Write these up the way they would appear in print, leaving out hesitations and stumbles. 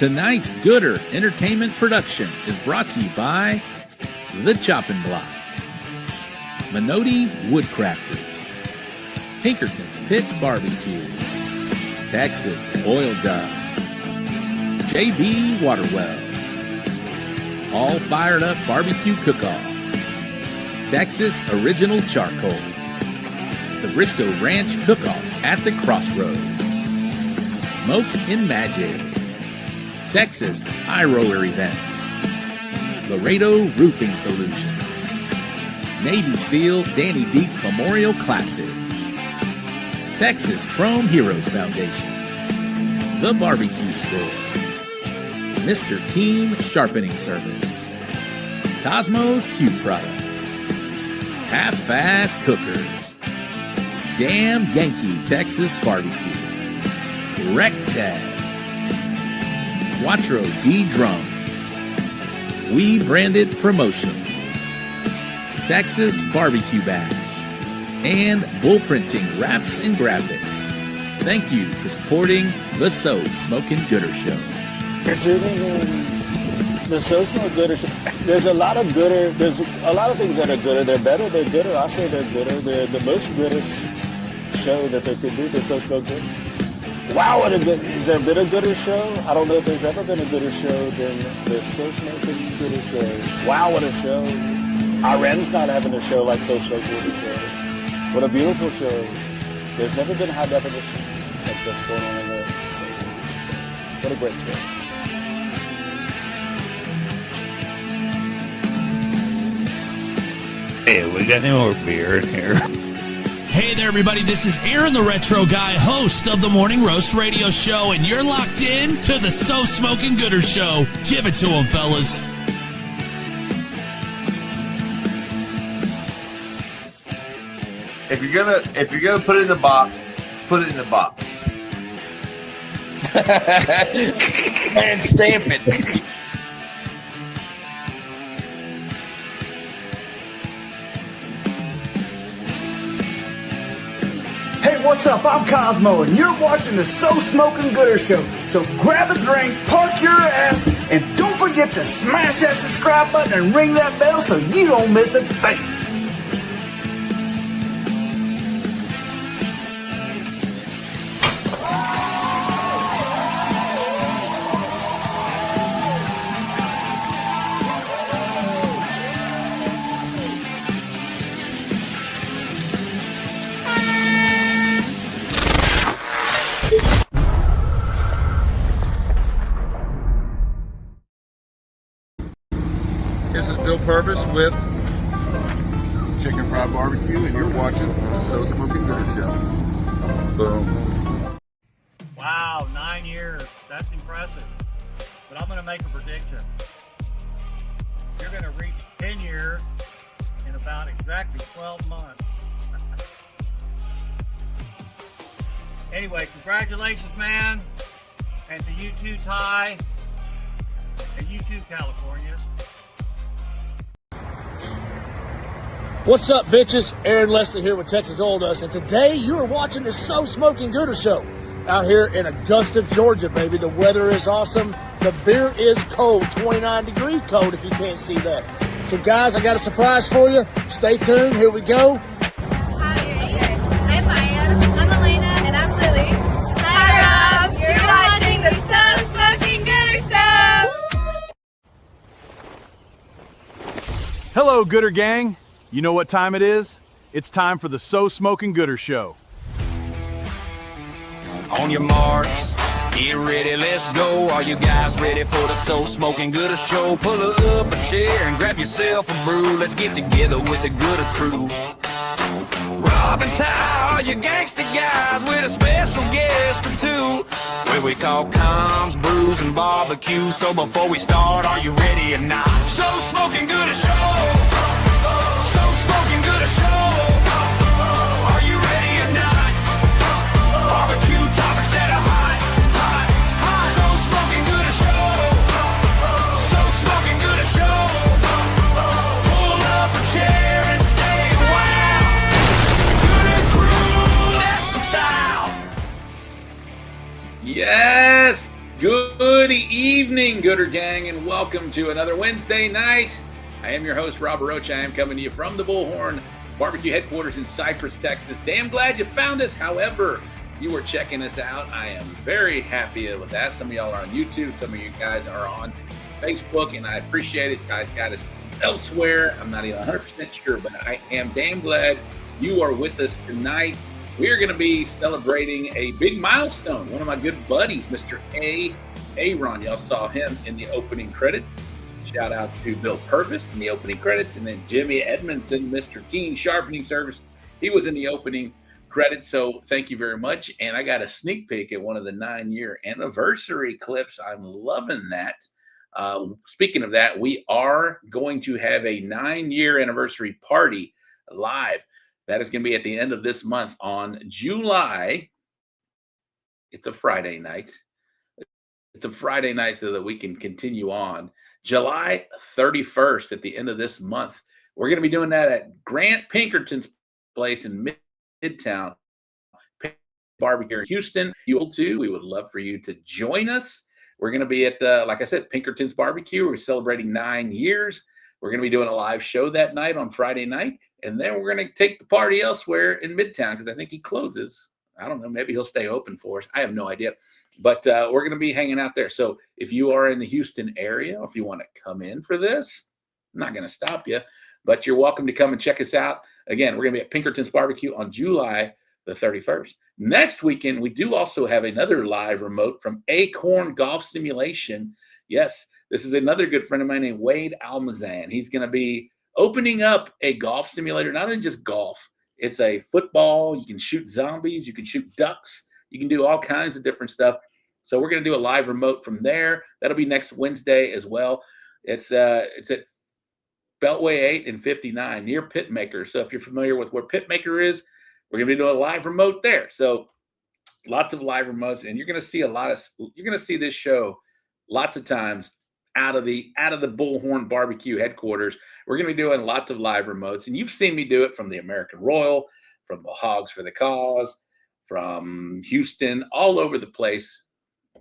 Tonight's Gooder Entertainment production is brought to you by The Chopping Block, Minotti Woodcrafters, Pinkerton's Pit Barbecue, Texas Oil Gods, JB Waterwells, All Fired Up Barbecue Cook-Off, Texas Original Charcoal, the Briscoe Ranch Cook-Off at the Crossroads, Smokin Magic, Texas High Roller Events, Laredo Roofing Solutions, Navy SEAL Danny Dietz Memorial Classic, Texas Chrome Heroes Foundation, The Barbecue Store, Mr. Keen Sharpening Service, Cosmos Cube Products, Half-Fast Cookers, Damn Yankee Texas Barbecue, Rectag, Quattro D Drums, We Branded Promotions, Texas Barbecue Bash, and Bull Printing Wraps and Graphics. Thank you for supporting the So Smokin Gooder Show. You're tuning in the So Smokin Gooder Show. There's a lot of gooder. There's a lot of things that are gooder. They're better. They're gooder. I say they're gooder. They're the most goodest show that there could be. The So Smokin Gooder. Wow, what a good! Has there been a gooder show? I don't know if there's ever been a gooder show than the So Smokin Gooder Show. Wow, what a show! Iran's not having a show like So Smokin Gooder Show. What a beautiful show! There's never been high definition like this going on in this. So, what a great show! Hey, we got any more beer in here? Hey there, everybody. This is Aaron the Retro Guy, host of the Morning Roast Radio Show, and you're locked in to the So Smokin Gooder Show. Give it to them, fellas. If you're gonna put it in the box, put it in the box. And stamp it. Hey, what's up? I'm Cosmo, and you're watching the So Smokin Gooder Show. So grab a drink, park your ass, and don't forget to smash that subscribe button and ring that bell so you don't miss a thing. This is Bill Purvis with Chicken Fried Barbecue, and you're watching the So Smokin Gooder Show. Boom. Wow, 9 years. That's impressive. But I'm going to make a prediction. You're going to reach 10 years in about exactly 12 months. Anyway, congratulations, man. And to you too, Ty. And you too, California. What's up, bitches? Aaron Lesley here with Texas Oil Dust, and today you are watching the So Smokin Gooder Show out here in Augusta, Georgia, baby. The weather is awesome. The beer is cold, 29-degree cold if you can't see that. So, guys, I got a surprise for you. Stay tuned. Here we go. Hi, I'm Maya. I'm Elena. And I'm Lily. Hi, Rob. You're watching the So Smokin Gooder Show. Hello, Gooder Gang. You know what time it is? It's time for the So Smokin Gooder Show. On your marks, get ready, let's go. Are you guys ready for the So Smokin Gooder Show? Pull up a chair and grab yourself a brew. Let's get together with the Gooder crew. Rob and Ty are your gangster guys with a special guest or two. Where we talk comms, brews, and barbecue. So before we start, are you ready or not? So Smokin Gooder Show. Smokin Gooder Show. Are you ready or not? Barbecue topics that are hot, hot, hot. So Smokin Gooder Show. So Smokin Gooder Show. Pull up a chair and stay wild. Gooder crew, that's the style. Yes! Good evening, Gooder Gang, and welcome to another Wednesday night. I am your host, Robert Roach. I am coming to you from the Bullhorn Barbecue headquarters in Cypress, Texas. Damn glad you found us. However, you were checking us out. I am very happy with that. Some of y'all are on YouTube. Some of you guys are on Facebook, and I appreciate it. You guys got us elsewhere. I'm not even 100% sure, but I am damn glad you are with us tonight. We're going to be celebrating a big milestone. One of my good buddies, Mr. Aaron. Y'all saw him in the opening credits. Shout out to Bill Purvis in the opening credits. And then Jimmy Edmondson, Mr. Keen Sharpening Service. He was in the opening credits. So thank you very much. And I got a sneak peek at one of the 9-year anniversary clips. I'm loving that. Speaking of that, we are going to have a 9-year anniversary party live. That is going to be at the end of this month on July. It's a Friday night. It's a Friday night so that we can continue on. July 31st at the end of this month. We're going to be doing that at Grant Pinkerton's place in Midtown. Barbecue in Houston. You will too. We would love for you to join us. We're going to be at the, like I said, Pinkerton's Barbecue. We're celebrating 9 years. We're going to be doing a live show that night on Friday night. And then we're going to take the party elsewhere in Midtown because I think he closes. I don't know. Maybe he'll stay open for us. I have no idea. But we're going to be hanging out there. So if you are in the Houston area, or if you want to come in for this, I'm not going to stop you. But you're welcome to come and check us out. Again, we're going to be at Pinkerton's Barbecue on July the 31st. Next weekend, we do also have another live remote from Acorn Golf Simulation. Yes, this is another good friend of mine named Wade Almazan. He's going to be opening up a golf simulator, not only just golf. It's a football. You can shoot zombies. You can shoot ducks. You can do all kinds of different stuff. So we're going to do a live remote from there. That'll be next Wednesday as well. It's at Beltway 8 and 59 near Pitmaster. So if you're familiar with where Pitmaster is, we're going to be doing a live remote there. So lots of live remotes, and you're going to see this show lots of times out of the Bullhorn Barbecue headquarters. We're going to be doing lots of live remotes, and you've seen me do it from the American Royal, from the Hogs for the Cause, from Houston, all over the place.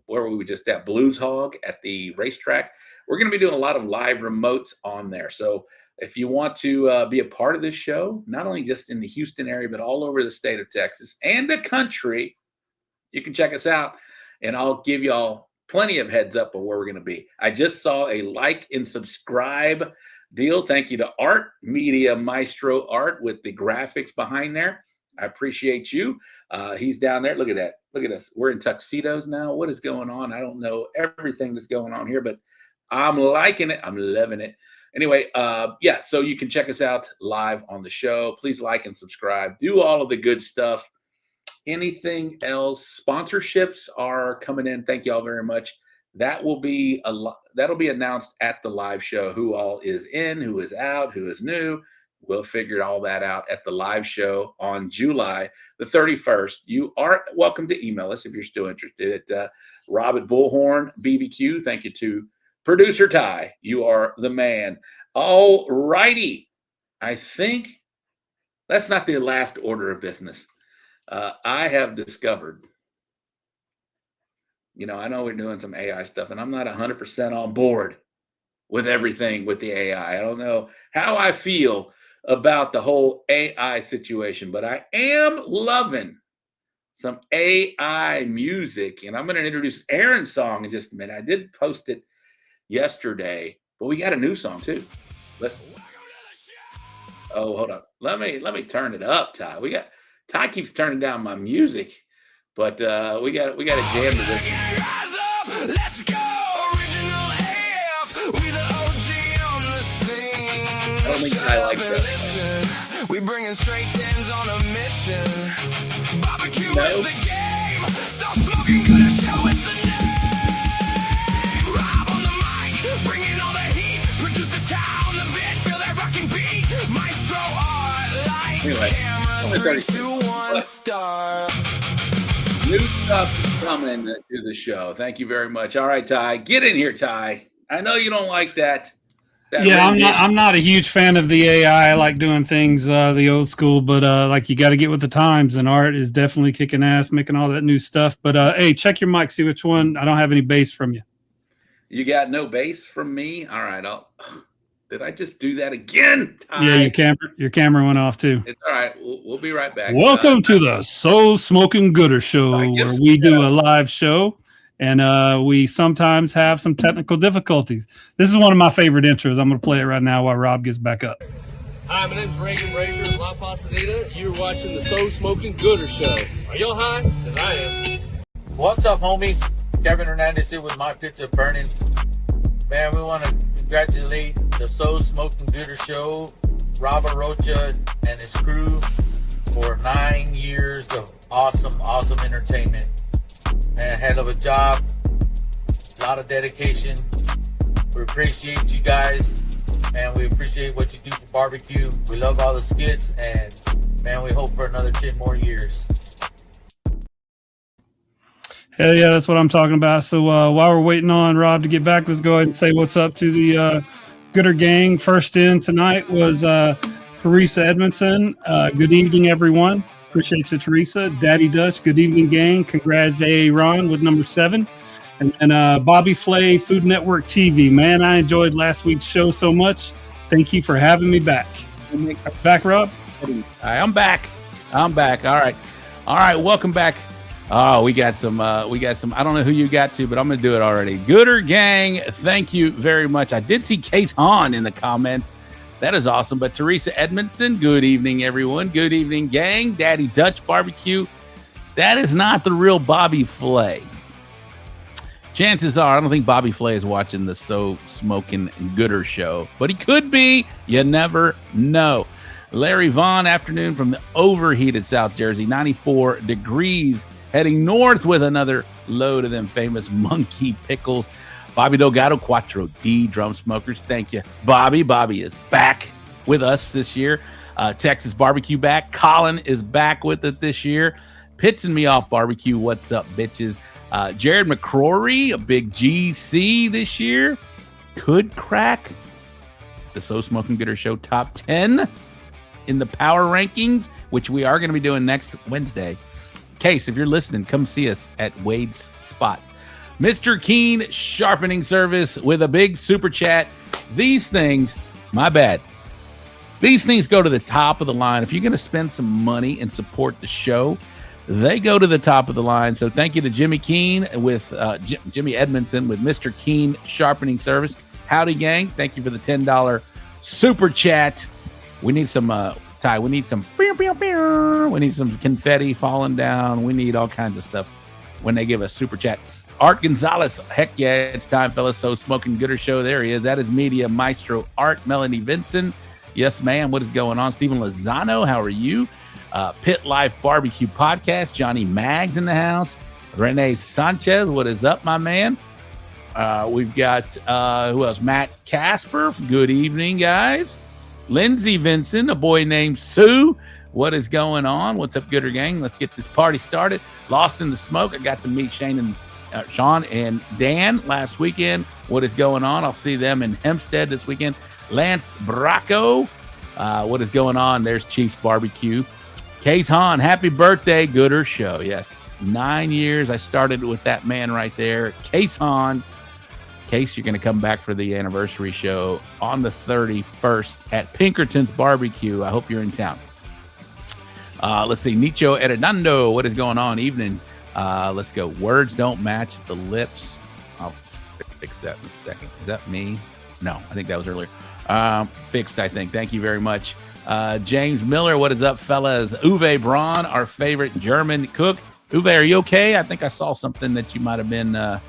Where we were just at Blues Hog at the racetrack. We're going to be doing a lot of live remotes on there. So if you want to be a part of this show, not only just in the Houston area, but all over the state of Texas and the country, you can check us out, and I'll give y'all plenty of heads up of where we're going to be. I just saw a like and subscribe deal. Thank you to Art Media Maestro Art with the graphics behind there. I appreciate you. He's down there. Look at that. Look at us. We're in tuxedos now. What is going on? I don't know everything that's going on here, but I'm liking it. I'm loving it. Anyway, yeah, so you can check us out live on the show. Please like and subscribe. Do all of the good stuff. Anything else? Sponsorships are coming in. Thank you all very much. That'll be announced at the live show. Who all is in, who is out, who is new. We'll figure all that out at the live show on July the 31st. You are welcome to email us if you're still interested at Rob at Bullhorn BBQ. Thank you to producer Ty. You are the man. All righty. I think that's not the last order of business. I have discovered, I know we're doing some AI stuff, and I'm not 100% on board with everything with the AI. I don't know how I feel about the whole AI situation, but I am loving some AI music, and I'm going to introduce Aaron's song in just a minute. I did post it yesterday, but we got a new song too. Hold on. Let me turn it up, Ty. Ty keeps turning down my music, but we got to jam to this. Let's go, original AF. We the OG on the scene. I don't think I like that. We bringing straight tens on a mission. Barbecue is the game. So smoking good show is the name. Rob on the mic, bringing all the heat. Produce the town, the vid, feel that rocking beat. Maestro art, lights, camera, 3, 2, 1, start. New stuff is coming to the show. Thank you very much. All right, Ty. Get in here, Ty. I know you don't like that. Yeah, I'm not a huge fan of the AI. I like doing things the old school, but like you got to get with the times, and Art is definitely kicking ass, making all that new stuff. But hey, check your mic, see which one. I don't have any bass from you. You got no bass from me? All right, did I just do that again? Ty? Yeah, your camera went off too. It's all right. We'll be right back. Welcome to the So Smoking Gooder Show, where we do a live show. And we sometimes have some technical difficulties. This is one of my favorite intros. I'm going to play it right now while Rob gets back up. Hi, my name's Reagan Brazier of La Pasadena. You're watching the So Smoking Gooder Show. Are y'all high? Because I am. What's up, homies? Kevin Hernandez here with My Pizza Burning. Man, we want to congratulate the So Smoking Gooder Show, Robert Rocha and his crew for 9 years of awesome entertainment. Man, hell of a job, a lot of dedication. We appreciate you guys, and we appreciate what you do for barbecue. We love all the skits, and man, we hope for another 10 more years. Hell yeah, that's what I'm talking about. So while we're waiting on Rob to get back, let's go ahead and say what's up to the Gooder Gang. First in tonight was Teresa Edmondson. Good evening, everyone. Appreciate you, Teresa. Daddy Dutch, good evening, gang. Congrats, Aaron, with number 7. And then Bobby Flay, Food Network TV. Man, I enjoyed last week's show so much. Thank you for having me back. Back, Rob? I'm back. All right. Welcome back. Oh, we got some. I don't know who you got to, but I'm going to do it already. Gooder Gang, thank you very much. I did see Case Hahn in the comments. That is awesome. But Teresa Edmondson, good evening, everyone. Good evening, gang. Daddy Dutch Barbecue. That is not the real Bobby Flay. Chances are, I don't think Bobby Flay is watching the So Smoking Gooder Show, but he could be. You never know. Larry Vaughn, afternoon from the overheated South Jersey, 94 degrees, heading north with another load of them famous monkey pickles. Bobby Delgado, Quattro D Drum Smokers. Thank you, Bobby. Bobby is back with us this year. Texas Barbecue back. Colin is back with it this year. Pitsing me off barbecue. What's up, bitches? Jared McCrory, a big GC this year. Could crack the So Smoking Gooder Show top 10 in the power rankings, which we are going to be doing next Wednesday. Case, if you're listening, come see us at Wade's Spot. Mr. Keen Sharpening Service with a big super chat. These things, my bad. These things go to the top of the line. If you're going to spend some money and support the show, they go to the top of the line. So thank you to Jimmy Keen with Jimmy Edmondson with Mr. Keen Sharpening Service. Howdy, gang. Thank you for the $10 super chat. We need some, Ty, we need some, we need some confetti falling down. We need all kinds of stuff when they give us super chat. Art Gonzalez, heck yeah, it's time, fellas. So Smoking Gooder Show, there he is. That is Media Maestro Art. Melanie Vinson, yes, ma'am. What is going on? Stephen Lozano, how are you? Pit Life Barbecue Podcast, Johnny Maggs in the house. Renee Sanchez, what is up, my man? We've got, who else? Matt Casper, good evening, guys. Lindsey Vinson, a boy named Sue. What is going on? What's up, Gooder Gang? Let's get this party started. Lost in the Smoke. I got to meet Sean and Dan last weekend. What is going on? I'll see them in Hempstead this weekend. Lance Bracco. What is going on? There's Chiefs Barbecue. Case Hahn, happy birthday, Gooder Show. Yes, 9 years. I started with that man right there. Case Hahn. Case, you're going to come back for the anniversary show on the 31st at Pinkerton's Barbecue. I hope you're in town. Let's see. Nicho Hernando, what is going on? Evening. Let's go. Words don't match the lips. I'll fix that in a second. Is that me? No, I think that was earlier. Fixed, I think. Thank you very much. James Miller, what is up, fellas? Uwe Braun, our favorite German cook. Uwe, are you okay? I think I saw something that you might have been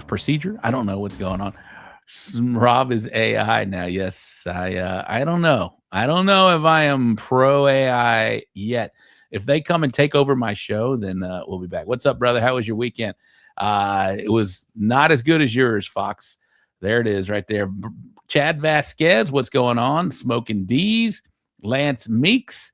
procedure. I don't know what's going on. Rob is AI now. Yes, I don't know. I don't know if I am pro AI yet. If they come and take over my show, then we'll be back. What's up, brother? How was your weekend? It was not as good as yours, Fox. There it is right there. Chad Vasquez, what's going on? Smoking D's. Lance Meeks.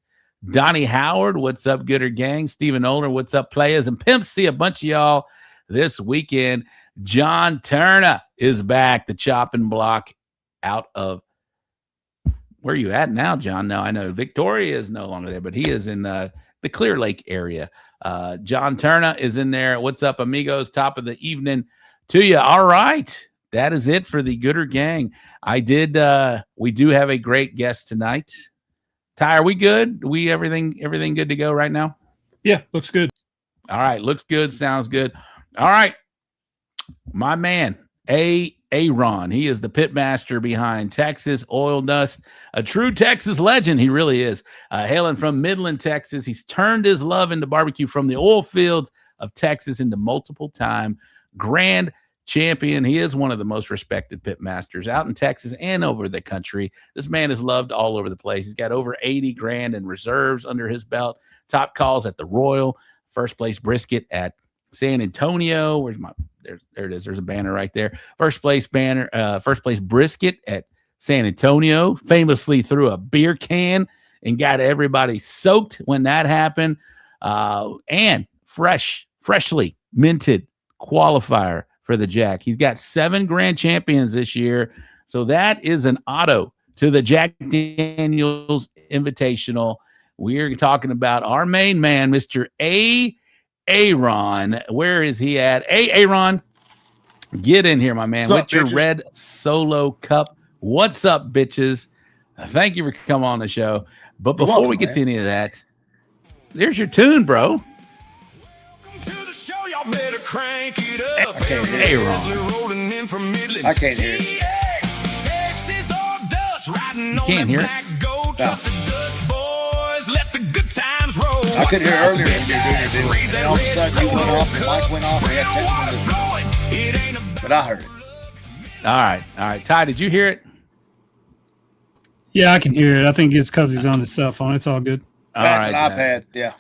Donnie Howard, what's up, Gooder Gang? Stephen Oler, what's up, players and pimps? See a bunch of y'all this weekend. John Turner is back, the chopping block out of where are you at now, John? Now I know Victoria is no longer there, but he is in the Clear Lake area. John Turner is in there. What's up, amigos? Top of the evening to you. All right. That is it for the Gooder Gang. We do have a great guest tonight. Ty, are we good? Everything good to go right now? Yeah, looks good. All right, looks good, sounds good. All right, my man, Aaron. He is the pitmaster behind Texas Oil Dust, a true Texas legend. He really is. Hailing from Midland, Texas, he's turned his love into barbecue from the oil fields of Texas into multiple-time grand champion. He is one of the most respected pitmasters out in Texas and over the country. This man is loved all over the place. He's got over 80 grand in reserves under his belt. Top calls at the Royal, first place brisket at San Antonio. Where's my there it is. There's a banner right there. First place brisket at San Antonio. Famously threw a beer can and got everybody soaked when that happened. And freshly minted qualifier for the Jack. He's got 7 grand champions this year. So that is an auto to the Jack Daniels Invitational. We're talking about our main man, Mr. Aaron. Where is he at? Aaron, get in here, my man, with your red Solo cup. What's up, bitches? Thank you for coming on the show. But before we get to any of that, there's your tune, bro. Better crank it up. I can't hear it. I can't hear it. You can't hear it? No. I could hear earlier when you were doing it, and all of a sudden you went off, the mic went off, and but I heard it. All right. Ty, did you hear it? Yeah, I can hear it. I think it's because he's on his cell phone. It's all good. That's an iPad, yeah.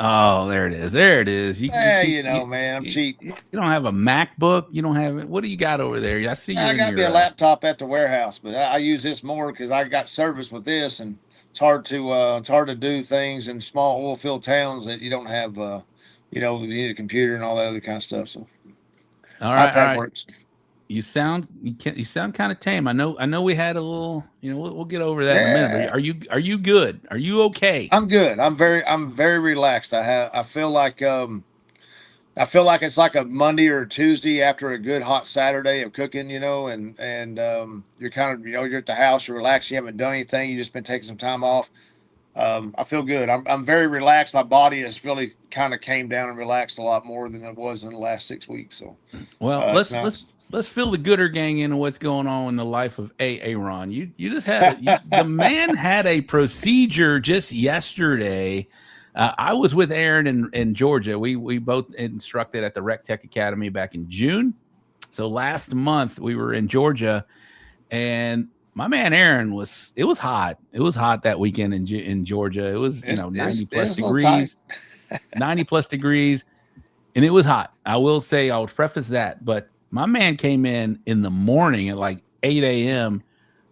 Oh, there it is. There it is. Man, I'm cheap. You don't have a MacBook. You don't have it. What do you got over there? I see you. I got me a laptop at the warehouse, but I use this more because I got service with this, and it's hard to do things in small oil field towns that you don't have. You need a computer and all that other kind of stuff. So, all right, iPad works. You sound kind of tame. I know we had a little, we'll get over that in a minute. But are you good? Are you okay? I'm good. I'm very relaxed. I feel like it's like a Monday or a Tuesday after a good hot Saturday of cooking, and you're kind of, you're at the house, you're relaxed, you haven't done anything, you just been taking some time off. I feel good. I'm very relaxed. My body has really kind of came down and relaxed a lot more than it was in the last 6 weeks. So, well, let's fill the Gooder Gang in on what's going on in the life of Aaron. You just had the man had a procedure just yesterday. I was with Aaron in Georgia. We both instructed at the Rec Tech Academy back in June. So last month we were in Georgia, and my man Aaron it was hot. It was hot that weekend in Georgia. It was 90 plus degrees, 90 plus degrees, and it was hot. I will say, I'll preface that, but my man came in the morning at like 8 a.m.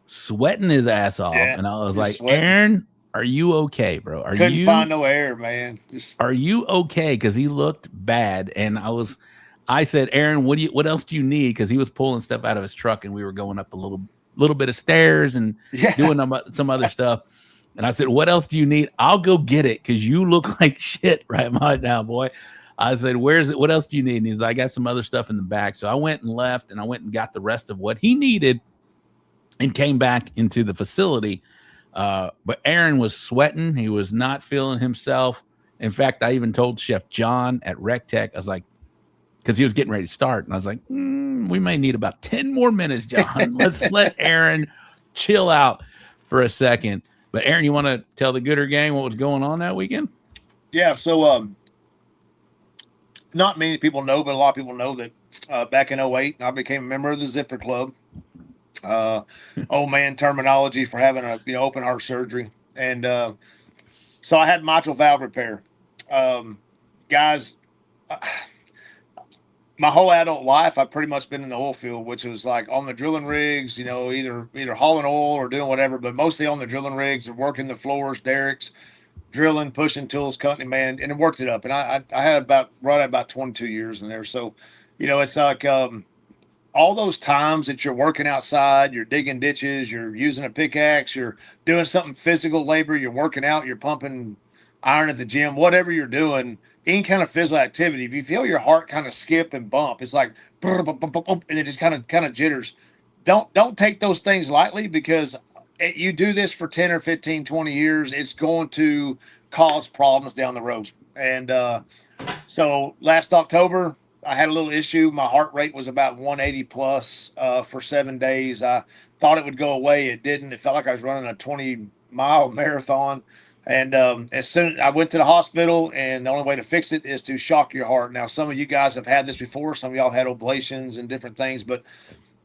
sweating his ass off, and I was like, sweating. Aaron, are you okay, bro? Couldn't find no air, man. Are you okay? Because he looked bad, and I said, Aaron, what else do you need? Because he was pulling stuff out of his truck, and we were going up a little bit of stairs and doing some other stuff. And I said, what else do you need? I'll go get it because you look like shit right now, boy. I said, where's it? What else do you need? And he's like, I got some other stuff in the back. So I went and left, and I went and got the rest of what he needed and came back into the facility. But Aaron was sweating. He was not feeling himself. In fact, I even told Chef John at Rec Tech, I was like, because he was getting ready to start. And I was like, we may need about 10 more minutes, John. Let's let Aaron chill out for a second. But Aaron, you want to tell the Gooder Gang what was going on that weekend? Yeah. So, not many people know, but a lot of people know that back in 2008, I became a member of the Zipper Club. Old man terminology for having a open heart surgery, and so I had mitral valve repair. Guys, my whole adult life, I've pretty much been in the oil field, which was like on the drilling rigs, either hauling oil or doing whatever, but mostly on the drilling rigs and working the floors, derricks, drilling, pushing tools, cutting, man, and it worked it up. And I had about 22 years in there. So It's like all those times that you're working outside, you're digging ditches, you're using a pickaxe, you're doing something physical labor, you're working out, you're pumping iron at the gym, whatever you're doing, any kind of physical activity. If you feel your heart kind of skip and bump, it's like, and it just kind of jitters. Don't take those things lightly, because you do this for 10 or 15, 20 years, it's going to cause problems down the road. And so last October, I had a little issue. My heart rate was about 180 plus for 7 days. I thought it would go away. It didn't. It felt like I was running a 20-mile marathon. And as soon I went to the hospital, and the only way to fix it is to shock your heart. Now, some of you guys have had this before. Some of y'all had oblations and different things, but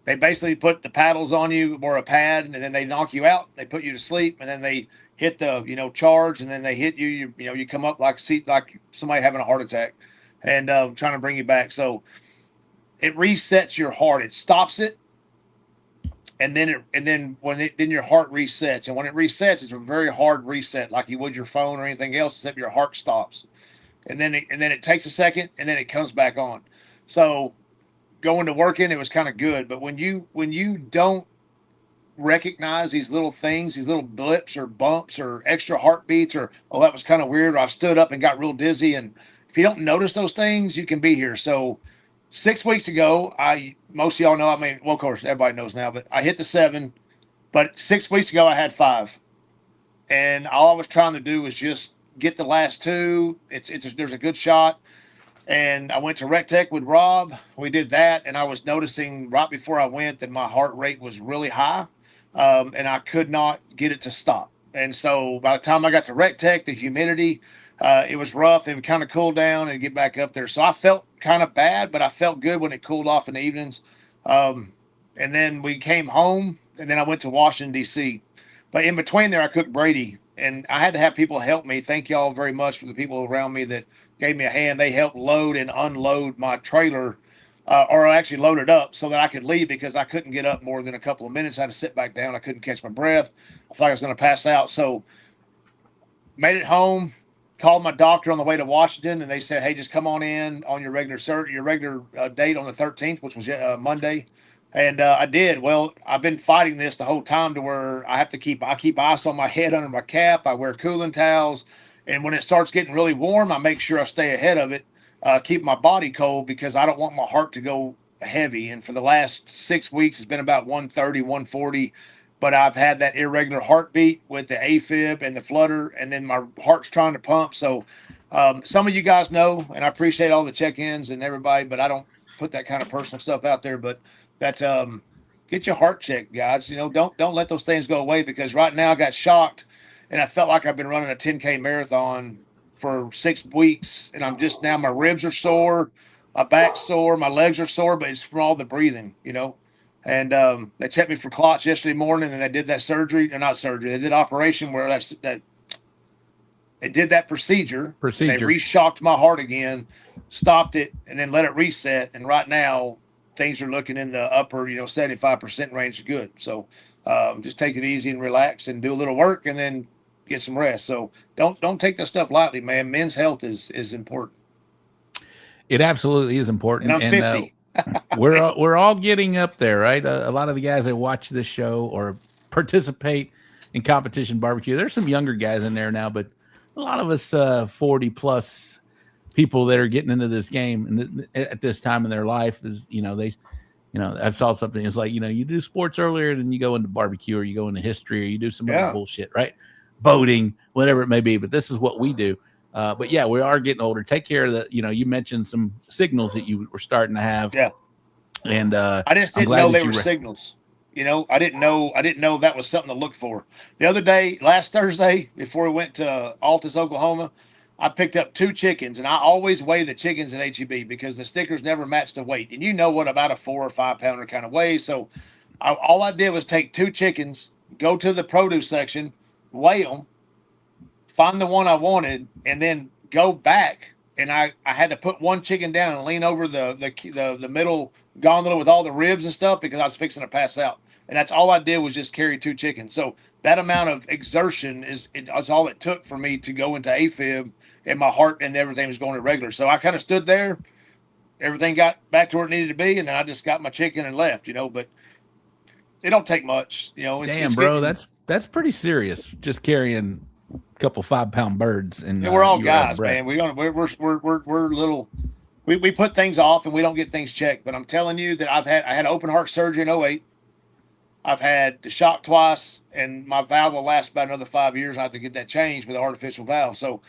they basically put the paddles on you or a pad, and then they knock you out. They put you to sleep, and then they hit the charge, and then they hit you. You come up like somebody having a heart attack, and trying to bring you back. So it resets your heart. It stops it, and then then your heart resets. And when it resets, it's a very hard reset, like you would your phone or anything else, except your heart stops. And then it takes a second, and then it comes back on. So going to working, it was kind of good. But when you don't recognize these little things, these little blips or bumps or extra heartbeats, or, oh, that was kind of weird, or I stood up and got real dizzy, and if you don't notice those things, you can be here. So 6 weeks ago, most of y'all know, well, of course, everybody knows now, but I hit the 7, but 6 weeks ago I had 5. And all I was trying to do was just get the last 2. There's a good shot. And I went to Rec Tech with Rob. We did that, and I was noticing right before I went that my heart rate was really high, and I could not get it to stop. And so by the time I got to Rec Tech, the humidity, it was rough. It would kind of cool down and get back up there. So I felt kind of bad, but I felt good when it cooled off in the evenings. And then we came home, and then I went to Washington, D.C. But in between there, I cooked Brady, and I had to have people help me. Thank y'all very much for the people around me that gave me a hand. They helped load and unload my trailer, or actually load it up so that I could leave, because I couldn't get up more than a couple of minutes. I had to sit back down. I couldn't catch my breath. I thought I was going to pass out. So made it home, called my doctor on the way to Washington, and they said, hey, just come on in on your regular date on the 13th, which was Monday. And I did. Well, I've been fighting this the whole time, to where I keep ice on my head under my cap. I wear cooling towels. And when it starts getting really warm, I make sure I stay ahead of it, keep my body cold, because I don't want my heart to go heavy. And for the last 6 weeks, it's been about 130, 140. But I've had that irregular heartbeat with the AFib and the flutter, and then my heart's trying to pump. So some of you guys know, and I appreciate all the check-ins and everybody, but I don't put that kind of personal stuff out there. But that's get your heart checked, guys. Don't let those things go away, because right now I got shocked, and I felt like I've been running a 10K marathon for 6 weeks, and I'm just now, my ribs are sore, my back's sore, my legs are sore, but it's from all the breathing, And they checked me for clots yesterday morning, and they did that surgery, or not surgery, they did operation where they did that procedure. They reshocked my heart again, stopped it, and then let it reset. And right now, things are looking in the upper, 75% range. Good. So just take it easy and relax and do a little work, and then get some rest. So don't take this stuff lightly, man. Men's health is important. It absolutely is important. And I'm 50. We're all getting up there, right? A lot of the guys that watch this show or participate in competition barbecue, there's some younger guys in there now, but a lot of us 40 plus people that are getting into this game and at this time in their life is, I've saw something. It's like, you do sports earlier, then you go into barbecue, or you go into history, or you do some other bullshit, right? Boating, whatever it may be. But this is what we do. But yeah, we are getting older. Take care of the, you mentioned some signals that you were starting to have. Yeah. And I just didn't know they were signals. I didn't know that was something to look for. The other day, last Thursday, before we went to Altus, Oklahoma, I picked up 2 chickens, and I always weigh the chickens at HEB, because the stickers never match the weight. And you know what about a 4 or 5 pounder kind of weighs. So all I did was take 2 chickens, go to the produce section, weigh them, find the one I wanted, and then go back. And I had to put 1 chicken down and lean over the middle gondola with all the ribs and stuff, because I was fixing to pass out. And that's all I did, was just carry 2 chickens. So that amount of exertion is all it took for me to go into AFib, and my heart and everything was going irregular. So I kind of stood there everything got back to where it needed to be, and then I just got my chicken and left, but it don't take much, Damn, bro, that's pretty serious. Just carrying a couple 5-pound birds, and we're all guys, man. We're little. We put things off and we don't get things checked. But I'm telling you that I had open heart surgery in 2008. I've had the shock twice, and my valve will last about another 5 years. I have to get that changed with an artificial valve. So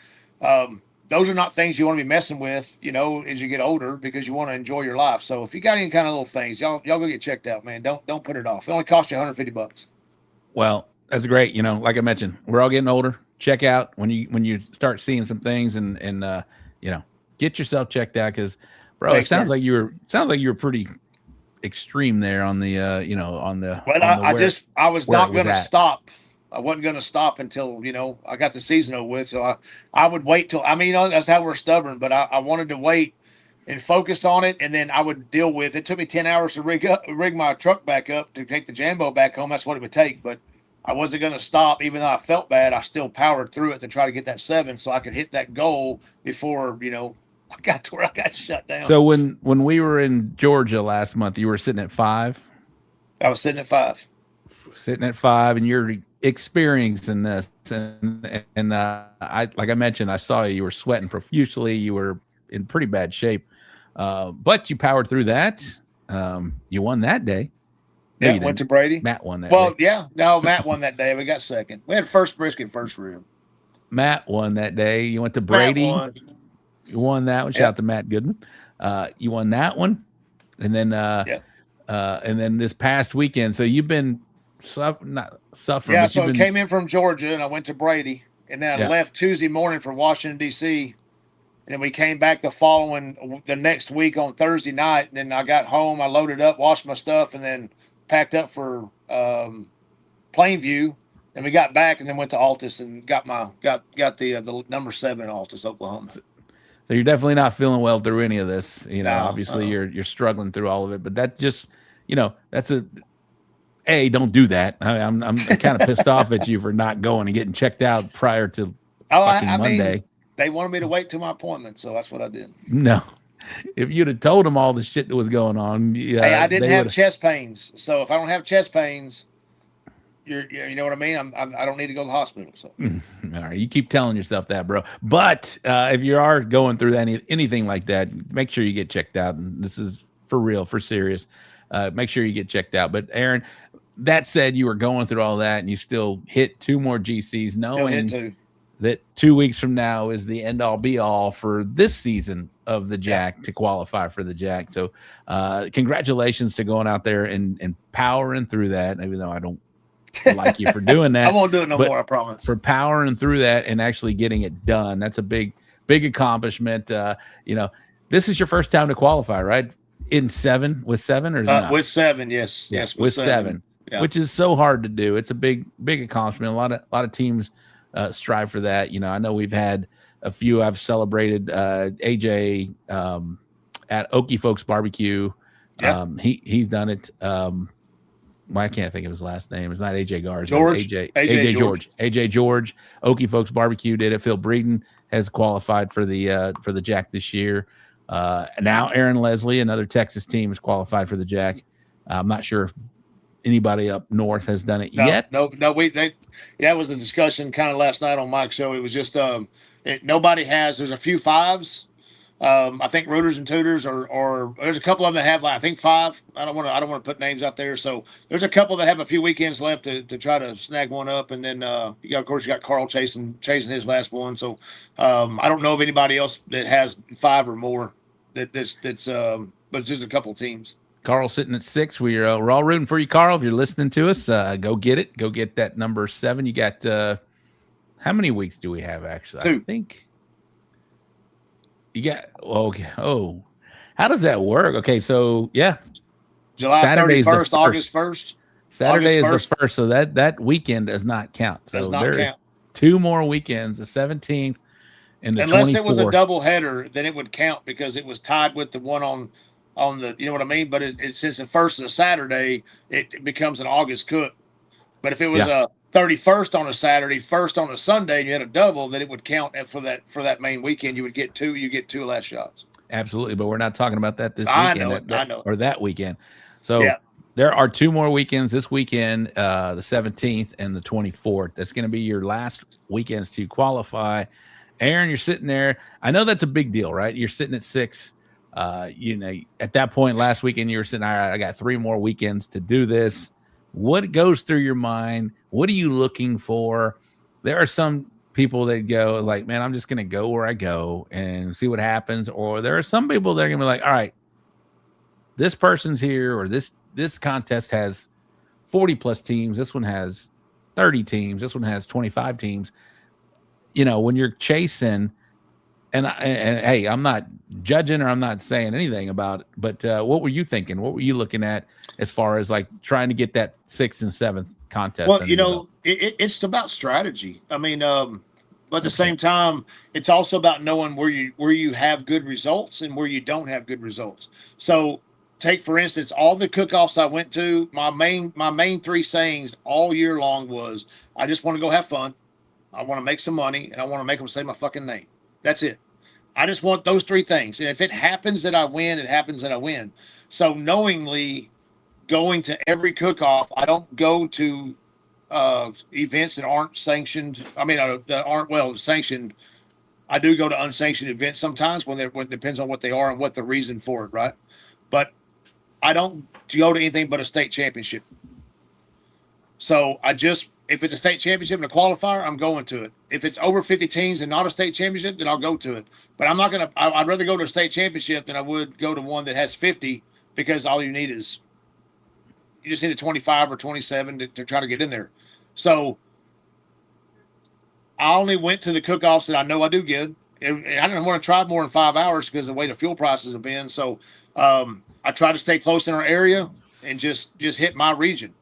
those are not things you want to be messing with, as you get older, because you want to enjoy your life. So if you got any kind of little things, y'all go get checked out, man. Don't put it off. It only costs you $150. Well, that's great. Like I mentioned, we're all getting older. Check out when you start seeing some things, and get yourself checked out, because, bro, Thanks, it sounds man. like you were pretty extreme there on the on the. Well, I was where not it was going to at. stop. I wasn't going to stop until I got the season over with. So I would wait till that's how we're stubborn. But I wanted to wait and focus on it, and then I would deal with it. It took me 10 hours to rig my truck back up to take the Jambo back home. That's what it would take. But I wasn't going to stop, even though I felt bad. I still powered through it to try to get that 7, so I could hit that goal before I got to where I got shut down. So when we were in Georgia last month, you were sitting at 5. I was sitting at 5. Sitting at 5, and you're experiencing this, and I, like I mentioned, I saw you were sweating profusely. You were in pretty bad shape, but you powered through that. You won that day. No, Yeah, you went to didn't. Brady. Matt won that Well, day. yeah. No, Matt won that day. We got second. We had first brisket, first rib. Matt won that day. You went to Brady. Matt won. You won that one. Shout out to Matt Goodman. You won that one, and then this past weekend. So you've been not suffering. Yeah, but so you've I been, came in from Georgia, and I went to Brady, and then I left Tuesday morning for Washington, D.C., and then we came back the next week on Thursday night, and then I got home, I loaded up, washed my stuff, and then packed up for Plainview, and we got back and then went to Altus and got the number 7 in Altus, Oklahoma. So you're definitely not feeling well through any of this. No, obviously you're struggling through all of it, but that just, that's don't do that. I'm kind of pissed off at you for not going and getting checked out prior to Monday. They wanted me to wait till my appointment, so that's what I did. No, if you'd have told them all the shit that was going on, Hey, I didn't have chest pains, so if I don't have chest pains, you know what I mean. I don't need to go to the hospital. So all right, you keep telling yourself that, bro. But if you are going through anything like that, make sure you get checked out. And this is for real, for serious. Make sure you get checked out. But Aaron, that said, you were going through all that, and you still hit 2 more GCs, knowing that 2 weeks from now is the end all be all for this season of the Jack to qualify for the Jack. So congratulations to going out there and powering through that, even though I don't like you for doing that. I won't do it no more, I promise. For powering through that and actually getting it done. That's a big accomplishment. This is your first time to qualify, right? With 7 or not? With 7, yes. Yes, with 7. Yeah. Which is so hard to do. It's a big accomplishment. A lot of teams strive for that. I know we've had a few. I've celebrated AJ at Okie Folks Barbecue. Yeah. He's done it. I can't think of his last name. It's not AJ Garza. George. AJ George. AJ George. Okie Folks Barbecue did it. Phil Breeden has qualified for the Jack this year. Now Aaron Lesley, another Texas team, is qualified for the Jack. I'm not sure if anybody up north has done it yet. No. That was the discussion kind of last night on Mike's show. It was just nobody has. There's a few 5s. I think Rooters and Tutors, or there's a couple of them that have, I think 5. I don't want to put names out there. So there's a couple that have a few weekends left to try to snag one up, and then of course you got Carl chasing his last one. So I don't know of anybody else that has 5 or more. But it's just a couple teams. Carl sitting at 6. We're all rooting for you, Carl. If you're listening to us, go get it. Go get that number 7. You got how many weeks do we have actually? 2. I think you got okay. Oh, how does that work? Okay, so yeah, July Saturday 31st, August 1st. Saturday August is the 1st, so that weekend does not count. So does not there is count. 2 more weekends, the 17th and the 24th. Unless it was a double header, then it would count because it was tied with the one on the, you know what I mean? But it since the 1st is a Saturday, it becomes an August cook. But if it was a 31st on a Saturday, 1st on a Sunday, and you had a double, then it would count for that main weekend. You would get 2. You get 2 last shots. Absolutely, but we're not talking about that this I weekend. know, I know. Or that weekend. So Yeah. there are 2 more weekends this weekend, the 17th and the 24th. That's going to be your last weekends to qualify. Aaron, you're sitting there. I know that's a big deal, right? You're sitting at 6. At that point last weekend, you were sitting, all right, I got 3 more weekends to do this. What goes through your mind? What are you looking for? There are some people that go like, man, I'm just going to go where I go and see what happens. Or there are some people that are going to be like, all right, this person's here, or this contest has 40 plus teams. This one has 30 teams. This one has 25 teams. When you're chasing, and hey, I'm not judging or I'm not saying anything about it, but what were you thinking? What were you looking at as far as like trying to get that 6th and 7th contest? Well, it's about strategy. I mean, but at the same time, it's also about knowing where you have good results and where you don't have good results. So take, for instance, all the cook-offs I went to, my main 3 sayings all year long was, I just want to go have fun. I want to make some money, and I want to make them say my fucking name. That's it. I just want those 3 things. And if it happens that I win, it happens that I win. So knowingly going to every cook-off, I don't go to events that aren't sanctioned. I mean, that aren't sanctioned. I do go to unsanctioned events sometimes when it depends on what they are and what the reason for it, right? But I don't go to anything but a state championship. So if it's a state championship and a qualifier, I'm going to it. If it's over 50 teams and not a state championship, then I'll go to it. But I'm not going to, I'd rather go to a state championship than I would go to one that has 50, because all you need is, you just need a 25 or 27 to try to get in there. So I only went to the cook-offs that I know I do good. And I didn't want to try more than 5 hours because of the way the fuel prices have been. So I try to stay close in our area and just hit my region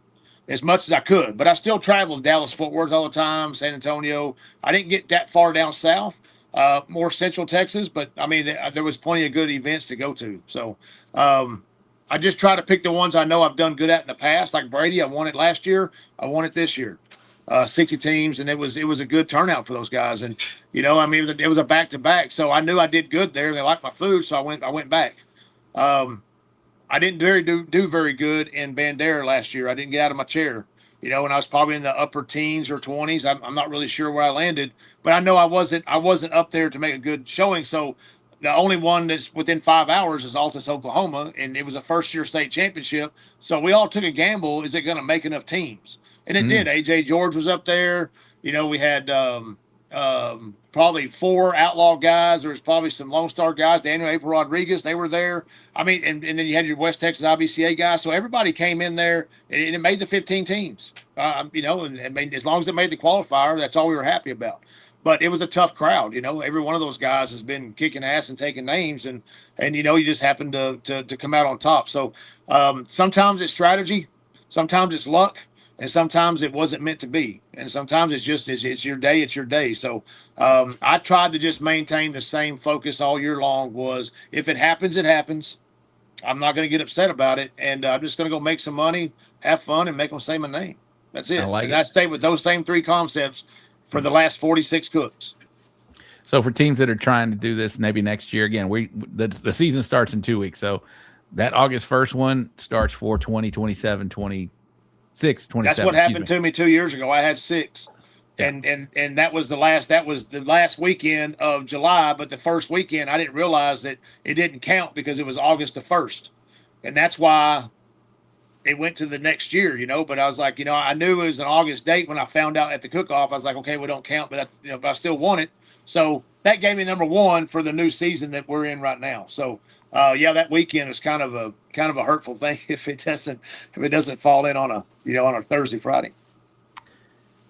as much as I could. But I still traveled Dallas, Fort Worth all the time, San Antonio. I didn't get that far down south, more central Texas. But, I mean, there was plenty of good events to go to. So I just try to pick the ones I know I've done good at in the past. Like Brady, I won it last year. I won it this year. 60 teams, and it was a good turnout for those guys. And, it was a back-to-back. So I knew I did good there. They liked my food, so I went back. I didn't do very good in Bandera last year. I didn't get out of my chair, and I was probably in the upper teens or 20s. I'm not really sure where I landed, but I know I wasn't up there to make a good showing. So the only one that's within 5 hours is Altus, Oklahoma, and it was a first-year state championship. So we all took a gamble: is it going to make enough teams? And it did. AJ George was up there. We had probably 4 outlaw guys. There was probably some Lone Star guys. Daniel April Rodriguez, they were there. I mean, and then you had your West Texas IBCA guys. So everybody came in there, and it made the 15 teams. And I mean, as long as it made the qualifier, that's all we were happy about. But it was a tough crowd. Every one of those guys has been kicking ass and taking names, and you just happened to come out on top. So sometimes it's strategy, sometimes it's luck, and sometimes it wasn't meant to be. And sometimes it's your day, it's your day. So I tried to just maintain the same focus all year long. Was, if it happens, it happens. I'm not going to get upset about it. And I'm just going to go make some money, have fun, and make them say my name. That's it. I stayed with those same 3 concepts for the last 46 cooks. So for teams that are trying to do this maybe next year, again, the season starts in 2 weeks. So that August 1st one starts for 2027, 27. That's what happened to me 2 years ago. I had 6, yeah. and that was the last weekend of July. But the first weekend, I didn't realize that it didn't count because it was August the 1st, and that's why it went to the next year. But I was like, I knew it was an August date when I found out at the cook-off. I was like, okay, we don't count, but but I still won it. So that gave me number 1 for the new season that we're in right now. So. That weekend is kind of a hurtful thing if it doesn't fall in on a Thursday, Friday.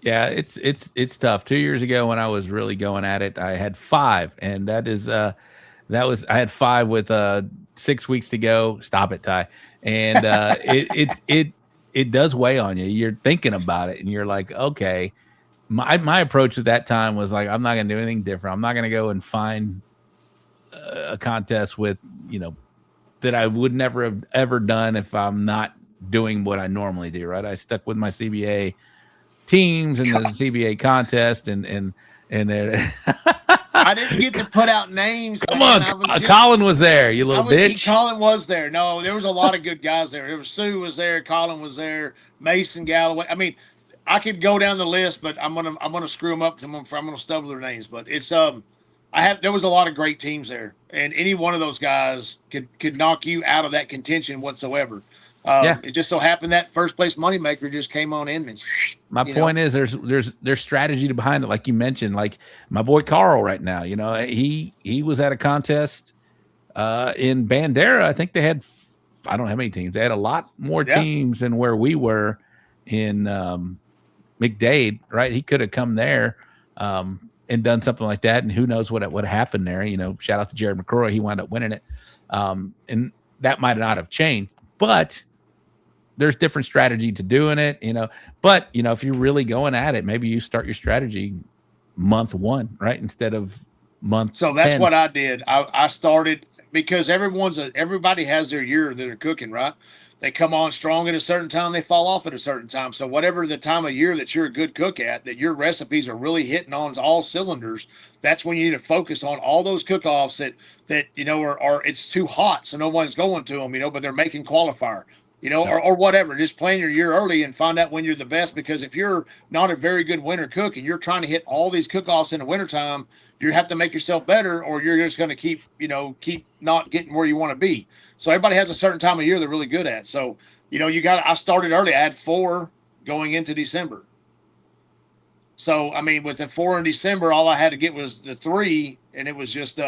Yeah, it's tough. 2 years ago when I was really going at it, I had 5, and I had 5 with 6 weeks to go. Stop it, Ty. And it does weigh on you. You're thinking about it, and you're like, okay. My approach at that time was like, I'm not going to do anything different. I'm not going to go and find a contest with that I would never have ever done if I'm not doing what I normally do. Right, I stuck with my CBA teams and the CBA contest, and I didn't get to put out names. Come man. on, Colin was there, you little bitch. Colin was there. No, there was a lot of good guys there. There was Sue was there, Colin was there, Mason Galloway. I mean, I could go down the list, but I'm gonna screw them up. I'm gonna stubble their names. But it's there was a lot of great teams there, and any one of those guys could knock you out of that contention whatsoever. It just so happened that first place moneymaker just came on in. And, my point is there's strategy behind it, like you mentioned. Like my boy Carl right now, he was at a contest in Bandera. I think they had, I don't know how many teams. They had a lot more teams than where we were in McDade, right? He could have come there and done something like that, and who knows what happened there. Shout out to Jared McCrory. He wound up winning it, and that might not have changed, but there's different strategy to doing it, but if you're really going at it, maybe you start your strategy month 1, right? Instead of month. So that's 10. what I did. I started because everybody has their year that they're cooking, right? They come on strong at a certain time, they fall off at a certain time. So whatever the time of year that you're a good cook at, that your recipes are really hitting on all cylinders, that's when you need to focus on all those cook-offs that are it's too hot, so no one's going to them, but they're making qualifier. Or whatever. Just plan your year early and find out when you're the best. Because if you're not a very good winter cook and you're trying to hit all these cook-offs in the wintertime, you have to make yourself better, or you're just going to keep not getting where you want to be. So everybody has a certain time of year they're really good at. So, I started early. I had 4 going into December. So, I mean, with the 4 in December, all I had to get was the 3, and it was just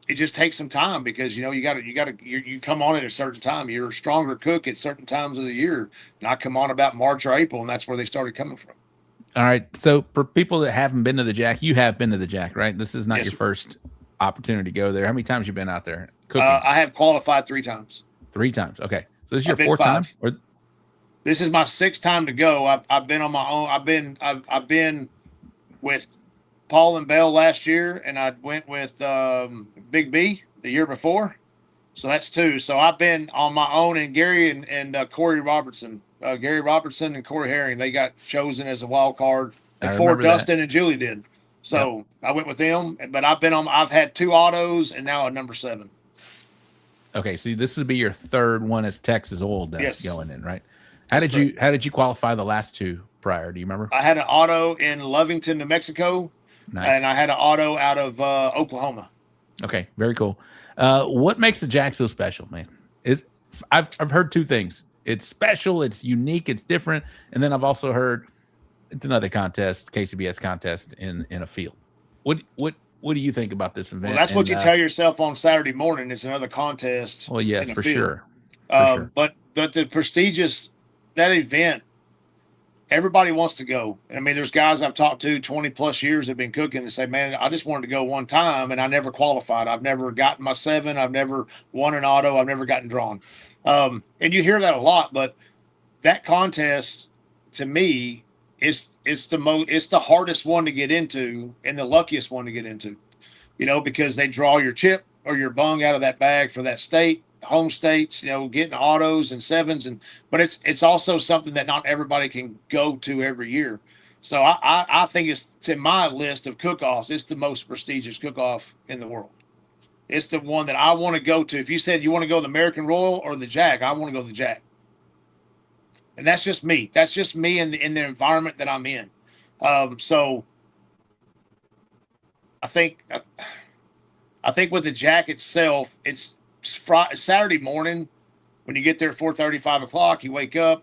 it just takes some time because you come on at a certain time. You're a stronger cook at certain times of the year. And I come on about March or April, and that's where they started coming from. All right. So for people that haven't been to the Jack, you have been to the Jack, right? This is not your first opportunity to go there. How many times you been out there cooking? I have qualified 3 times. 3 times. Okay. So this is your 4th time? Or this is my 6th time to go. I've been on my own. I've been with Paul and Bell last year, and I went with Big B the year before. So that's 2. So I've been on my own, and Gary and Corey Robertson. Gary Robertson and Corey Herring, they got chosen as a wild card before Dustin and Julie did. So I went with them, but I've had 2 autos and now a number 7. Okay, so this would be your 3rd one as Texas Oil that's going in, right? How did you qualify the last 2 prior? Do you remember? I had an auto in Lovington, New Mexico. Nice. And I had an auto out of Oklahoma. Okay, very cool. What makes the Jack so special, man? I've heard 2 things. It's special, it's unique, it's different, and then I've also heard it's another contest, KCBS contest in a field. What do you think about this event? Well, that's what you tell yourself on Saturday morning. It's another contest. Well, yes, for sure. But the prestigious that event. Everybody wants to go. I mean, there's guys I've talked to 20 plus years have been cooking and say, man, I just wanted to go one time and I never qualified. I've never gotten my 7. I've never won an auto. I've never gotten drawn. And you hear that a lot, but that contest to me it's the hardest one to get into and the luckiest one to get into, because they draw your chip or your bung out of that bag for that state. Home states, getting autos and 7s, but it's also something that not everybody can go to every year. So I think it's in my list of cook-offs. It's the most prestigious cook-off in the world. It's the one that I want to go to. If you said you want to go to the American Royal or the Jack, I want to go to the Jack. And that's just me. That's just me in the environment that I'm in. So I think with the Jack itself, it's Saturday morning when you get there at 4:30, 5 o'clock, you wake up,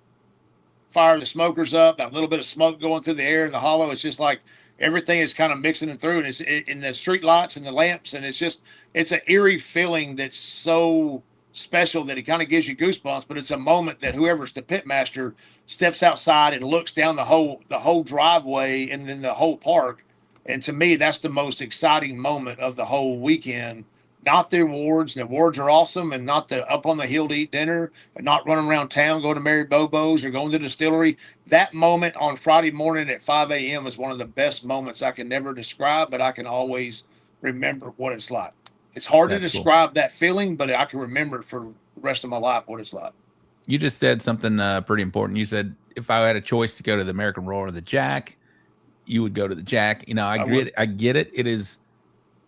fire the smokers up, that little bit of smoke going through the air in the hollow. It's just like everything is kind of mixing and through, and it's in the street lights and the lamps, and it's an eerie feeling that's so special that it kind of gives you goosebumps. But it's a moment that whoever's the pitmaster steps outside and looks down the whole driveway and then the whole park. And to me, that's the most exciting moment of the whole weekend. Not the awards. The awards are awesome, and not the up on the hill to eat dinner, and not running around town going to Mary Bobo's or going to the distillery. That moment on Friday morning at 5 a.m. is one of the best moments I can never describe, but I can always remember what it's like. It's hard to describe that feeling, but I can remember it for the rest of my life what it's like. You just said something pretty important. You said if I had a choice to go to the American Royal or the Jack, you would go to the Jack. I get it. It is,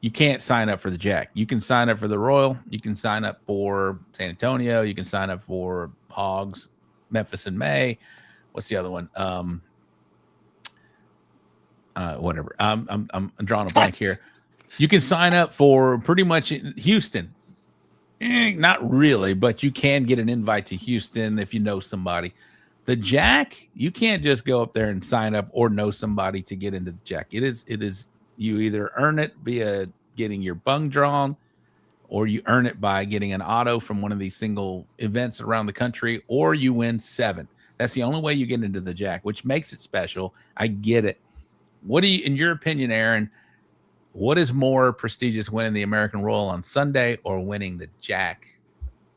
you can't sign up for the Jack. You can sign up for the Royal. You can sign up for San Antonio. You can sign up for Hogs, Memphis in May. What's the other one? Whatever. I'm drawing a blank here. You can sign up for pretty much Houston. Not really, but you can get an invite to Houston if you know somebody. The Jack, you can't just go up there and sign up or know somebody to get into the Jack. It is you either earn it via getting your bung drawn, or you earn it by getting an auto from one of these single events around the country, or you win 7. That's the only way you get into the Jack, which makes it special. I get it. What do you, in your opinion, Aaron, what is more prestigious, winning the American Royal on Sunday or winning the Jack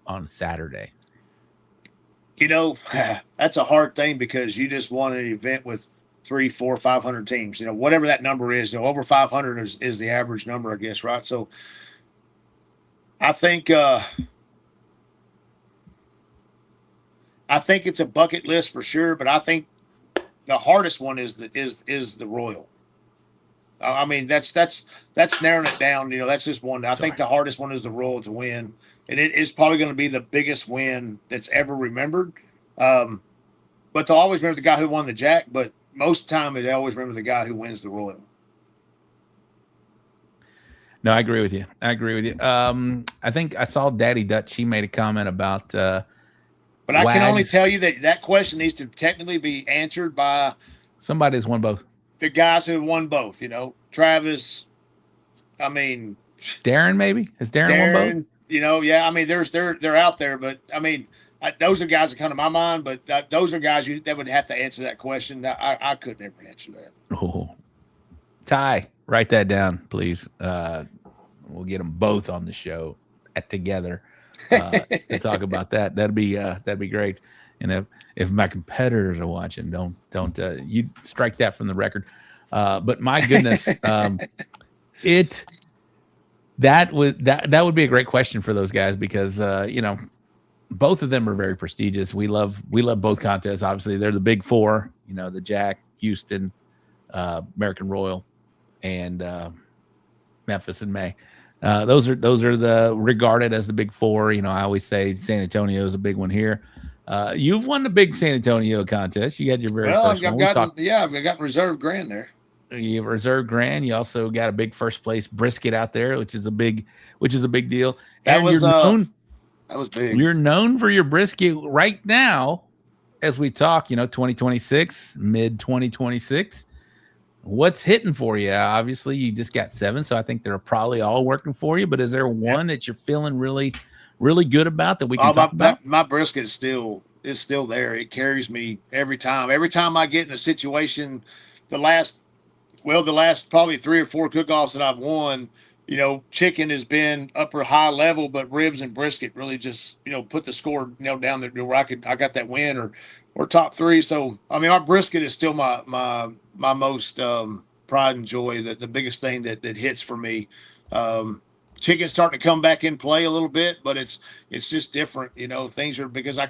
on Saturday? That's a hard thing because you just won an event with 300, 400, 500 teams. Whatever that number is, over 500 is the average number, I guess, right? So I think it's a bucket list for sure, but I think the hardest one is the Royal. I mean, that's narrowing it down. That's just one. I think the hardest one is the Royal to win, and it is probably going to be the biggest win that's ever remembered. But they'll always remember the guy who won the Jack, but most of the time they always remember the guy who wins the Royal. No, I agree with you. I think I saw Daddy Dutch. He made a comment about but I can only tell you that question needs to technically be answered by somebody that's won both. The guys who won both, Travis. I mean, Darren, maybe has Darren won both? Yeah. I mean, they're out there, but I mean, those are guys that come to my mind. But those are guys that would have to answer that question. I could never answer that. Oh, Ty, write that down, please. We'll get them both on the show together to talk about that. That'd be great. And if my competitors are watching, don't you strike that from the record. But my goodness, that would be a great question for those guys because both of them are very prestigious. We love both contests. Obviously, they're the big four. The Jack, Houston, American Royal, and Memphis in May. Those are the regarded as the big four. I always say San Antonio is a big one here. You've won the big San Antonio contest. You had your very first one. I've got reserve grand there. You have reserve grand. You also got a big first place brisket out there, which is a big deal. That was big. You're known for your brisket right now, as we talk. 2026, mid 2026. What's hitting for you? Obviously, you just got 7, so I think they're probably all working for you. But is there one that you're feeling really, really good about that we can talk about? My brisket is still there. It carries me every time. Every time I get in a situation, the last probably 3 or 4 cook-offs that I've won, chicken has been upper high level, but ribs and brisket really just put the score down there where I got that win or top 3. So I mean, our brisket is still my most pride and joy. The biggest thing that hits for me. Chicken's starting to come back in play a little bit, but it's just different. Things are because I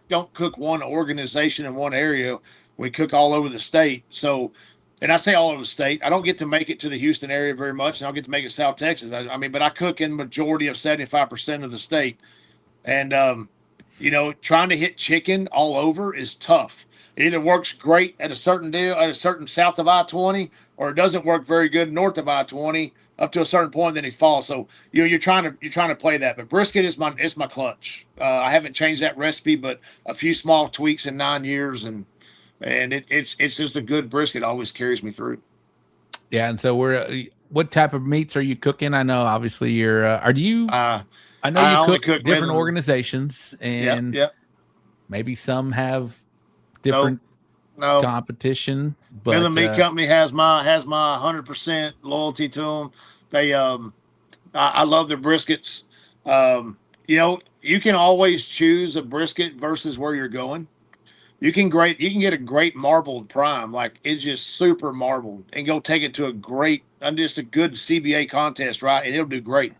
don't cook one organization in one area. We cook all over the state. So, and I say all over the state, I don't get to make it to the Houston area very much, and I don't get to make it South Texas. But I cook in majority of 75% of the state. And, trying to hit chicken all over is tough. It either works great at a certain south of I-20, or it doesn't work very good north of I-20 up to a certain point, then it falls. So you're trying to play that. But brisket is my clutch. I haven't changed that recipe, but a few small tweaks in 9 years, and it's just a good brisket. Always carries me through. Yeah, and so what type of meats are you cooking? I know obviously you're. I know you cook different Midland organizations, and maybe some have different competition. But Midland Meat Company has my 100% loyalty to them. They I love their briskets. You can always choose a brisket versus where you're going. You can get a great marbled prime, like it's just super marbled, and go take it to just a good CBA contest, right? And it'll do great.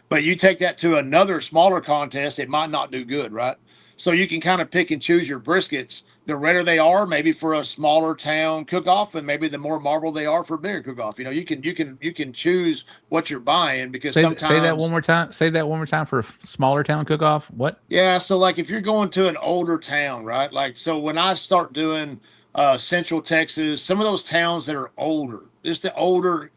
But you take that to another smaller contest, it might not do good, right? So you can kind of pick and choose your briskets. The redder they are, maybe for a smaller town cook-off, and maybe the more marble they are for a bigger cook-off. You know, you can choose what you're buying, because sometimes Say that one more time. Say that one more time for a smaller town cook-off. What? Yeah, so like if you're going to an older town, right? Like, so when I start doing Central Texas, some of those towns that are older, just the older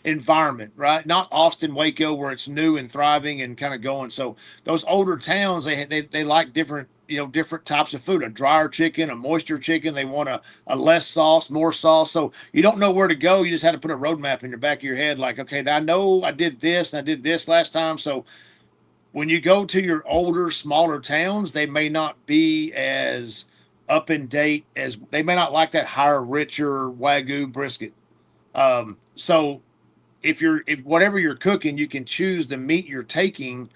environment, right? Not Austin, Waco, where it's new and thriving and kind of going. So those older towns, they like different, different types of food. A drier chicken, a moisture chicken. They want a less sauce, more sauce. So you don't know where to go. You just had to put a roadmap in your back of your head. Like, okay, I know I did this and I did this last time. So when you go to your older, smaller towns, they may not be as up in date as they may not like that higher, richer Wagyu brisket. So if whatever you're cooking, you can choose the meat you're taking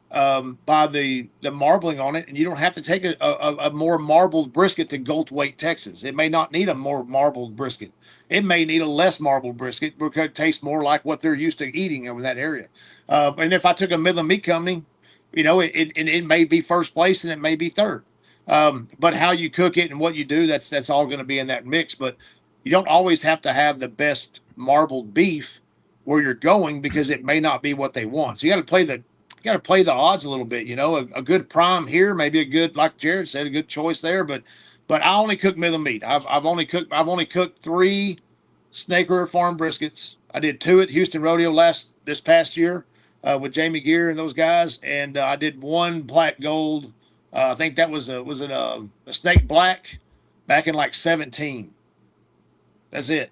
by the marbling on it, and you don't have to take a more marbled brisket to Goldthwaite, Texas. It may not need a more marbled brisket. It may need a less marbled brisket because it tastes more like what they're used to eating over that area. And if I took a Midland Meat Company, it may be first place and it may be third. But how you cook it and what you do, that's all going to be in that mix. But you don't always have to have the best marbled beef where you're going, because it may not be what they want. So you got to play the odds a little bit. A good prime here, maybe a good, like Jared said, a good choice there. But I only cook Midland meat. I've only cooked 3 Snake River Farm briskets. I did 2 at Houston Rodeo this past year with Jamie Gear and those guys, and I did 1 black gold. I think that was a Snake Black back in like 17. That's it.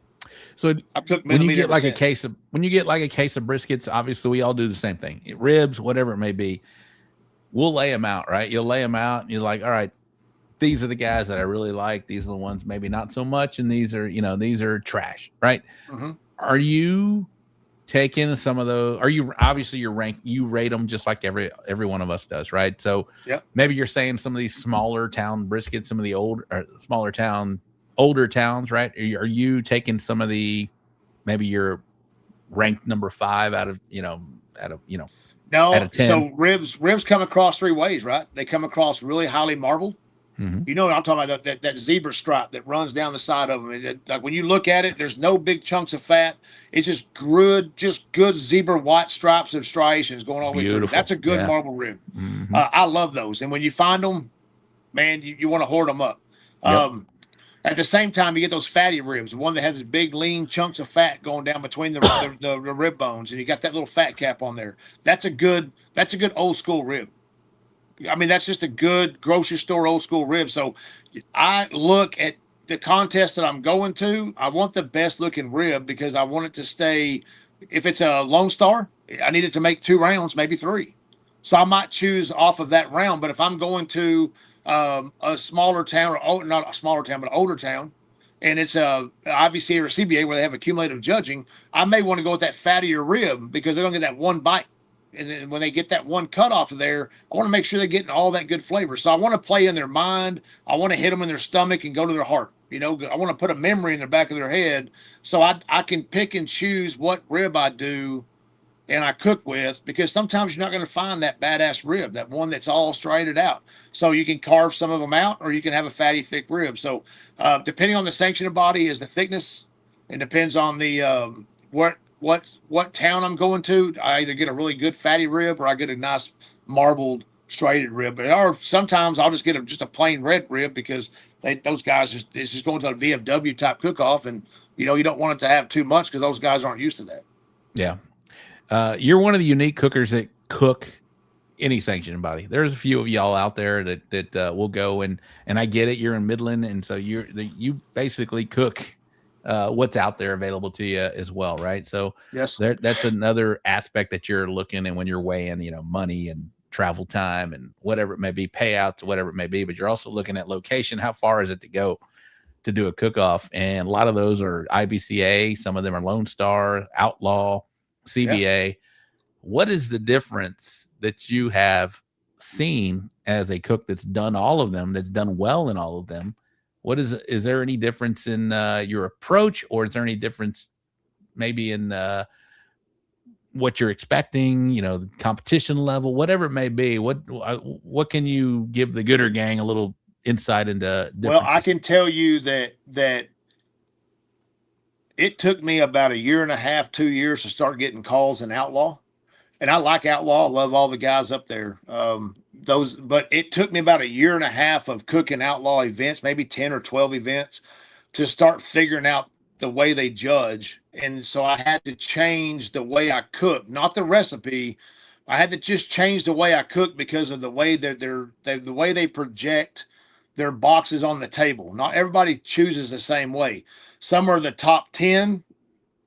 So I cooked when you meat get like since. a case of briskets, obviously we all do the same thing. Ribs, whatever it may be, we'll lay them out, right? You'll lay them out, and you're like, all right, these are the guys that I really like. These are the ones maybe not so much, and these are trash, right? Mm-hmm. Are you taking some of those? Are you obviously you rate them just like every one of us does, right? So maybe you're saying some of these smaller town briskets, some of the older towns, right? Are you taking some of maybe you're ranked number 5 out of 10? No. So ribs come across 3 ways, right? They come across really highly marbled. Mm-hmm. You know what I'm talking about, that zebra stripe that runs down the side of them. Like when you look at it, there's no big chunks of fat. It's just good zebra white stripes of striations going all the way through. That's a good marble rib. Mm-hmm. I love those. And when you find them, man, you want to hoard them up. At the same time, you get those fatty ribs, the one that has these big, lean chunks of fat going down between the rib bones, and you got that little fat cap on there. That's a good old school rib. I mean, that's just a good grocery store old school rib. So I look at the contest that I'm going to. I want the best looking rib because I want it to stay. If it's a Lone Star, I need it to make 2 rounds, maybe 3. So I might choose off of that round. But if I'm going to a smaller town, or not a smaller town, but an older town, and it's a IBCA or CBA where they have accumulative judging, I may want to go with that fattier rib because they're going to get that one bite. And then when they get that one cut off of there, I want to make sure they're getting all that good flavor. So I want to play in their mind. I want to hit them in their stomach and go to their heart. I want to put a memory in the back of their head so I can pick and choose what rib I do and I cook with, because sometimes you're not going to find that badass rib, that one that's all striated out. So you can carve some of them out, or you can have a fatty, thick rib. So depending on the sanctioned body is the thickness. It depends on the what town I'm going to. I either get a really good fatty rib or I get a nice marbled striated rib. Or sometimes I'll just get just a plain red rib because those guys it's just going to a VFW type cook-off, and you don't want it to have too much because those guys aren't used to that. Yeah. You're one of the unique cookers that cook any sanctioned body. There's a few of y'all out there that will go and I get it. You're in Midland, and so you basically cook what's out there available to you as well, right? So yes, that's another aspect that you're looking at when you're weighing, money and travel time and whatever it may be, payouts, whatever it may be. But you're also looking at location. How far is it to go to do a cook-off? And a lot of those are IBCA. Some of them are Lone Star, Outlaw, CBA. Yeah. What is the difference that you have seen as a cook that's done all of them, that's done well in all of them? Is there any difference in your approach, or is there any difference maybe in what you're expecting, the competition level, whatever it may be. What can you give the Gooder gang a little insight into? Well, I can tell you that it took me about a year and a half, 2 years to start getting calls in Outlaw. And I like Outlaw. I love all the guys up there. But it took me about a year and a half of cooking Outlaw events, maybe 10 or 12 events, to start figuring out the way they judge. And so I had to change the way I cook, not the recipe. I had to just change the way I cook because of the way that the way they project their boxes on the table. Not everybody chooses the same way. Some are the top 10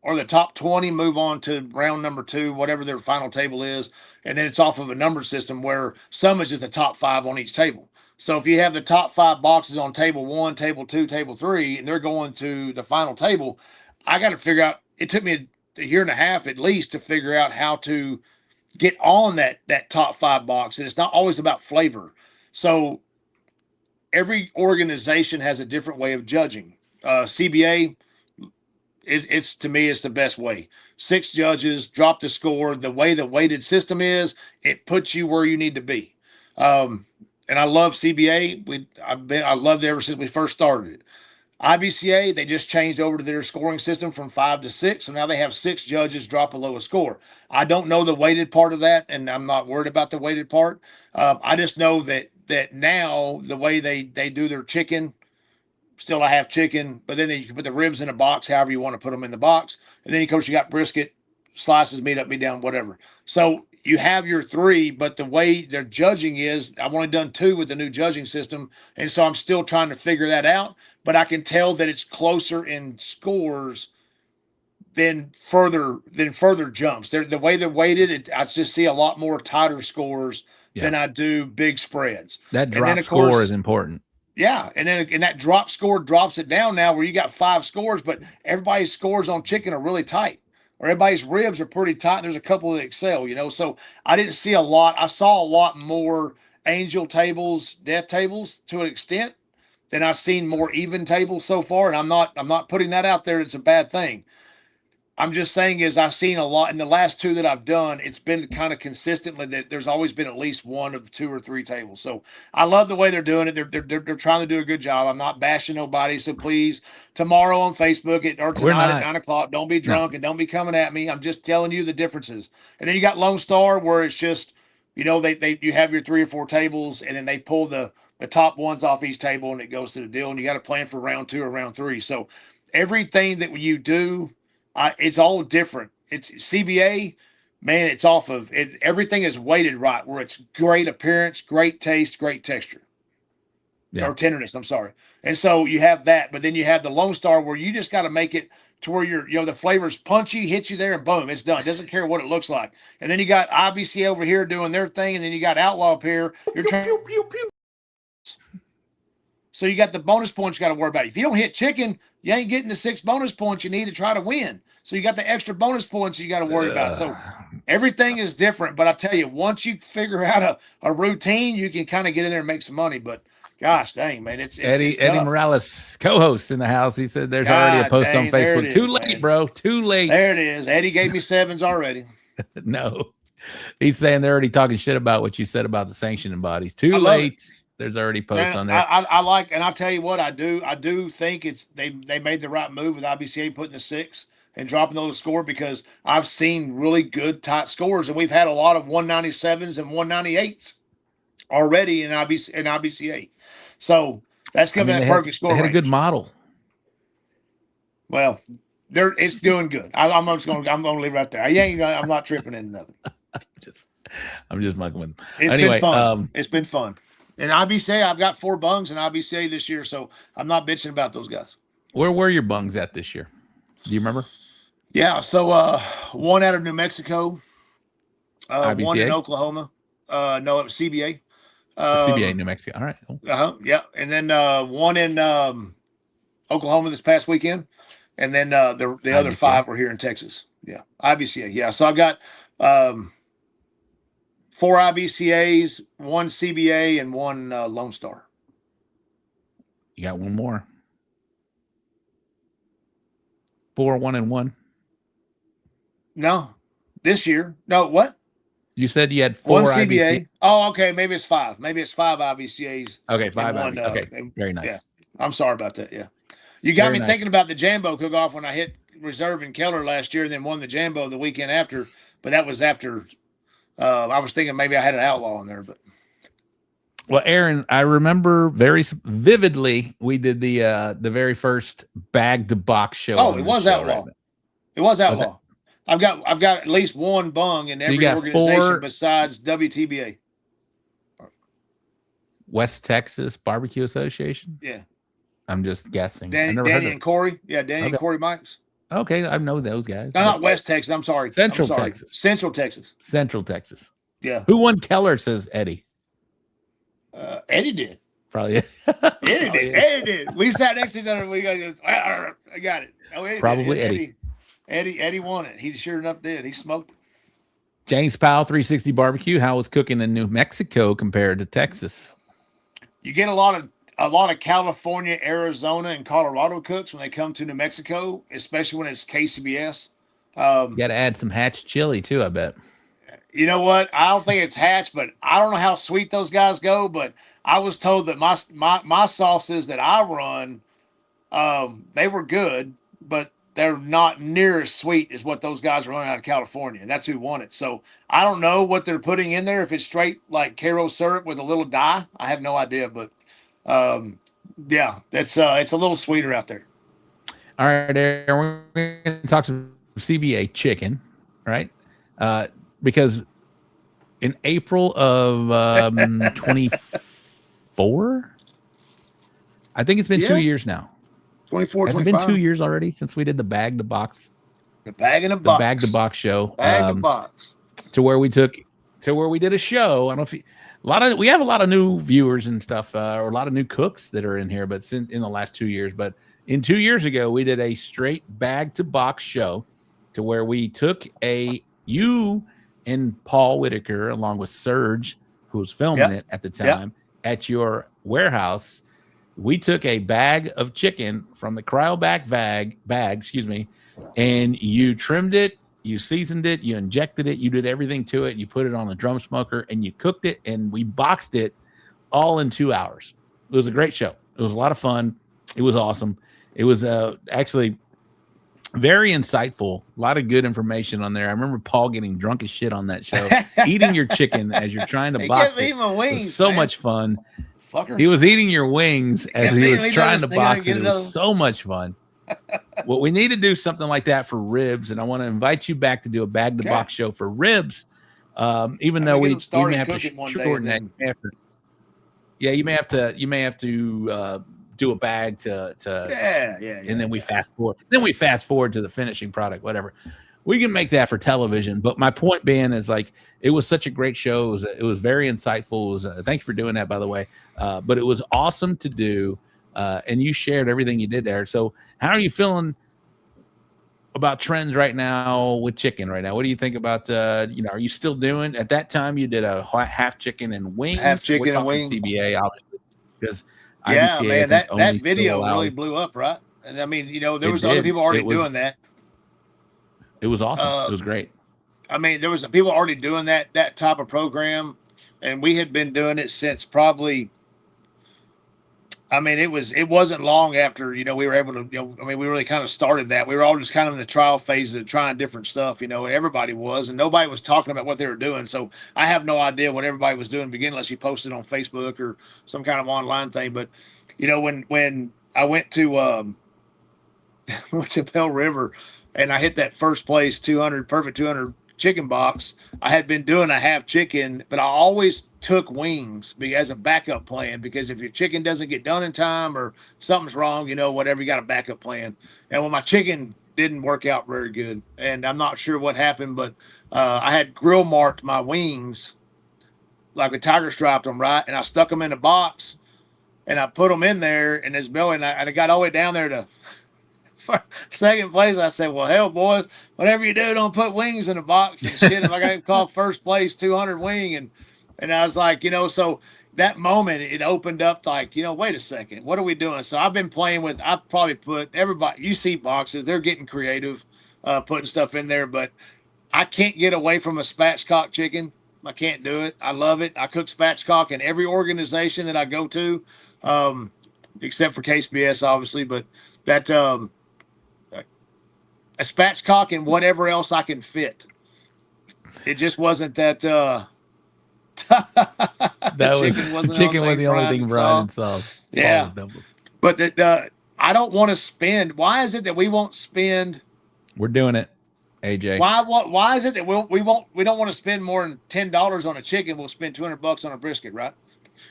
or the top 20, move on to round number 2, whatever their final table is. And then it's off of a number system where some is just the top 5 on each table. So if you have the top 5 boxes on table 1, table 2, table 3, and they're going to the final table, I got to figure out, it took me a year and a half at least to figure out how to get on that top 5 box. And it's not always about flavor. So every organization has a different way of judging. CBA, it's to me, it's the best way. 6 judges, drop the score. The way the weighted system is, it puts you where you need to be. And I love CBA. I loved it ever since we first started it. IBCA, they just changed over to their scoring system from 5 to 6, so now they have 6 judges drop a lowest score. I don't know the weighted part of that, and I'm not worried about the weighted part. I just know that now the way they do their chicken, still I have chicken, but then you can put the ribs in a box, however you want to put them in the box. And then, of course, you got brisket, slices, meat up, meat down, whatever. So you have your 3, but the way they're judging is, I've only done 2 with the new judging system, and so I'm still trying to figure that out. But I can tell that it's closer in scores than further jumps. The way they're weighted, I just see a lot more tighter scores than I do big spreads. That drop score is important. Yeah, and that drop score drops it down now where you got 5 scores, but everybody's scores on chicken are really tight, or everybody's ribs are pretty tight. There's a couple that excel, So I didn't see a lot. I saw a lot more angel tables, death tables to an extent than I've seen more even tables so far. And I'm not putting that out there. It's a bad thing. I'm just saying is I've seen a lot in the last 2 that I've done. It's been kind of consistently that there's always been at least 1 of 2 or 3 tables. So I love the way they're doing it. They're trying to do a good job. I'm not bashing nobody. So please, tomorrow on Facebook or tonight at 9 o'clock, don't be drunk and don't be coming at me. I'm just telling you the differences. And then you got Lone Star where it's just, you have your 3 or 4 tables and then they pull the top ones off each table and it goes to the deal. And you got to plan for round 2 or round 3. So everything that you do, it's all different. It's CBA, man, it's off of it. Everything is weighted right where it's great appearance, great taste, great texture. Or tenderness, I'm sorry. And so you have that, but then you have the Lone Star where you just got to make it to where the flavor's punchy, hits you there, and boom, it's done. It doesn't care what it looks like. And then you got IBC over here doing their thing, and then you got Outlaw up here. You're trying. Pew, pew, pew. So you got the bonus points you got to worry about. If you don't hit chicken, you ain't getting the 6 bonus points you need to try to win. So you got the extra bonus points you got to worry about. So everything is different. But I tell you, once you figure out a routine, you can kind of get in there and make some money. But gosh dang, man, it's Eddie Morales, co-host in the house. He said there's already a post on Facebook. Too late, man. Bro. Too late. There it is. Eddie gave me 7s already. No. He's saying they're already talking shit about what you said about the sanctioning bodies. Too late. There's already posts on there. I like, and I'll tell you what, I do think they made the right move with IBCA putting the 6 and dropping those score because I've seen really good tight scores, and we've had a lot of 197s and 198s already in IBCA. So that's going to be a perfect score. They had a good model. Well, it's doing good. I'm going to leave it right there. I'm not tripping into nothing. I'm just mucking with them. It's been fun. It's been fun. And IBCA, I've got 4 bungs in IBCA this year, so I'm not bitching about those guys. Where were your bungs at this year? Do you remember? Yeah, so 1 out of New Mexico, 1 in Oklahoma. No, it was CBA. CBA, New Mexico. All right. Cool. Yeah, and then 1 in Oklahoma this past weekend, and then the other 5 were here in Texas. Yeah, IBCA. Yeah, so I got 4 IBCAs, 1 CBA, and 1 Lone Star. You got 1 more. 4, 1, and 1. No. This year. No, what? You said you had 4 one CBA. IBC. Oh, okay. Maybe it's 5. Maybe it's 5 IBCAs. Okay, 5 and one, IBC. Okay, very nice. Yeah. I'm sorry about that. Yeah. You got Very me nice. thinking about the Jambo cook-off when I hit reserve in Keller last year and then won the Jambo the weekend after. But that was after I was thinking maybe I had an outlaw in there. But Well, Aaron, I remember very vividly we did the very first bag to box show. Oh, it was outlaw. Right? It was outlaw. I've got at least one bung in every organization besides WTBA. West Texas Barbecue Association? Yeah. I'm just guessing. Danny and Corey. Yeah, Danny and Corey Mikes. Okay, I know those guys. No, not West Texas. I'm sorry. Central Texas. Central Texas. Central Texas. Yeah. Who won Keller, says Eddie? Eddie did. Probably. Eddie did. Eddie did. We sat next to each other and we got, I got it. Oh, Eddie Probably did. Eddie won it. He sure enough did. He smoked it. James Powell, 360 Barbecue. How was cooking in New Mexico compared to Texas? You get a lot of California, Arizona, and Colorado cooks when they come to New Mexico, especially when it's KCBS. You got to add some Hatch chili too, I bet. You know what? I don't think it's Hatch, but I don't know how sweet those guys go. But I was told that my sauces that I run, they were good, but they're not near as sweet as what those guys are running out of California, and that's who won it. So I don't know what they're putting in there. If it's straight like Caro syrup with a little dye, I have no idea. But yeah, it's a little sweeter out there. All right, Aaron, we're going to talk some CBA chicken, right? Because in April of 24, I think it's been 2 years now. 24, Has 25. it been 2 years already since we did the bag to box? The bag in a box. The bag to box show. Bag to box. To where we did a show. I don't know if we have a lot of new viewers and stuff, or a lot of new cooks that are in here, but in the last 2 years. But in 2 years ago, we did a straight bag to box show to where we took you and Paul Whitaker, along with Serge, who was filming it at the time, at your warehouse. We took a bag of chicken from the cryovac bag, and you trimmed it, you seasoned it, you injected it, you did everything to it, you put it on a drum smoker, and you cooked it, and we boxed it all in 2 hours. It was a great show. It was a lot of fun. It was awesome. It was actually very insightful. A lot of good information on there. I remember Paul getting drunk as shit on that show, eating your chicken as you're trying to box it. Wings, it was so much fun. Fucker. He was eating your wings as he was trying to box it. It was so much fun. Well, we need to do something like that for ribs, and I want to invite you back to do a bag to box show for ribs. Even though we may have to shorten that effort. Yeah, you may have to do a bag to and then we fast forward. Then we fast forward to the finishing product, whatever. We can make that for television, but my point being is, like, it was such a great show. It was very insightful. It was, thank you for doing that, by the way. But it was awesome to do, and you shared everything you did there. So how are you feeling about trends right now with chicken right now? What do you think about, are you still doing, at that time you did a half chicken and wings? Half chicken and wings. CBA, obviously, because yeah, IBCA, man, that video really blew up, right? And I mean, there was other people already doing that. It was awesome. It was great. I mean, there was some people already doing that type of program, and we had been doing it since probably. I mean, it wasn't long after we were able to. We really kind of started that. We were all just kind of in the trial phase of trying different stuff. Everybody was, and nobody was talking about what they were doing. So I have no idea what everybody was doing in the beginning, unless you posted on Facebook or some kind of online thing. But when I went to Bell River. And I hit that first place 200 chicken box. I had been doing a half chicken, but I always took wings as a backup plan, because if your chicken doesn't get done in time or something's wrong, whatever, you got a backup plan. And when my chicken didn't work out very good, and I'm not sure what happened, but I had grill marked my wings like a tiger striped them, right? And I stuck them in a box, and I put them in there in this belly, and I got all the way down there to second place. I said, well, hell, boys, whatever you do, don't put wings in a box and shit. If I got to call first place 200 wing. And I was like, so that moment, it opened up like, wait a second, what are we doing? So I've been playing with, I've probably put everybody, you see boxes, they're getting creative, putting stuff in there. But I can't get away from a spatchcock chicken. I can't do it. I love it. I cook spatchcock in every organization that I go to, except for KSBS, obviously. But that a spatchcock and whatever else I can fit. It just wasn't that. Chicken was the only thing Brian saw. Yeah, but I don't want to spend. Why is it that we won't spend? We're doing it, AJ. Why is it that we don't want to spend more than $10 on a chicken? We'll spend $200 on a brisket, right?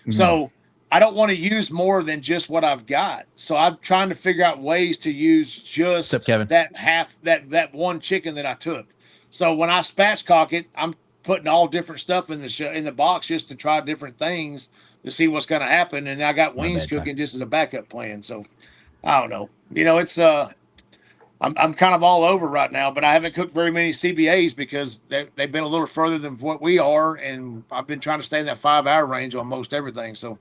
Mm-hmm. So I don't want to use more than just what I've got. So I'm trying to figure out ways to use just that one chicken that I took. So when I spatchcock it, I'm putting all different stuff in the box just to try different things to see what's going to happen. And I got wings cooking just as a backup plan. So I don't know. It's I'm kind of all over right now, but I haven't cooked very many CBAs because they've been a little further than what we are, and I've been trying to stay in that 5-hour range on most everything. So,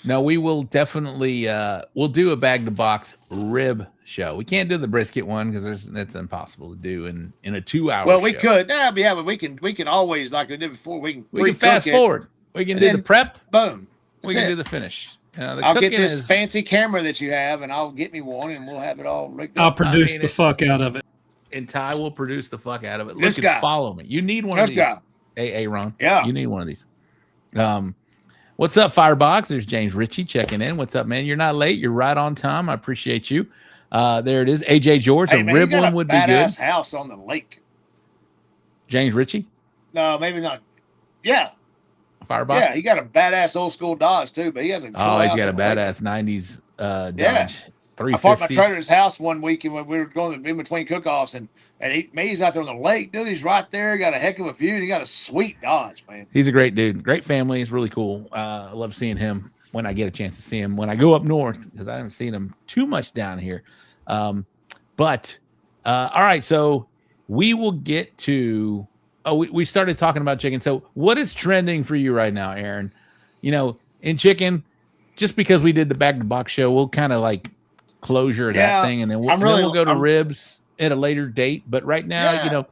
no, we will definitely we'll do a bag to box rib show. We can't do the brisket one because that's impossible to do in a 2-hour. Well, we could, but we can always, like we did before. We can fast forward. We can do the prep. Boom. We can do the finish. I'll get this fancy camera that you have, and I'll get me one, and we'll have it all rigged up. I'll produce the fuck out of it. And Ty will produce the fuck out of it. Look, it's follow me. You need one of these. AA Ron. Yeah. You need one of these. What's up, Firebox? There's James Ritchie checking in. What's up, man? You're not late. You're right on time. I appreciate you. There it is. AJ George. Hey, a man, rib one would be good. Badass house on the lake. James Ritchie? No, maybe not. Yeah. Firebox? Yeah, he got a badass old school Dodge too, but he has a cool he's got a badass 90s Dodge. 350. I parked my trailer at his house one weekend when we were going in between cook-offs, and he's out there on the lake, dude. He's right there. He got a heck of a view, and he got a sweet Dodge, man. He's a great dude. Great family. He's really cool. I love seeing him when I get a chance to see him when I go up north, because I haven't seen him too much down here. All right, so we will get to we started talking about chicken. So what is trending for you right now, Aaron? In chicken, just because we did the back to box show, we'll kind of like closure that thing, and then we'll go to ribs at a later date. But right now,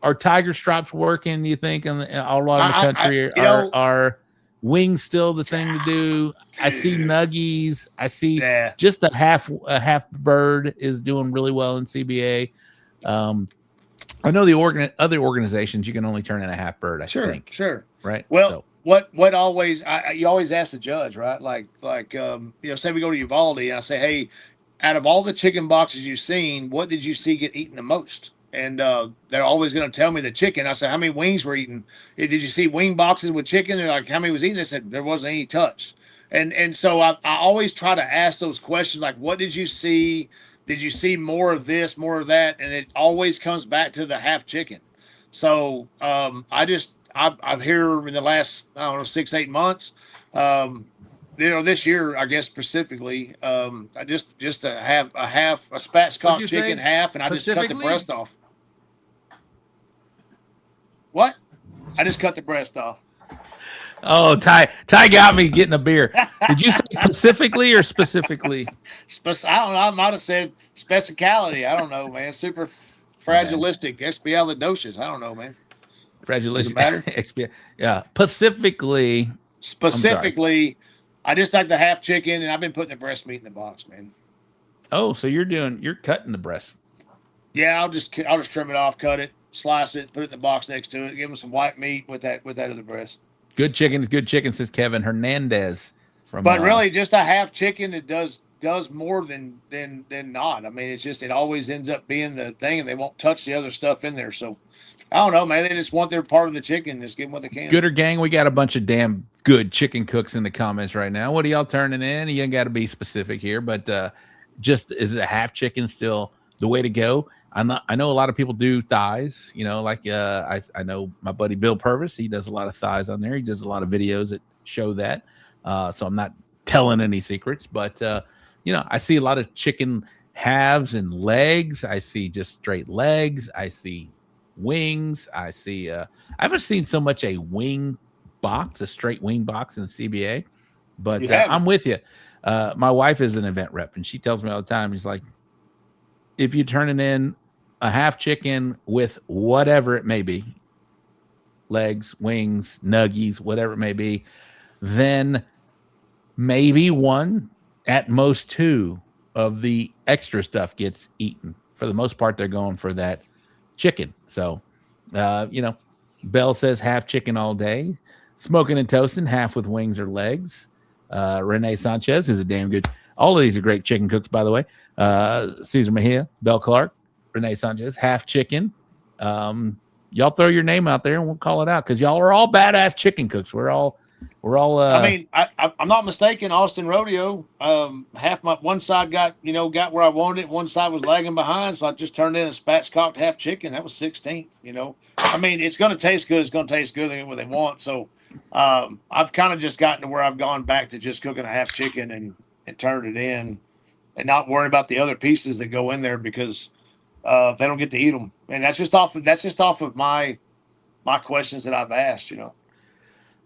are tiger stripes working, you think, in a lot of the country? Are wings still the thing to do? I see nuggies. I see just a half bird is doing really well in CBA. I know the other organizations you can only turn in a half bird. I think. Sure. Right. Well, what always you always ask the judge, right? Like say we go to Uvalde, and I say, hey, out of all the chicken boxes you've seen, what did you see get eaten the most? And they're always going to tell me the chicken. I said, how many wings were eaten? Did you see wing boxes with chicken? They're like, how many was eaten? I said, there wasn't any touched. And so I always try to ask those questions, like, what did you see? Did you see more of this, more of that? And it always comes back to the half chicken. So I'm here in the last, 6-8 months. This year, I guess specifically, I just to have a spatchcock chicken half, and I just cut the breast off. What? I just cut the breast off. Oh, Ty got me getting a beer. Did you say specifically or specifically? I don't know. I might have said specificality. I don't know, man. Super fragilistic, expialidocious. I don't know, man. Fragilistic. Matter? Yeah. Specifically, I just like the half chicken, and I've been putting the breast meat in the box, man. Oh, so you're cutting the breast? Yeah, I'll just trim it off, cut it, slice it, put it in the box next to it, give them some white meat with that other breast. Good chicken is good chicken, says Kevin Hernandez. But really, just a half chicken, it does more than not. I mean, it always ends up being the thing, and they won't touch the other stuff in there. So I don't know, man. They just want their part of the chicken. Just give them what they can. Gooder gang, we got a bunch of damn good chicken cooks in the comments right now. What are y'all turning in? You ain't got to be specific here, but just is a half chicken still the way to go? I know a lot of people do thighs, I know my buddy Bill Purvis, he does a lot of thighs on there. He does a lot of videos that show that. So I'm not telling any secrets, but I see a lot of chicken halves and legs. I see just straight legs. I see wings. I see, I haven't seen so much a wing box, a straight wing box in CBA, but I'm with you. My wife is an event rep, and she tells me all the time, he's like, if you're turning in a half chicken with whatever it may be, legs, wings, nuggies, whatever it may be, then maybe one, at most two of the extra stuff gets eaten. For the most part, they're going for that chicken. So, Bell says half chicken all day. Smoking and toasting, half with wings or legs. Renee Sanchez is a damn good. All of these are great chicken cooks, by the way. Cesar Mejia, Bell Clark, Renee Sanchez, half chicken. Y'all throw your name out there and we'll call it out because y'all are all badass chicken cooks. We're all. I mean, I'm not mistaken. Austin Rodeo, half my one side got where I wanted it. One side was lagging behind, so I just turned in a spatchcocked half chicken. That was 16th. I mean, it's going to taste good. It's going to taste good. They get what they want. So I've kind of just gotten to where I've gone back to just cooking a half chicken and turned it in, and not worry about the other pieces that go in there because they don't get to eat them. And that's just off of my questions that I've asked.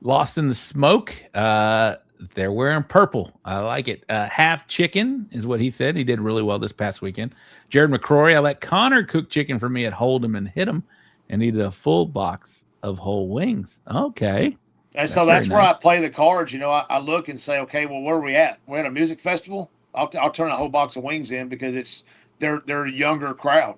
Lost in the Smoke. They're wearing purple. I like it. Half chicken is what he said. He did really well this past weekend. Jared McCrory, I let Connor cook chicken for me at Hold'em and Hit 'em and needed a full box of whole wings. Okay. And so that's where I play the cards. I look and say, okay, well, where are we at? We're at a music festival. I'll turn a whole box of wings in because they're a younger crowd.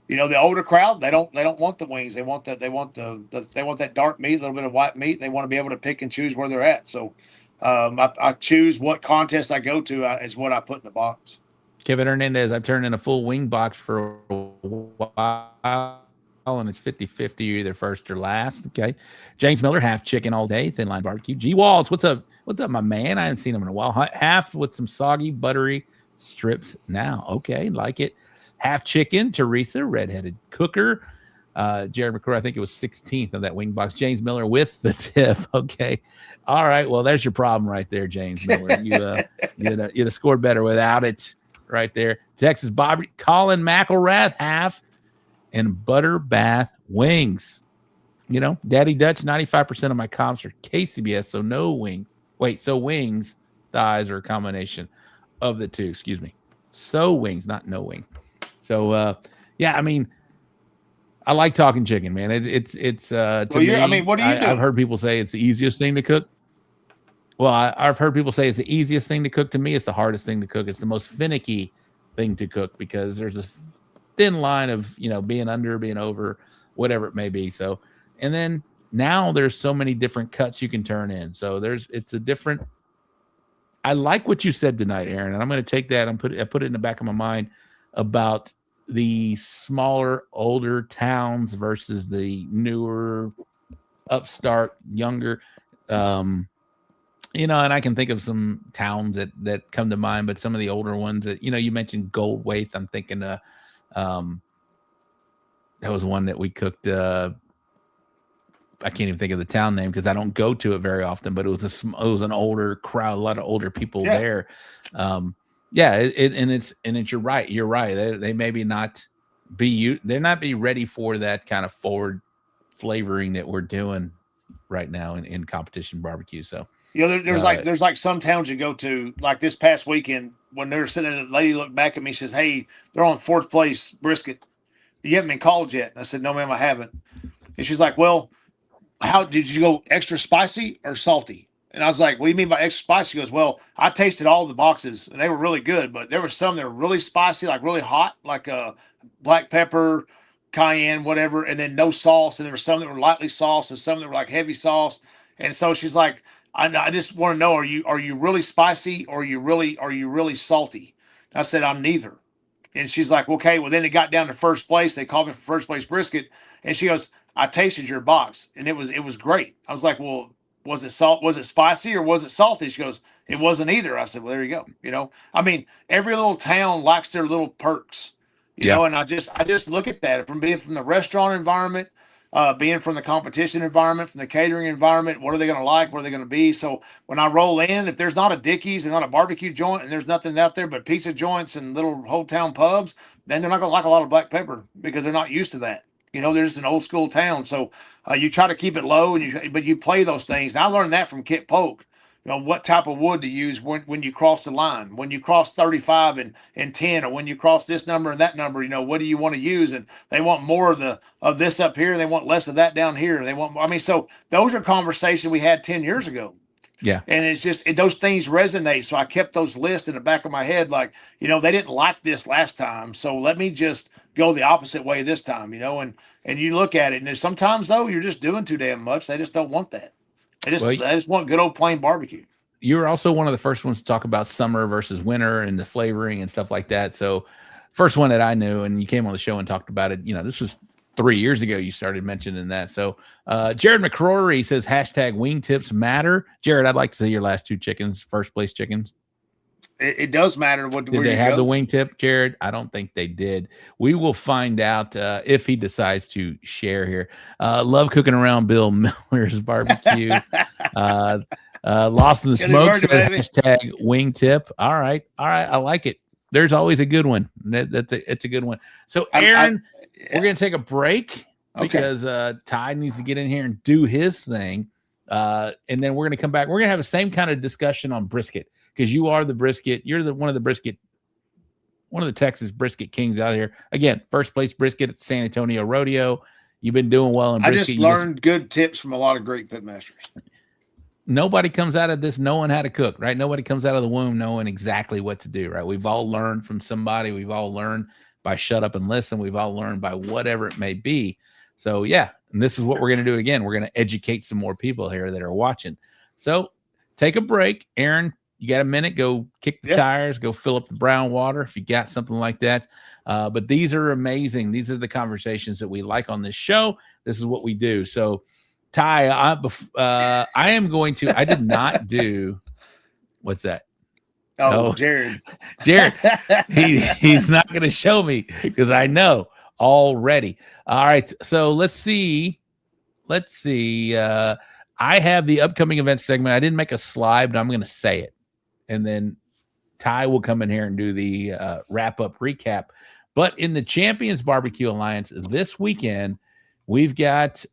The older crowd, they don't want the wings. They want that dark meat, a little bit of white meat. They want to be able to pick and choose where they're at. So I choose what contest I go to is what I put in the box. Kevin Hernandez, I've turned in a full wing box for a while, and it's 50-50, either first or last. Okay. James Miller, half chicken all day, thin line barbecue. G Walls, what's up? What's up, my man? I haven't seen him in a while. Half with some soggy, buttery strips now. Okay, like it. Half chicken, Teresa, redheaded cooker. Jared McCrory, I think it was 16th of that wing box. James Miller with the tip. Okay. All right. Well, there's your problem right there, James Miller. You'd have scored better without it right there. Texas Bobby, Colin McElrath, half, and butter bath wings. Daddy Dutch, 95% of my comps are KCBS, so no wing. Wait, so wings, thighs are a combination of the two. Excuse me. So wings, not no wings. So, I mean, I like talking chicken, man. It's to me. I mean, what do you do? I've heard people say it's the easiest thing to cook. Well, I've heard people say it's the easiest thing to cook. To me, it's the hardest thing to cook. It's the most finicky thing to cook because there's a thin line of, being under, being over, whatever it may be. So, and then now there's so many different cuts you can turn in. So it's a different. I like what you said tonight, Aaron, and I'm going to take that and put it in the back of my mind about the smaller, older towns versus the newer, upstart, younger. And I can think of some towns that come to mind, but some of the older ones that, you mentioned Goldthwaite. I'm thinking that was one that we cooked. I can't even think of the town name because I don't go to it very often, but it was an older crowd, a lot of older people there. You're right. You're right. They maybe not they're not ready for that kind of forward flavoring that we're doing right now in competition barbecue. So there's like some towns you go to, like this past weekend when they're sitting there, the lady looked back at me, says, "Hey, they're on 4th place brisket. You haven't been called yet." And I said, "No, ma'am, I haven't." And she's like, "Well, how did you go, extra spicy or salty?" And I was like, "What do you mean by extra spicy?" She goes, "Well, I tasted all the boxes and they were really good, but there were some that were really spicy, like really hot, like black pepper, cayenne, whatever, and then no sauce. And there were some that were lightly sauced and some that were like heavy sauce." And so she's like, I just want to know, are you really spicy or are you really salty?" And I said, "I'm neither." And she's like, "Okay." Well, then it got down to first place. They called me for first place brisket. And she goes, "I tasted your box and it was great." I was like, "Well, was it spicy or was it salty?" She goes, "It wasn't either." I said, "Well, there you go." I mean, every little town likes their little perks, you know, and I just look at that from being from the restaurant environment, being from the competition environment, from the catering environment. What are they going to like? What are they going to be? So when I roll in, if there's not a Dickie's and not a barbecue joint and there's nothing out there but pizza joints and little whole town pubs, then they're not going to like a lot of black pepper because they're not used to that. They're just an old school town. So you try to keep it low, but you play those things. And I learned that from Kit Polk. what type of wood to use when you cross the line, when you cross 35 and 10, or when you cross this number and that number, what do you want to use? And they want more of this up here. They want less of that down here. They want, so those are conversations we had 10 years ago. Yeah. And it's just, those things resonate. So I kept those lists in the back of my head, like, they didn't like this last time, so let me just go the opposite way this time, and you look at it, and sometimes, though, you're just doing too damn much. They just don't want that. They just want good old plain barbecue. You were also one of the first ones to talk about summer versus winter and the flavoring and stuff like that. So first one that I knew, and you came on the show and talked about it, this was 3 years ago you started mentioning that. So Jared McCrory says #wingtips matter. Jared, I'd like to see your last 2 chickens, first place chickens. It does matter. Did they have the wingtip, Jared? I don't think they did. We will find out if he decides to share here. Love cooking around Bill Miller's barbecue. Lost in the Smoke says #wingtip. All right. I like it. There's always a good one. It's a good one. So Aaron, we're going to take a break because Ty needs to get in here and do his thing. And then we're going to come back. We're going to have the same kind of discussion on brisket, because you are the brisket. You're one of the Texas brisket kings out here. Again, first place brisket at the San Antonio Rodeo. You've been doing well in brisket. I just learned good tips from a lot of great pitmasters. Nobody comes out of this knowing how to cook, right? Nobody comes out of the womb knowing exactly what to do, right? We've all learned from somebody. We've all learned by shut up and listen. We've all learned by whatever it may be. So, yeah, and this is what we're going to do again. We're going to educate some more people here that are watching. So take a break. Aaron, you got a minute? Go kick the tires. Go fill up the brown water if you got something like that. But these are amazing. These are the conversations that we like on this show. This is what we do. So, Ty, I am going to. I did not do. What's that? Oh, Jared. He's not going to show me because I know already. All right. So let's see. I have the upcoming event segment. I didn't make a slide, but I'm going to say it, and then Ty will come in here and do the wrap up recap. But in the Champions Barbecue Alliance this weekend, we've got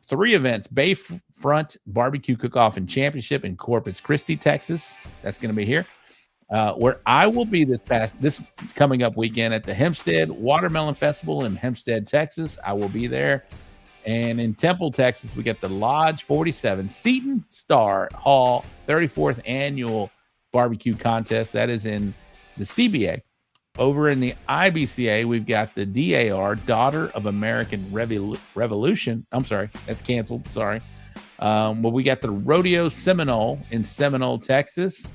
3 events: Bayfront Barbecue Cook-Off and Championship in Corpus Christi, Texas. That's going to be here. Where I will be this coming up weekend at the Hempstead Watermelon Festival in Hempstead, Texas. I will be there. And in Temple, Texas, we got the Lodge 47 Seton Star Hall 34th Annual Barbecue Contest. That is in the CBA. Over in the IBCA, we've got the DAR, Daughter of American Revolution. I'm sorry, that's canceled. Sorry. Well, we got the Rodeo Seminole in Seminole, Texas.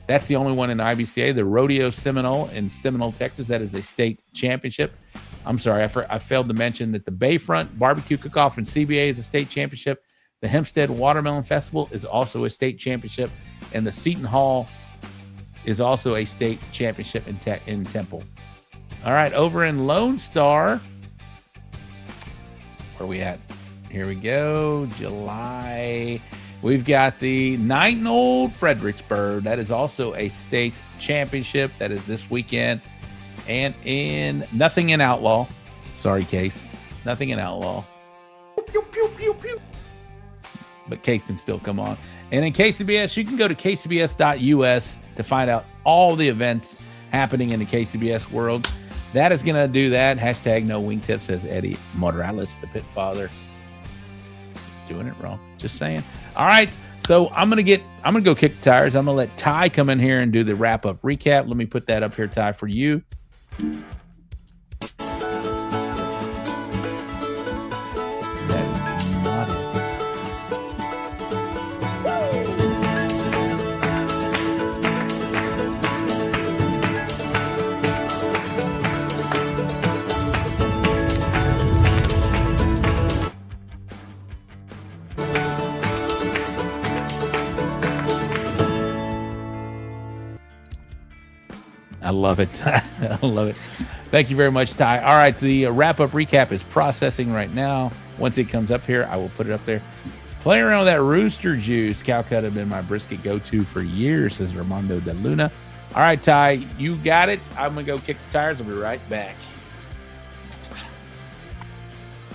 That's the only one in IBCA. The Rodeo Seminole in Seminole, Texas. That is a state championship. I'm sorry, I failed to mention that the Bayfront Barbecue Cook-Off and CBA is a state championship. The Hempstead Watermelon Festival is also a state championship. And the Seton Hall is also a state championship in Temple. All right, over in Lone Star, where are we at? Here we go, July. We've got the Night in Old Fredericksburg. That is also a state championship. That is this weekend. And in Nothing in Outlaw. Sorry, Case. Nothing in Outlaw. Pew, pew, pew, pew. But Case can still come on. And in KCBS, you can go to kcbs.us to find out all the events happening in the KCBS world. That is going to do that. #NoWingTip, says Eddie Morales, the pit father. Doing it wrong. Just saying. All right. So I'm going to go kick the tires. I'm going to let Ty come in here and do the wrap up recap. Let me put that up here, Ty, for you. I love it. I love it. Thank you very much, Ty. All right, the wrap-up recap is processing right now. Once it comes up here, I will put it up there. Playing around with that rooster juice. Calcutta have been my brisket go-to for years, says Armando de Luna. All right, Ty, you got it. I'm going to go kick the tires. I'll be right back.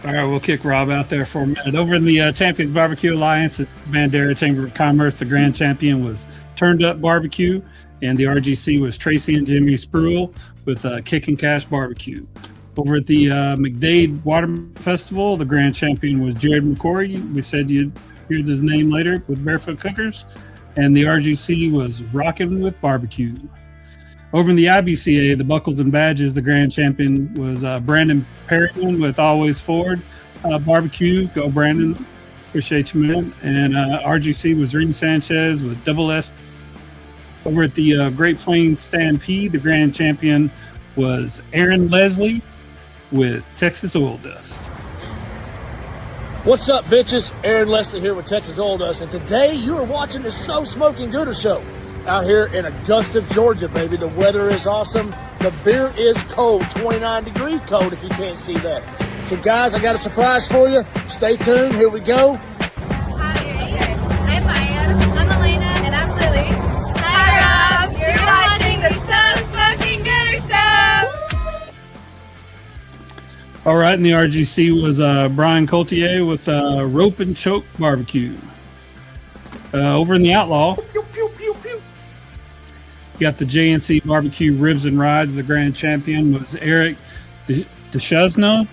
All right, we'll kick Rob out there for a minute. Over in the Champions Barbecue Alliance at Bandera Chamber of Commerce, the grand champion was Turned Up Barbecue, and the RGC was Tracy and Jimmy Spruill with Kick and Cash Barbecue. Over at the McDade Water Festival, the grand champion was Jared McCory. We said you'd hear his name later with Barefoot Cookers. And the RGC was Rockin' with Barbecue. Over in the IBCA, the Buckles and Badges, the grand champion was Brandon Perryman with Always Forward Barbecue. Go, Brandon. Appreciate you, man. And RGC was Reedy Sanchez with Double S. Over at the Great Plains Stampede, the grand champion was Aaron Lesley with Texas Oil Dust. What's up, bitches? Aaron Lesley here with Texas Oil Dust, and today you are watching the So Smokin' Gooder Show out here in Augusta, Georgia, baby. The weather is awesome. The beer is cold, 29-degree cold if you can't see that. So, guys, I got a surprise for you. Stay tuned. Here we go. Hi, I'm Maya. I'm Elena. And I'm Lily. Hi, Rob. You're watching the So Smokin' Gooder Show. All right, and the RGC was Brian Coltier with Rope and Choke Barbecue. Over in the Outlaw, you got the JNC Barbecue Ribs and Rides. The grand champion was Eric DeShazno.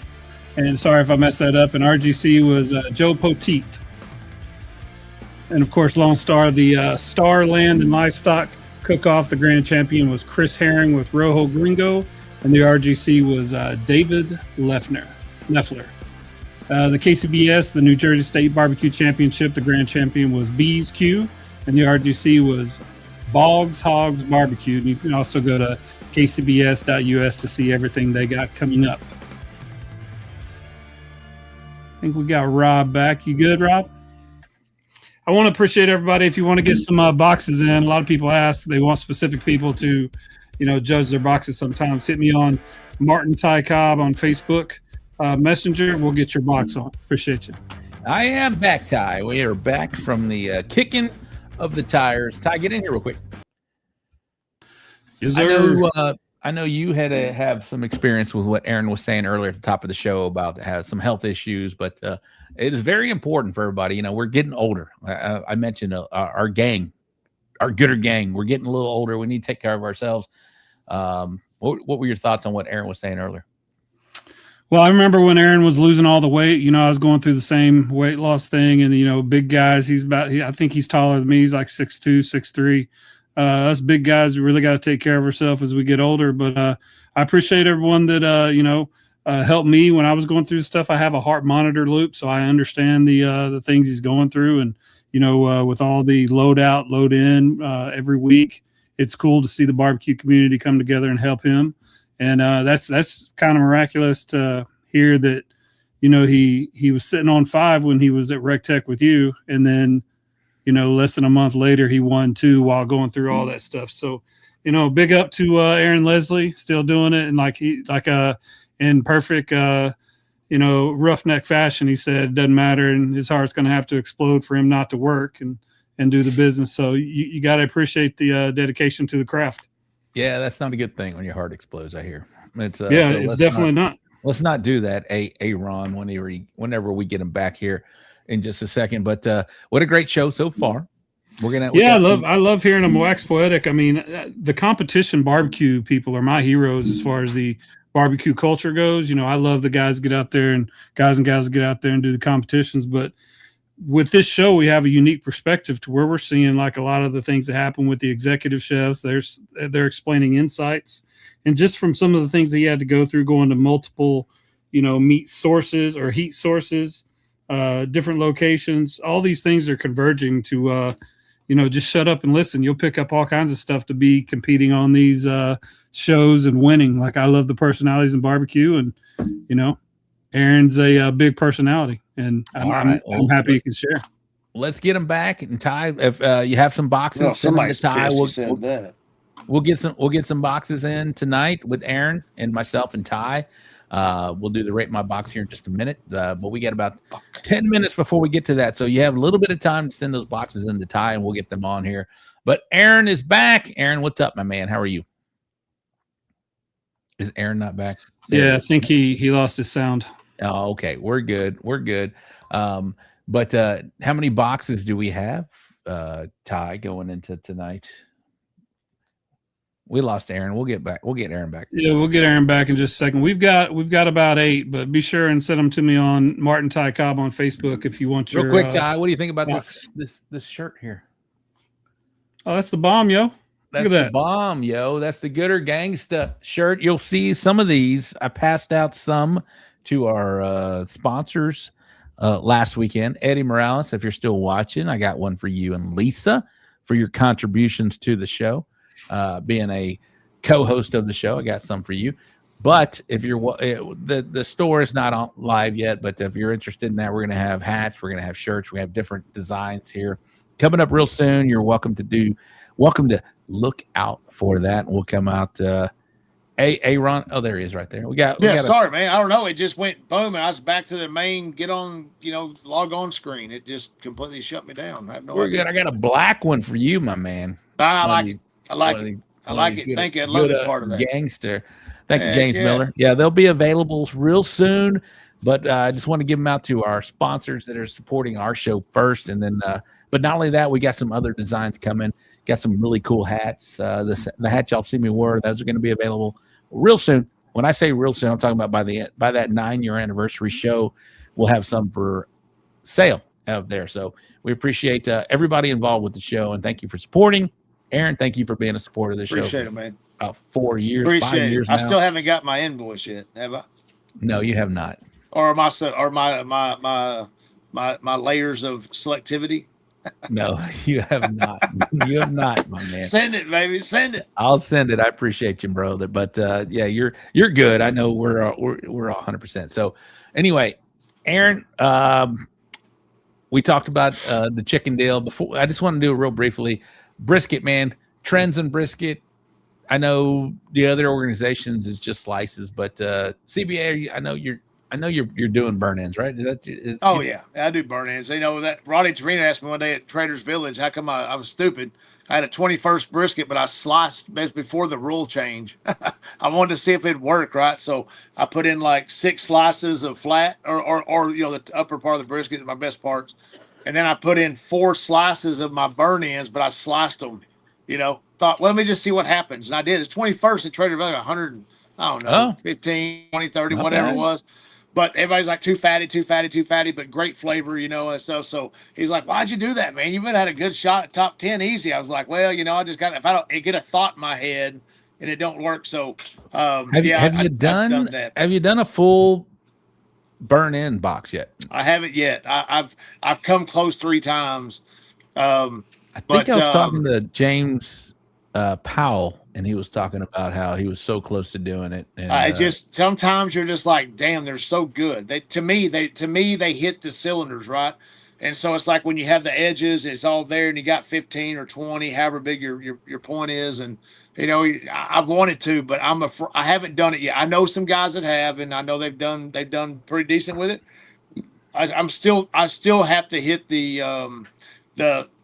And sorry if I messed that up. And RGC was Joe Poteet. And, of course, Lone Star, the Star Land and Livestock Cook-Off. The grand champion was Chris Herring with Rojo Gringo. And the RGC was David Leffler. The KCBS, the New Jersey State Barbecue Championship, the grand champion was Bees Q. And the RGC was Boggs Hogs Barbecue. And you can also go to kcbs.us to see everything they got coming up. I think we got Rob back. You good, Rob? I want to appreciate everybody. If you want to get some boxes in, a lot of people ask, they want specific people to judge their boxes sometimes. Hit me on Martin Ty Cobb on Facebook Messenger. We'll get your box on. Appreciate you. I am back, Ty. We are back from the kicking of the tires. Ty, get in here real quick. Yes, sir. I know you had to have some experience with what Aaron was saying earlier at the top of the show about have some health issues, but it is very important for everybody. We're getting older. I mentioned our gang, our gooder gang. We're getting a little older. We need to take care of ourselves. What were your thoughts on what Aaron was saying earlier? Well, I remember when Aaron was losing all the weight, I was going through the same weight loss thing, and, big guys, I think he's taller than me. He's like 6'2", 6'3". Us big guys, we really got to take care of ourselves as we get older. But I appreciate everyone that, helped me when I was going through stuff. I have a heart monitor loop, so I understand the things he's going through. And, with all the load out, load in every week, it's cool to see the barbecue community come together and help him. And that's kind of miraculous to hear that, he was sitting on 5 when he was at Rec Tech with you. And then, less than a month later, he won 2 while going through all that stuff. So, big up to Aaron Lesley, still doing it. And in perfect, roughneck fashion, he said it doesn't matter. And his heart's going to have to explode for him not to work and do the business. So you got to appreciate the dedication to the craft. Yeah, that's not a good thing when your heart explodes, I hear. It's definitely not. Let's not do that, Ron, whenever we get him back here in just a second. But what a great show so far. I love hearing them wax poetic. I mean, the competition barbecue people are my heroes as far as the barbecue culture goes. I love the guys get out there and guys and gals get out there and do the competitions. But with this show, we have a unique perspective to where we're seeing like a lot of the things that happen with the executive chefs. They're explaining insights, and just from some of the things that he had to go through, going to multiple, meat sources or heat sources, different locations, all these things are converging to, just shut up and listen. You'll pick up all kinds of stuff to be competing on these shows and winning. Like, I love the personalities in barbecue, and, Aaron's a big personality, and I'm happy he can share. Let's get him back. And Ty, if you have some boxes, somebody's Ty, we'll get some boxes in tonight with Aaron and myself and Ty. We'll do the rate my box here in just a minute, but we got about 10 minutes before we get to that. So you have a little bit of time to send those boxes into Ty, and we'll get them on here. But Aaron is back. Aaron, what's up, my man? How are you? Is Aaron not back? Yeah, I think he lost his sound. Oh, okay. We're good. We're good. But how many boxes do we have, Ty, going into tonight? We lost Aaron. We'll get back. We'll get Aaron back. Yeah, we'll get Aaron back in just a second. We've got about 8, but be sure and send them to me on Martin Ty Cobb on Facebook if you want your. Real quick, Ty, what do you think about box. this shirt here? Oh, that's the bomb, yo. That's Look at that. the bomb, yo. That's the Gooder Gangsta shirt. You'll see some of these. I passed out some to our sponsors last weekend. Eddie Morales, if you're still watching, I got one for you and Lisa for your contributions to the show. Being a co-host of the show, I got some for you. But if you're the store is not on live yet, but if you're interested in that, we're going to have hats, we're going to have shirts, we have different designs here coming up real soon. You're welcome to look out for that. We'll come out. Aaron, oh, there he is right there. We got sorry, man. I don't know. It just went boom, and I was back to the main log on screen. It just completely shut me down. I have no We're idea. good. I got a black one for you, my man. I like it. Thank you. I love the part of that. Gangster. Thank you, James Miller. Yeah, they'll be available real soon. But I just want to give them out to our sponsors that are supporting our show first. And then, but not only that, we got some other designs coming. Got some really cool hats. The hats y'all see me wear, those are going to be available real soon. When I say real soon, I'm talking about by that 9-year anniversary show, we'll have some for sale out there. So we appreciate everybody involved with the show, and thank you for supporting. Aaron, thank you for being a supporter of the show. Appreciate it, man. About 4 years, Appreciate 5 years it. now. I still haven't got my invoice yet, have I? No, you have not. Or my layers of selectivity. No, you have not. You have not, my man. Send it, baby. Send it. I'll send it. I appreciate you, bro. But yeah, you're good. I know we're 100%. So anyway, Aaron, we talked about the chicken deal before. I just want to do it real briefly. Brisket, man. Trends in brisket. I know the other organizations is just slices, but CBA, I know you're doing burn-ins, right? Yeah, I do burn-ins. You know that Roddy Torino asked me one day at Traders Village, how come I was stupid. I had a 21st brisket, but I sliced before the rule change. I wanted to see if it'd work, right? So I put in like 6 slices of flat, or the upper part of the brisket, my best parts, and then I put in 4 slices of my burn-ins, but I sliced them. Thought, well, let me just see what happens, and I did. It's 21st at Trader Village, 100. I don't know, 15, 20, 30, whatever it was. But everybody's like, too fatty, but great flavor, and stuff. So he's like, why'd you do that, man? You've had a good shot at top 10 easy. I was like, well, I just got, if I don't get a thought in my head and it don't work. So, have you done a full burn in box yet? I haven't yet. I've come close 3 times. I think I was talking to James Powell, and he was talking about how he was so close to doing it. And just sometimes you're just like, damn, they're so good. They hit the cylinders, right? And so it's like when you have the edges, it's all there, and you got 15 or 20, however big your point is. And I wanted to, but I haven't done it yet. I know some guys that have, and I know they've done pretty decent with it. I still have to hit the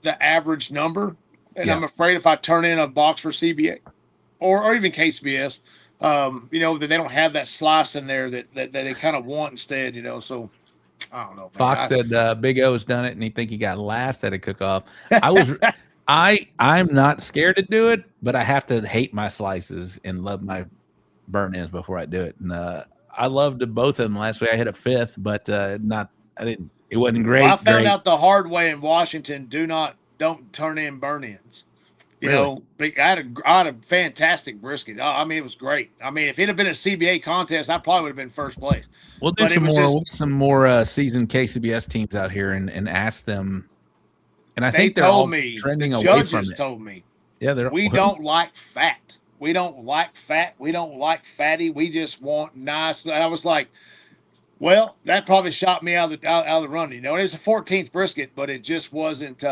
average number, and I'm afraid if I turn in a box for CBA or even KCBS, that they don't have that slice in there that they kind of want instead, So I don't know. Fox said Big O's done it, and he think he got last at a cook-off. I'm not scared to do it, but I have to hate my slices and love my burn-ins before I do it. And I loved both of them last week. I hit a 5th, but it wasn't great. Well, I found out the hard way in Washington. Don't turn in burn-ins. I had a fantastic brisket. I mean, it was great. I mean, if it had been a CBA contest, I probably would have been first place. We'll do some more seasoned KCBS teams out here and ask them. And I think they're all trending away from it. Judges told me, we don't like fat. We don't like fat. We don't like fatty. We just want nice. And I was like, well, that probably shot me out of the running. It's a 14th brisket, but it just wasn't.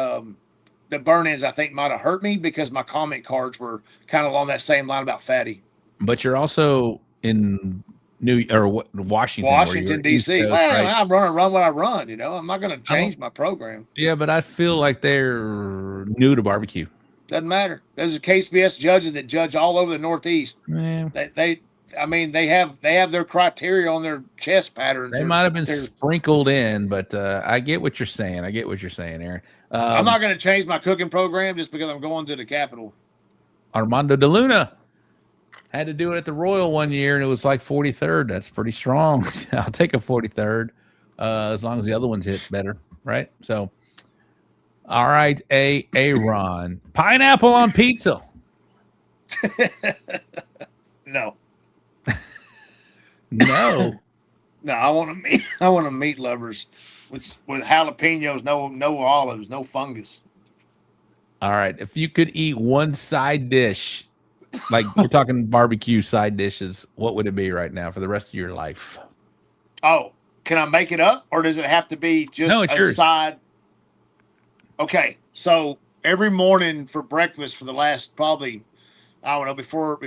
The burn-ins, I think, might have hurt me because my comment cards were kind of along that same line about fatty. But you're also in Washington, D.C. Coast, well, right? I run what I run. I'm not going to change my program. Yeah, but I feel like they're new to barbecue. Doesn't matter. There's a KCBS judges that judge all over the Northeast. Yeah. They I mean, they have their criteria on their chest patterns. They might have been sprinkled in, but I get what you're saying. Aaron. I'm not going to change my cooking program just because I'm going to the Capitol. Armando de Luna had to do it at the Royal one year, and it was like 43rd. That's pretty strong. I'll take a 43rd as long as the other ones hit better, right? So, all right, Aaron. Pineapple on pizza. No. No. No, I want a meat lovers with jalapenos, no olives, no fungus. All right. If you could eat one side dish, like we're talking barbecue side dishes, what would it be right now for the rest of your life? Oh, can I make it up, or does it have to be just yours. Side? Okay, so every morning for breakfast for the last probably, I don't know, before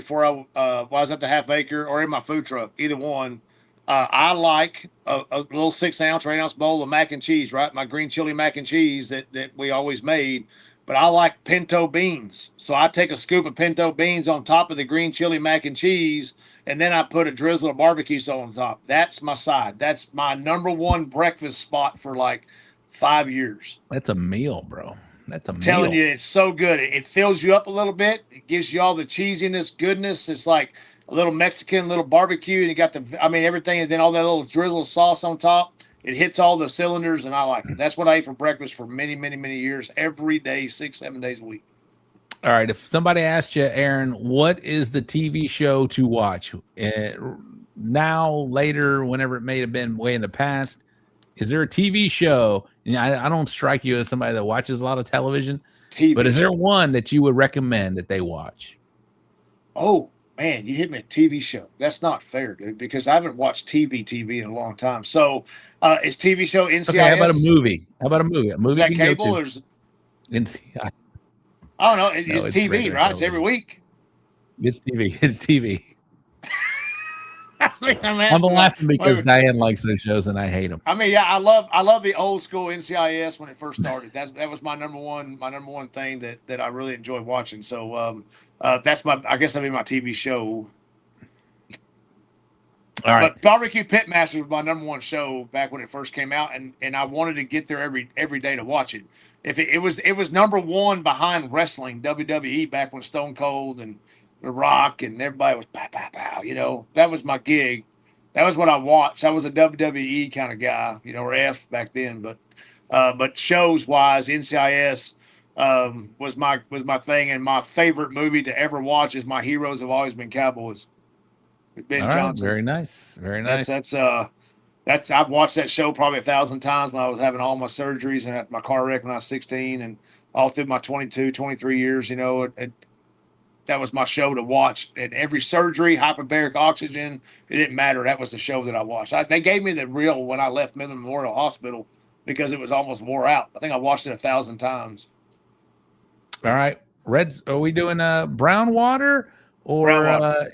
I was at the Half Acre or in my food truck, either one. I like a little 6-ounce or 8-ounce bowl of mac and cheese, right? My green chili mac and cheese that we always made. But I like pinto beans. So I take a scoop of pinto beans on top of the green chili mac and cheese, and then I put a drizzle of barbecue sauce on top. That's my side. That's my number one breakfast spot for like 5 years. That's a meal, bro. That's a meal. Telling you, it's so good. It fills you up a little bit. It gives you all the cheesiness, goodness. It's like a little Mexican, little barbecue, and you got everything, and then all that little drizzle of sauce on top. It hits all the cylinders, and I like it. That's what I ate for breakfast for many, many, many years, every day, 6-7 days a week. All right. If somebody asked you, Aaron, what is the TV show to watch now, later, whenever it may have been way in the past, is there a TV show? And I don't strike you as somebody that watches a lot of television, but is there one that you would recommend that they watch? Oh, man, you hit me a TV show. That's not fair, dude, because I haven't watched TV in a long time. So, is TV show NCIS? Okay, how about a movie? A movie is that you cable go or to. is it? NCIS. Oh, no, it's TV, regular right? It's television. every week. It's TV. I'm laughing because Diane likes those shows and I hate them. I mean, yeah, I love the old school NCIS when it first started. That was my number one thing that I really enjoyed watching. So that's I guess that'd be my TV show. All right. But Barbecue Pitmaster was my number one show back when it first came out, and I wanted to get there every day to watch it. If it was number one behind wrestling, WWE, back when Stone Cold and The Rock and everybody was pow pow pow. You know, that was my gig. That was what I watched. I was a WWE kind of guy, or F back then. But shows wise, NCIS was my thing, and my favorite movie to ever watch is My Heroes Have Always Been Cowboys. With Ben Johnson. Very nice. Very nice. That's I've watched that show probably 1,000 times when I was having all my surgeries and at my car wreck when I was 16 and all through my 22, 23 years, that was my show to watch. And every surgery, hyperbaric oxygen, it didn't matter. That was the show that I watched. They gave me the reel when I left Midland Memorial Hospital because it was almost wore out. I think I watched it 1,000 times. All right. Reds, are we doing brown water or Brown water.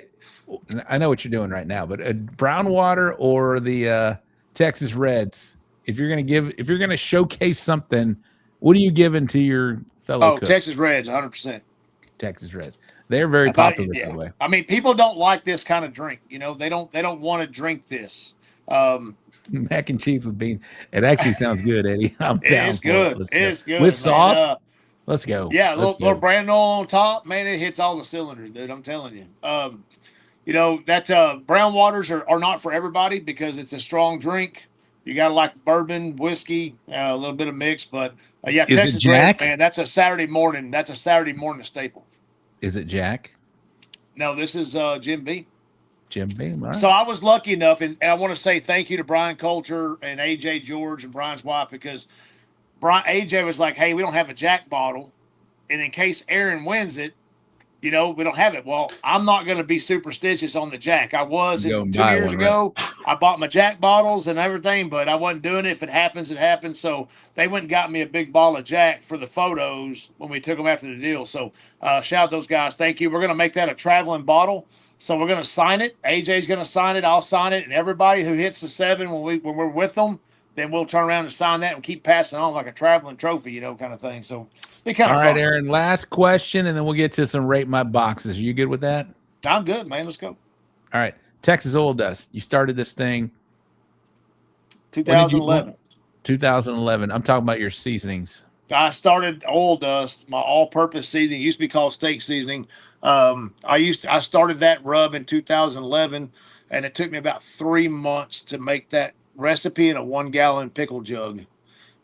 I know what you're doing right now, but brown water or the Texas Reds? If you're going to showcase something, what are you giving to your fellow cook? Texas Reds, 100%. Texas Reds. They're very popular, by the way. I mean, people don't like this kind of drink. They don't want to drink this. Mac and cheese with beans. It actually sounds good, Eddie. I'm down. It's good. It's good. With sauce. Let's go. Yeah, little Brandin Oil on top, man. It hits all the cylinders, dude. I'm telling you. That brown waters are not for everybody because it's a strong drink. You got to like bourbon, whiskey, a little bit of mix. But yeah, Is Texas it Jack? Reds, man. That's a Saturday morning. Staple. Is it Jack? No, this is Jim Beam. Jim Beam. All right. So I was lucky enough, and I want to say thank you to Brian Coulter and AJ George and Brian's wife because AJ was like, "Hey, we don't have a Jack bottle, and in case Aaron wins it, we don't have it." Well, I'm not going to be superstitious on the Jack. I was 2 years ago. Right? I bought my Jack bottles and everything, but I wasn't doing it. If it happens, it happens. So they went and got me a big bottle of Jack for the photos when we took them after the deal. So shout out those guys. Thank you. We're going to make that a traveling bottle. So we're going to sign it. AJ's going to sign it. I'll sign it. And everybody who hits the 7 when we're with them, then we'll turn around and sign that and keep passing on like a traveling trophy, kind of thing. So be kind of fun. All right, Aaron, last question, and then we'll get to some rate my boxes. Are you good with that? I'm good, man. Let's go. All right. Texas Oil Dust. You started this thing 2011. 2011. I'm talking about your seasonings. I started Oil Dust, my all-purpose seasoning. It used to be called steak seasoning. I started that rub in 2011, and it took me about 3 months to make that recipe in a 1-gallon pickle jug.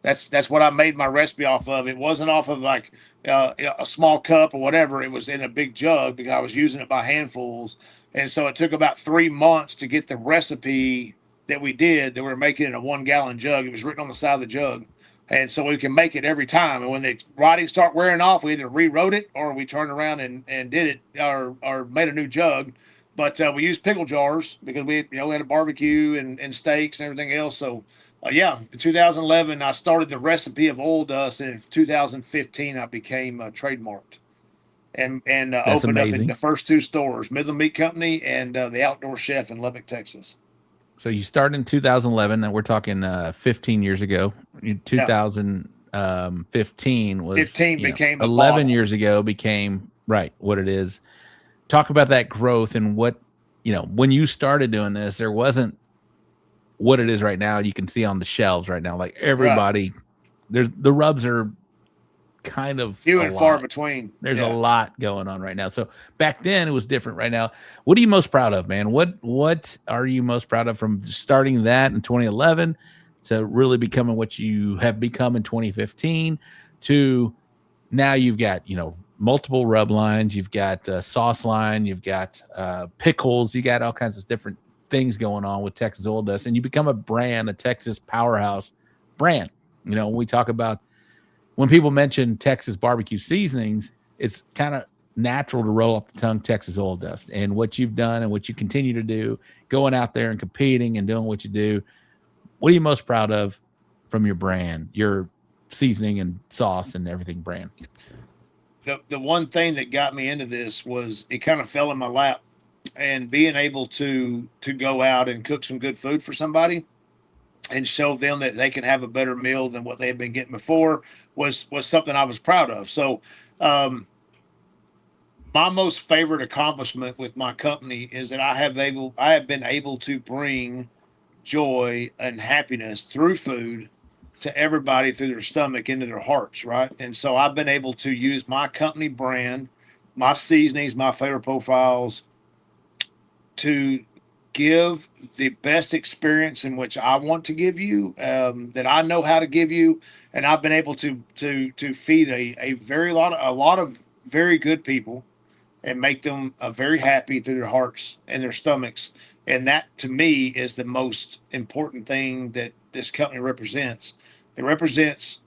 That's what I made my recipe off of. It wasn't off of like a small cup or whatever. It was in a big jug because I was using it by handfuls, and so it took about 3 months to get the recipe that we were making in a 1-gallon jug. It was written on the side of the jug. And so we can make it every time. And when the writings start wearing off, we either rewrote it or we turned around and did it or made a new jug. But we used pickle jars because we had a barbecue and steaks and everything else. So, in 2011, I started the recipe of Oil Dust. And in 2015, I became trademarked and opened up in the first 2 stores, Midland Meat Company and the Outdoor Chef in Lubbock, Texas. So you started in 2011, and we're talking 15 years ago. 2015 was 15 became 11 years ago became what it is. Talk about that growth and what when you started doing this, there wasn't what it is right now. You can see on the shelves right now, like everybody. There's the rubs are kind of few and far between. There's a lot going on right now. So back then it was different. Right now, what are you most proud of, man? What are you most proud of from starting that in 2011 to really becoming what you have become in 2015 to now? You've got multiple rub lines, you've got sauce line, you've got pickles, you got all kinds of different things going on with Texas Oil Dust, and you become a brand, a Texas powerhouse brand. When we talk about, when people mention Texas barbecue seasonings, it's kind of natural to roll off the tongue Texas Oil Dust. And what you've done and what you continue to do, going out there and competing and doing what you do, what are you most proud of from your brand, your seasoning and sauce and everything brand? The one thing that got me into this was it kind of fell in my lap, and being able to go out and cook some good food for somebody and show them that they can have a better meal than what they had been getting before was something I was proud of. So my most favorite accomplishment with my company is that I have been able to bring joy and happiness through food to everybody, through their stomach into their hearts, right? And so I've been able to use my company brand, my seasonings, my flavor profiles to give the best experience in which I want to give you, that I know how to give you, and I've been able to feed a lot of very good people and make them very happy through their hearts and their stomachs, and that to me is the most important thing that this company represents. It represents.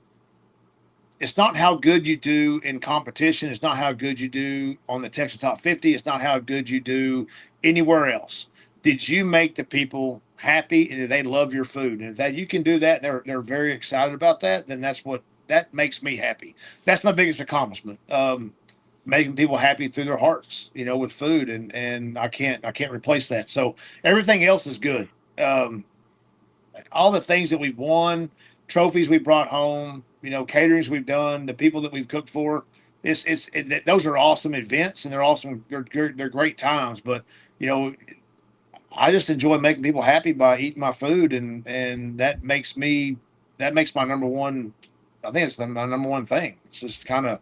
It's not how good you do in competition. It's not how good you do on the Texas Top 50. It's not how good you do anywhere else. Did you make the people happy and they love your food? And if that you can do that, they're very excited about that, then that makes me happy. That's my biggest accomplishment. Making people happy through their hearts, with food, and I can't replace that. So everything else is good. All the things that we've won, trophies we brought home, caterings we've done, the people that we've cooked for, those are awesome events, and they're awesome. They're great times, but I just enjoy making people happy by eating my food, and that makes my number one. I think it's my number one thing. It's just kind of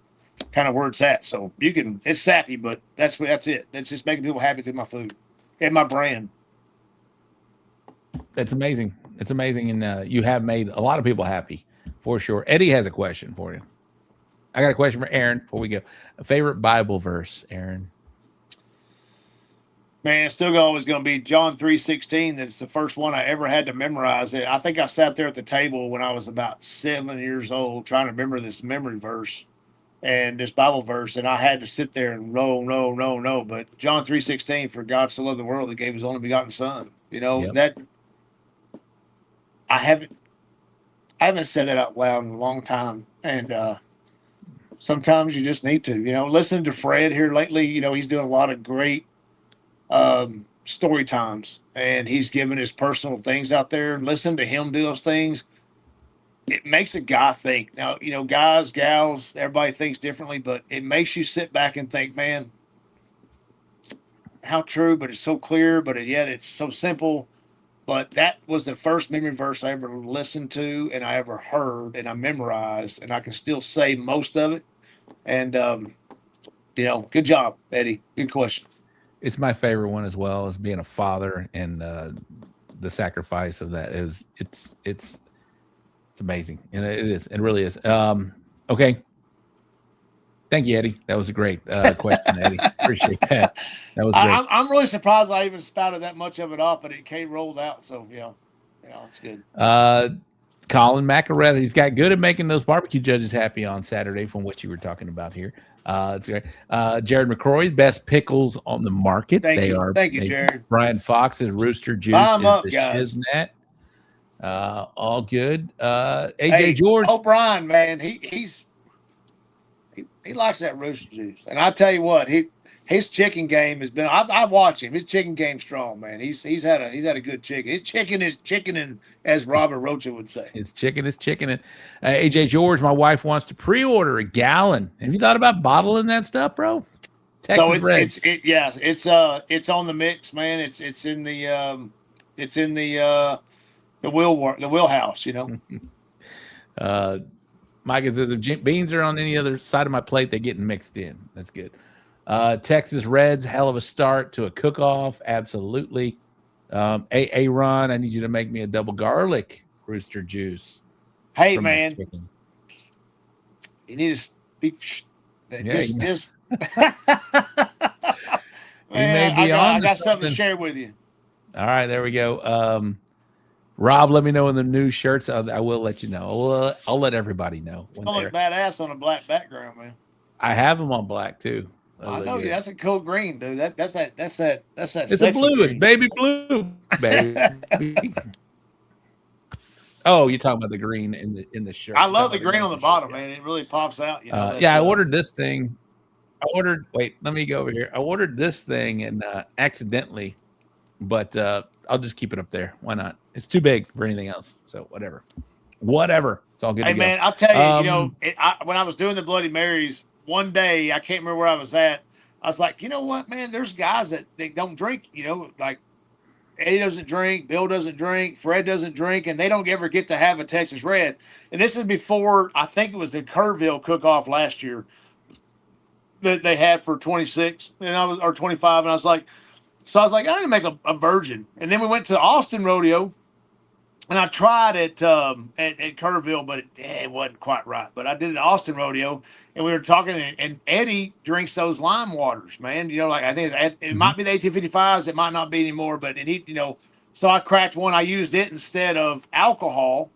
where it's at. So it's sappy, but that's it. It's just making people happy through my food and my brand. That's amazing. It's amazing, and you have made a lot of people happy for sure. Eddie has a question for you. I got a question for Aaron before we go. A favorite Bible verse, Aaron? Man, it's still always going to be John 3:16. That's the first one I ever had to memorize. I think I sat there at the table when I was about 7 years old trying to remember this memory verse and this Bible verse, and I had to sit there and roll. But John 3:16, for God so loved the world that gave his only begotten son. That I haven't said that out loud in a long time, and sometimes you just need to. Listen to Fred here lately. He's doing a lot of great story times, and he's giving his personal things out there. Listen to him do those things. It makes a guy think. Now, guys, gals, everybody thinks differently, but it makes you sit back and think, man, how true, but it's so clear, but yet it's so simple. But that was the first memory verse I ever listened to and I ever heard and I memorized, and I can still say most of it. And, good job, Eddie. Good question. It's my favorite one as well, as being a father, and the sacrifice of that it's amazing. And it is. It really is. Okay. Thank you, Eddie. That was a great question, Eddie. Appreciate that. That was great. I'm really surprised I even spouted that much of it off, but it came rolled out. So, it's good. Colin McElrath, he's got good at making those barbecue judges happy on Saturday, from what you were talking about here. It's great. Jared McCrory, best pickles on the market. Thank they you. are Thank you, amazing. Jared. Brian Fox's Rooster Juice Buy 'em is up, the guys. shiznat. All good. AJ George. Oh, Brian, man, he likes that Rooster Juice, and I tell you what, his chicken game has been. I watch him. His chicken game's strong, man. He's had a good chicken. His chicken is chickening, as Robert Rocha would say. His chicken is chickening. AJ George, my wife wants to pre-order a gallon. Have you thought about bottling that stuff, bro? Texas Reds. It's on the mix, man. It's in the wheelhouse, Mike says if beans are on any other side of my plate, they're getting mixed in. That's good. Texas Reds, hell of a start to a cook-off. Absolutely. Ron, I need you to make me a double garlic Rooster Juice. Hey, man. You need to speak. Just man, I got something to share with you. All right, there we go. Rob, let me know when the new shirts. I will let you know. I'll let everybody know. It's gonna look badass on a black background, man. I have them on black too. I know you. That's a cool green, dude. That's that. It's a bluish, baby blue, baby. Oh, you're talking about the green in the shirt. I love the green on the bottom, man. It really pops out. I ordered this thing. Wait, let me go over here. I ordered this thing and accidentally, but I'll just keep it up there. Why not? It's too big for anything else. So whatever. It's all good. Hey, man, I'll tell you, when I was doing the Bloody Marys, one day, I can't remember where I was at. I was like, you know what, man? There's guys that they don't drink, like Eddie doesn't drink, Bill doesn't drink, Fred doesn't drink, and they don't ever get to have a Texas Red. And this is before, I think it was the Kerrville cook-off last year that they had for 26, or 25, and I was like, I need to make a virgin. And then we went to Austin Rodeo, and I tried at Kerrville, but it wasn't quite right. But I did it at Austin Rodeo, and we were talking, and Eddie drinks those lime waters, man. I think it might be the 1855s, it might not be anymore, but so I cracked one. I used it instead of alcohol,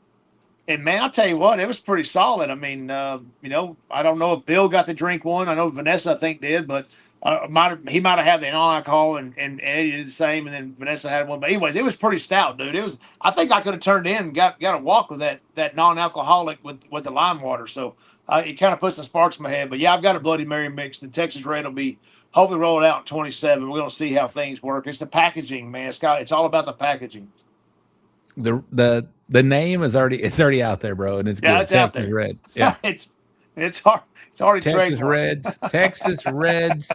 and man, I'll tell you what, it was pretty solid. I mean, I don't know if Bill got to drink one. I know Vanessa, I think, did, but he might have had the non-alcohol, and Eddie did the same, and then Vanessa had one. But anyways, it was pretty stout, dude. I think I could have turned in and got a walk with that non-alcoholic with the lime water. So it kind of puts the sparks in my head. But yeah, I've got a Bloody Mary mix. The Texas Red will be hopefully rolled out in 27. We're gonna see how things work. It's the packaging, man. It's all about the packaging. The name is already out there, bro, and it's good. It's Texas out there. Red. Yeah, it's hard. It's already Texas Reds. Texas Reds.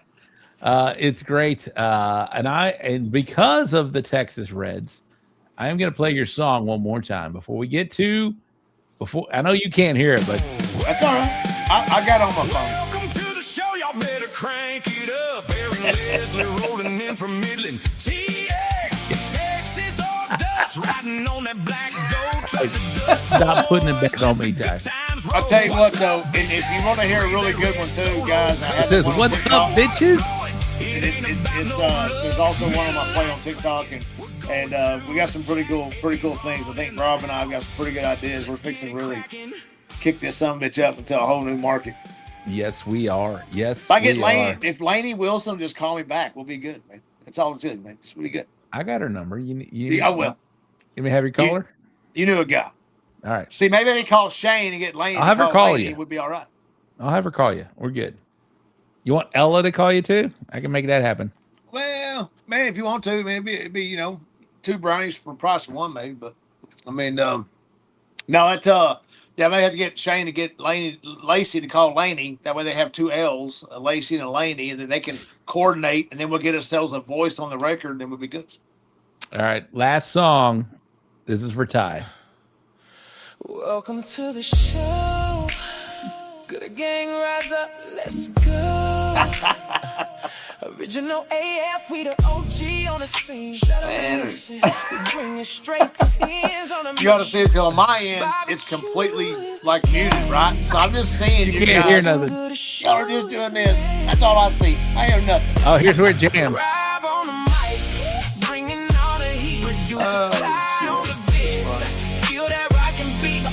It's great. And because of the Texas Reds, I am going to play your song one more time before I know you can't hear it, but that's all right. I got it on my phone. Welcome to the show. Y'all better crank it up. Aaron Lesley rolling in from Midland. TX, Texas or dust, riding on that black goat. Stop putting it back on me, Ty. I'll tell you what, though, if you want to hear a really good one too, guys. It says, "What's up, bitches?" There's also one on my play on TikTok, and we got some pretty cool things. I think Rob and I have got some pretty good ideas. We're fixing to really kick this sumbitch up into a whole new market. Yes, we are. Yes, if I get if Laney Wilson just call me back, we'll be good, man. That's all it's good, man. It's really good. I got her number. I will. You may have your caller. You knew a guy. All right. See, maybe they call Shane and get Laney. I'll have her call you. It would be all right. I'll have her call you. We're good. You want Ella to call you too? I can make that happen. Well, man, if you want to, maybe it'd be 2 brownies for the price of one, maybe. But I mean, no, it's Yeah, I may have to get Shane to get Lacey to call Laney. That way they have two L's, a Lacey and a Laney, and then they can coordinate, and then we'll get ourselves a voice on the record, and then we'll be good. All right, last song. This is for Ty. Welcome to the show. Good gang, rise up, let's go. Original AF, we the OG on the scene. Shut up and listen. We bring you straight tears on the You ought to see it till on my end, it's completely like muted, right? So I'm just seeing You can't hear nothing. Y'all are just doing this. That's all I see. I hear nothing. Oh, here's where it jams.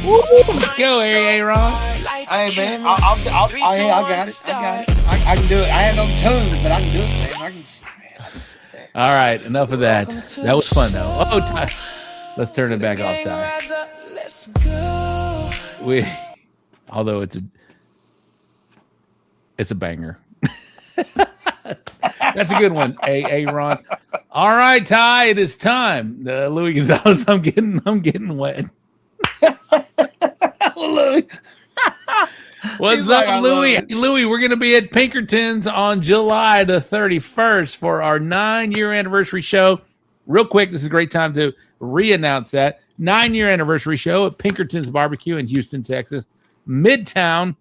Let's go, Aaron. Hey, man, I got it. I can do it. I had no tunes, but I can do it, man. I can. All right, enough of that. That was fun, though. Oh, Ty. Let's turn it back off, Ty. Although it's a banger. That's a good one, Aaron. All right, Ty, it is time. Louis Gonzalez, I'm getting wet. Louis. What's up, Louis? Louis, we're going to be at Pinkerton's on July the 31st for our 9-year anniversary show. Real quick, this is a great time to re-announce that. 9-year anniversary show at Pinkerton's Barbecue in Houston, Texas. Midtown.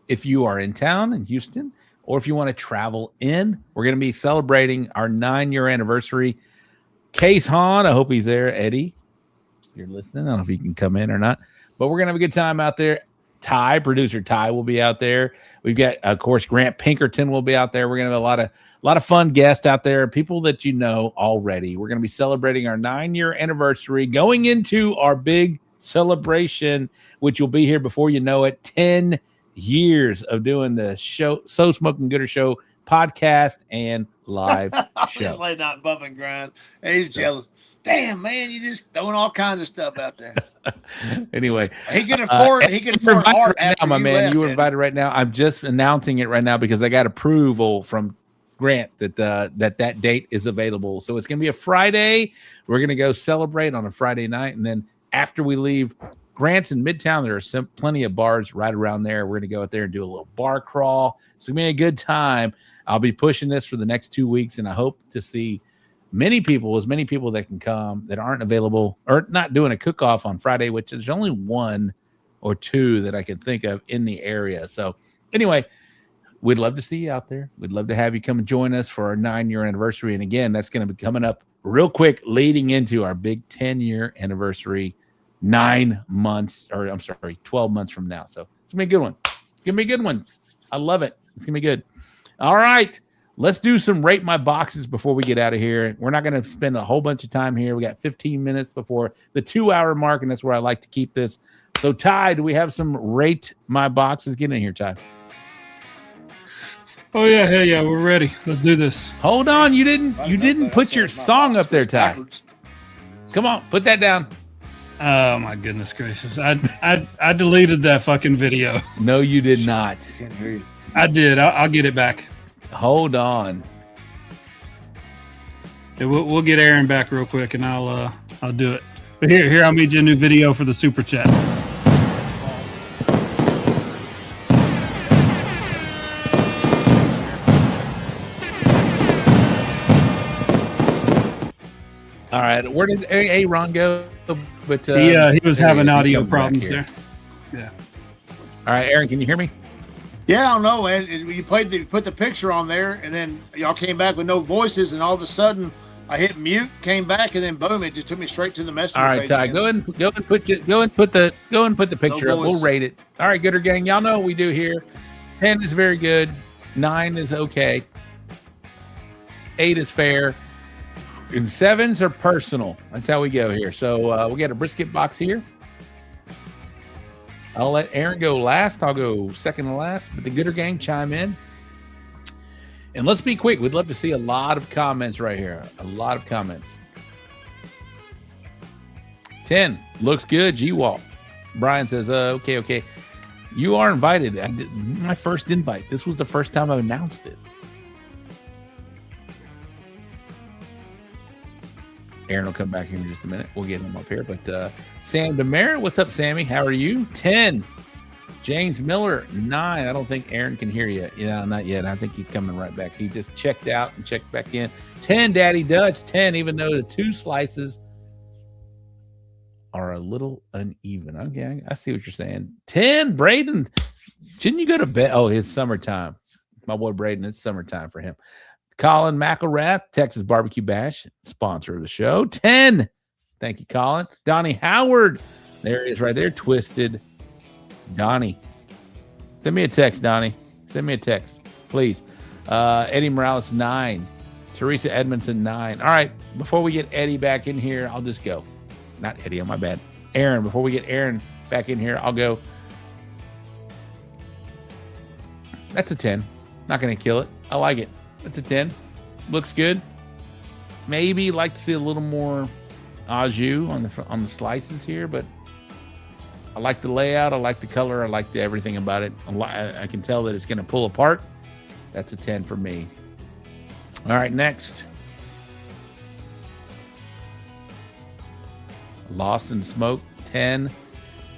If you are in town in Houston, or if you want to travel in, we're going to be celebrating our 9-year anniversary. Case Hahn, I hope he's there. Eddie, you're listening. I don't know if he can come in or not, but we're going to have a good time out there. Producer Ty will be out there. We've got, of course, Grant Pinkerton will be out there. We're going to have a lot of fun guests out there, people that you know already. We're going to be celebrating our 9-year anniversary, going into our big celebration, which will be here before you know it. 10 years of doing the show, So Smokin' Gooder Show podcast and live show. Like not bump and grind. He's jealous. Damn, man, you just throwing all kinds of stuff out there. Anyway, he can afford. He can afford art right now, my man. You were invited right now. I'm just announcing it right now because I got approval from Grant that that date is available. So it's going to be a Friday. We're going to go celebrate on a Friday night, and then after we leave, Grant's in Midtown. There are plenty of bars right around there. We're going to go out there and do a little bar crawl. It's going to be a good time. I'll be pushing this for the next 2 weeks, and I hope to see as many people that can come that aren't available or not doing a cook-off on Friday, which there's only 1 or 2 that I can think of in the area. So anyway, we'd love to see you out there. We'd love to have you come and join us for our 9-year anniversary. And again, that's going to be coming up real quick, leading into our big 10-year anniversary, 12 months from now. So it's going to be a good one. It's going to be a good one. I love it. It's going to be good. All right. Let's do some rate my boxes before we get out of here. We're not going to spend a whole bunch of time here. We got 15 minutes before the 2-hour mark, and that's where I like to keep this. So, Ty, do we have some rate my boxes? Get in here, Ty. Oh yeah, hell yeah, we're ready. Let's do this. Hold on, you didn't put your song up there, Ty. Come on, put that down. Oh my goodness gracious! I deleted that fucking video. No, you did not. Can't hear you. I did. I'll get it back. Hold on. Yeah, we'll get Aaron back real quick, and I'll do it. But here, I'll made you a new video for the super chat. All right, where did Aaron go? But he was having audio problems there. Yeah. All right, Aaron, can you hear me? Yeah, I don't know, man. You put the picture on there, and then y'all came back with no voices, and all of a sudden I hit mute, came back, and then boom, it just took me straight to the message. All right, Ty, go and put the picture up. We'll rate it. All right, Gooder Gang, y'all know what we do here. 10 is very good. 9 is okay. 8 is fair. And 7s are personal. That's how we go here. So we got a brisket box here. I'll let Aaron go last. I'll go second to last, but the Gooder Gang chime in. And let's be quick. We'd love to see a lot of comments right here. A lot of comments. 10, looks good, G-Walt. Brian says, okay. You are invited. My first invite. This was the first time I announced it. Aaron will come back here in just a minute. We'll get him up here. But Sam DeMera, what's up, Sammy? How are you? 10. James Miller, 9. I don't think Aaron can hear you. Not yet. I think he's coming right back. He just checked out and checked back in. 10, Daddy Dutch, 10, even though the 2 slices are a little uneven. Okay, I see what you're saying. 10, Brandin. Shouldn't you go to bed? Oh, it's summertime. My boy Brandin, it's summertime for him. Colin McElrath, Texas Barbecue Bash, sponsor of the show. 10. Thank you, Colin. Donnie Howard. There he is right there. Twisted. Donnie. Send me a text, Donnie. Send me a text, please. Eddie Morales, 9. Teresa Edmondson, 9. All right, before we get Eddie back in here, I'll just go. Not Eddie, on my bad. Aaron, before we get Aaron back in here, I'll go. That's a 10. Not going to kill it. I like it. That's a 10. Looks good. Maybe like to see a little more au jus on the slices here, but I like the layout. I like the color. I like everything about it. I can tell that it's going to pull apart. That's a 10 for me. All right, next. Lost in Smoke, 10.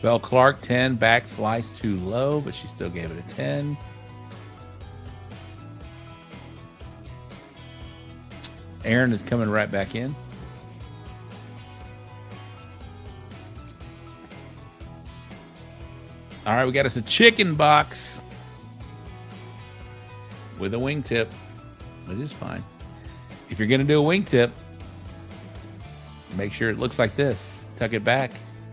Belle Clark, 10. Back slice too low, but she still gave it a 10. Aaron is coming right back in. All right, we got us a chicken box with a wingtip, which is fine. If you're going to do a wingtip, make sure it looks like this. Tuck it back.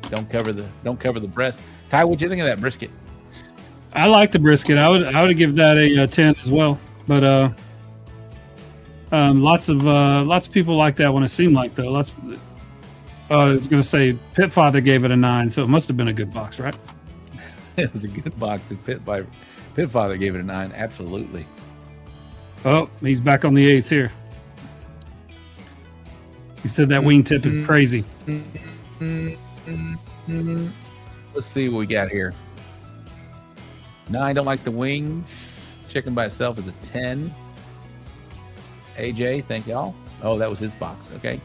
Don't cover the breast. Ty, what do you think of that brisket? I like the brisket. I would give that a 10 as well. But lots of people like that one. It seemed like though. I was going to say Pitfather gave it a 9, so it must have been a good box, right? It was a good box. And Pitfather gave it a 9. Absolutely. Oh, he's back on the 8s here. He said that wingtip is crazy. Let's see what we got here. 9, don't like the wings. Chicken by itself is a 10. AJ, thank y'all. Oh, that was his box. Okay.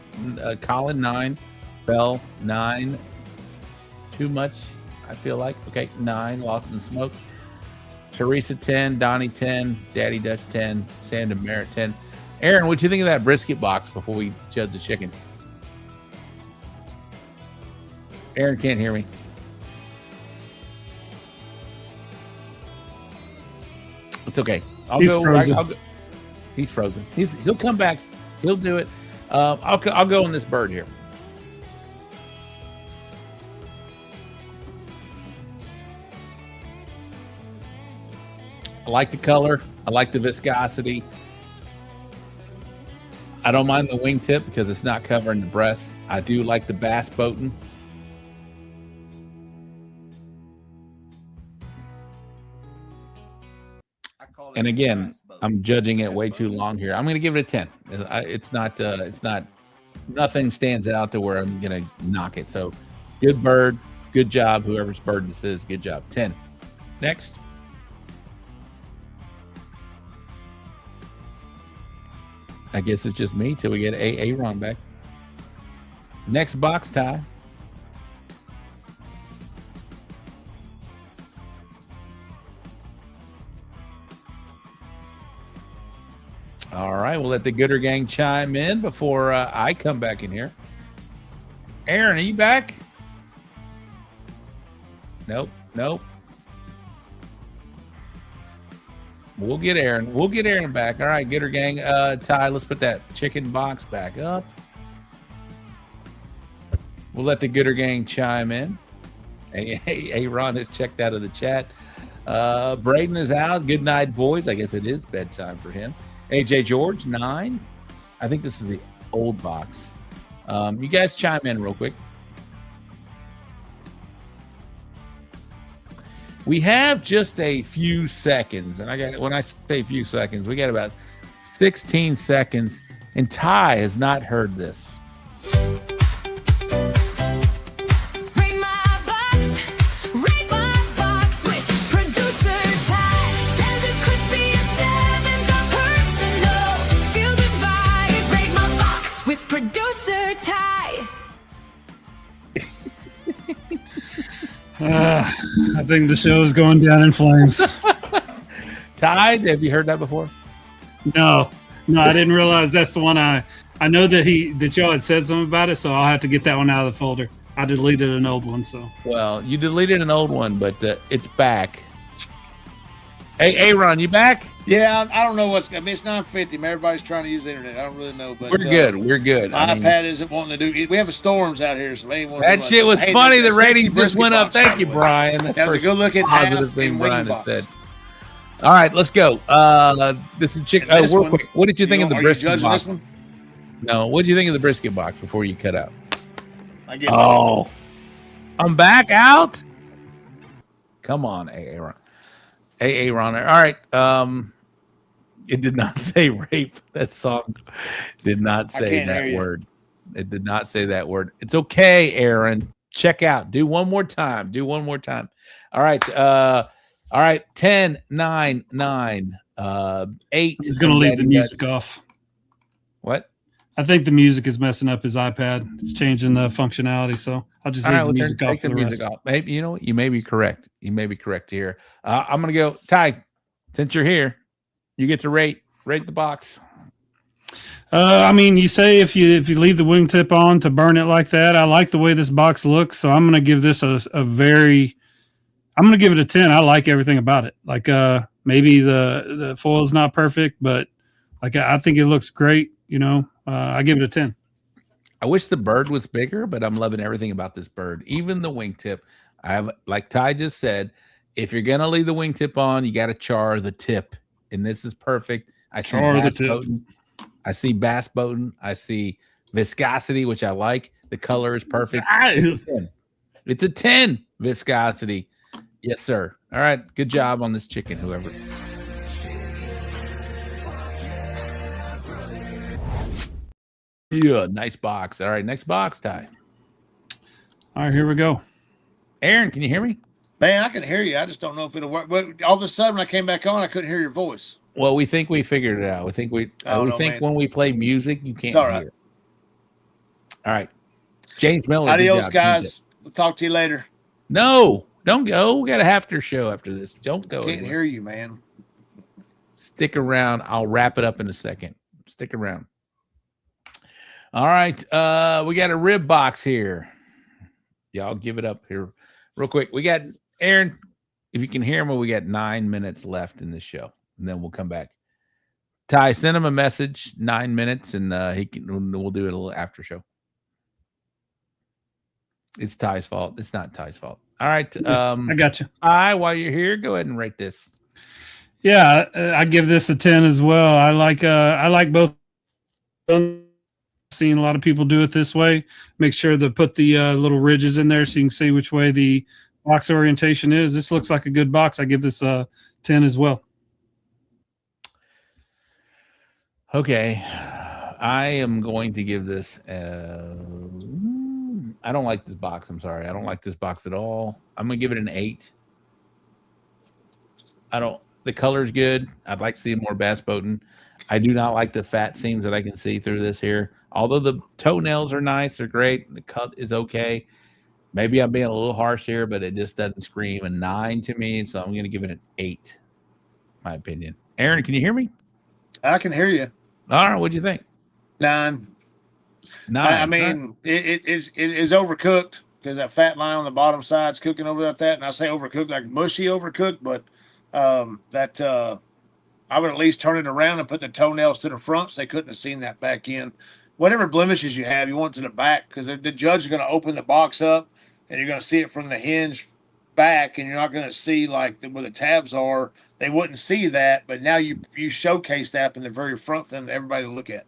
Colin, 9. Bell, 9. Too much, I feel like. Okay, 9. Lost in Smoke. Teresa, 10. Donnie, 10. Daddy Dutch, 10. Sam DeMera, 10. Aaron, what do you think of that brisket box before we judge the chicken? Aaron can't hear me. It's okay. He's frozen. He's frozen. He'll come back. He'll do it. I'll go on this bird here. I like the color. I like the viscosity. I don't mind the wingtip because it's not covering the breast. I do like the bass boating. And again, I'm judging it way too long here. I'm going to give it a 10. It's not nothing stands out to where I'm going to knock it. So good bird, good job. Whoever's bird this is, good job. 10. Next. I guess it's just me till we get Aaron back. Next box, Ty. All right, we'll let the Gooder Gang chime in before I come back in here. Aaron, are you back? Nope. We'll get Aaron. We'll get Aaron back. All right, Gooder Gang. Ty, let's put that chicken box back up. We'll let the Gooder Gang chime in. Hey, Ron has checked out of the chat. Brandin is out. Good night, boys. I guess it is bedtime for him. AJ George, 9. I think this is the old box. You guys chime in real quick. We have just a few seconds, and when I say a few seconds, we got about 16 seconds, and Ty has not heard this. Producer Ty. I think the show is going down in flames. Tide, have you heard that before? No, I didn't realize that's the one. I know that y'all had said something about it, so I'll have to get that one out of the folder. I deleted an old one, so. Well, you deleted an old one, but it's back. Hey, Aaron, you back? Yeah, I don't know what's going to be. It's 9:50. Everybody's trying to use the internet. I don't really know. But We're good. We're good. My iPad isn't wanting to do. We have storms out here, so maybe that shit was funny. The ratings just went up. Thank you, Brian. That's a good looking positive thing Brian has said. All right, let's go. This is chicken. Real quick. What did you think of the brisket box? No, what did you think of the brisket box before you cut out? I'm back out. Come on, Aaron. Hey, Aaron. All right. It did not say rape. That song did not say that word. It did not say that word. It's okay, Aaron. Check out. Do one more time. All right. All right. 10, 9, 9, 8. He's going to leave the music off. What? I think the music is messing up his iPad. It's changing the functionality, so I'll just leave the music off for the rest. Maybe, you know what? You may be correct. Here. I'm going to go. Ty, since you're here, you get to rate the box. I mean, you say if you leave the wingtip on to burn it like that. I like the way this box looks, so I'm going to give this I'm going to give it a 10. I like everything about it. Like maybe the foil is not perfect, but like I think it looks great. You know, I give it a 10. I wish the bird was bigger, but I'm loving everything about this bird. Even the wingtip. Like Ty just said, if you're gonna leave the wingtip on, you got to char the tip, and this is perfect. I see bass boating. I see viscosity, which I like. The color is perfect. It's a 10 viscosity. Yes, sir. All right, good job on this chicken, whoever. Yeah, nice box. All right, next box, Ty. All right, here we go. Aaron, can you hear me? Man, I can hear you. I just don't know if it'll work. But all of a sudden, when I came back on, I couldn't hear your voice. Well, we think we figured it out. We think when we play music, you can't hear. All right. James Miller. Adios, guys. We'll talk to you later. No, don't go. We got a after show after this. Don't go. Can't hear you, man. Stick around. I'll wrap it up in a second. Stick around. All right. We got a rib box here. Y'all give it up here real quick. We got Aaron, if you can hear me, we got 9 minutes left in this show, and then we'll come back. Ty, send him a message, 9 minutes, and we'll do it a little after show. It's Ty's fault. It's not Ty's fault. All right. I got you. Ty, while you're here, go ahead and rate this. Yeah, I give this a 10 as well. I like both. Seen a lot of people do it this way. Make sure to put the little ridges in there so you can see which way the box orientation is. This looks like a good box. I give this a 10 as well. Okay. I am going to give this I don't like this box. I'm sorry. I don't like this box at all. I'm going to give it an 8. The color's good. I'd like to see more bass boating. I do not like the fat seams that I can see through this here. Although the toenails are nice, they're great. The cut is okay. Maybe I'm being a little harsh here, but it just doesn't scream a 9 to me. So I'm going to give it an 8, my opinion. Aaron, can you hear me? I can hear you. All right, what'd you think? 9. 9. I mean, it is overcooked because that fat line on the bottom side's cooking over like that. And I say overcooked, like mushy overcooked, but I would at least turn it around and put the toenails to the front so they couldn't have seen that back end. Whatever blemishes you have, you want to the back because the judge is going to open the box up and you're going to see it from the hinge back, and you're not going to see like where the tabs are. They wouldn't see that, but now you showcase that in the very front for them, everybody to look at.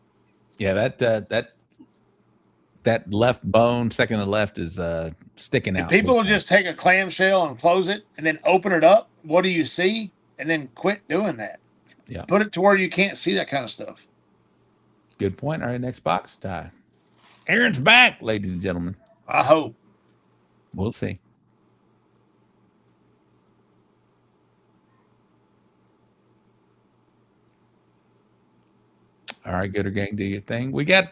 Yeah, that left bone, second to the left, is sticking out. If people will just take a clamshell and close it and then open it up, what do you see? And then quit doing that. Yeah. Put it to where you can't see that kind of stuff. Good point. All right, next box, Ty. Aaron's back, ladies and gentlemen. I hope. We'll see. All right, Gooder Gang, do your thing. We got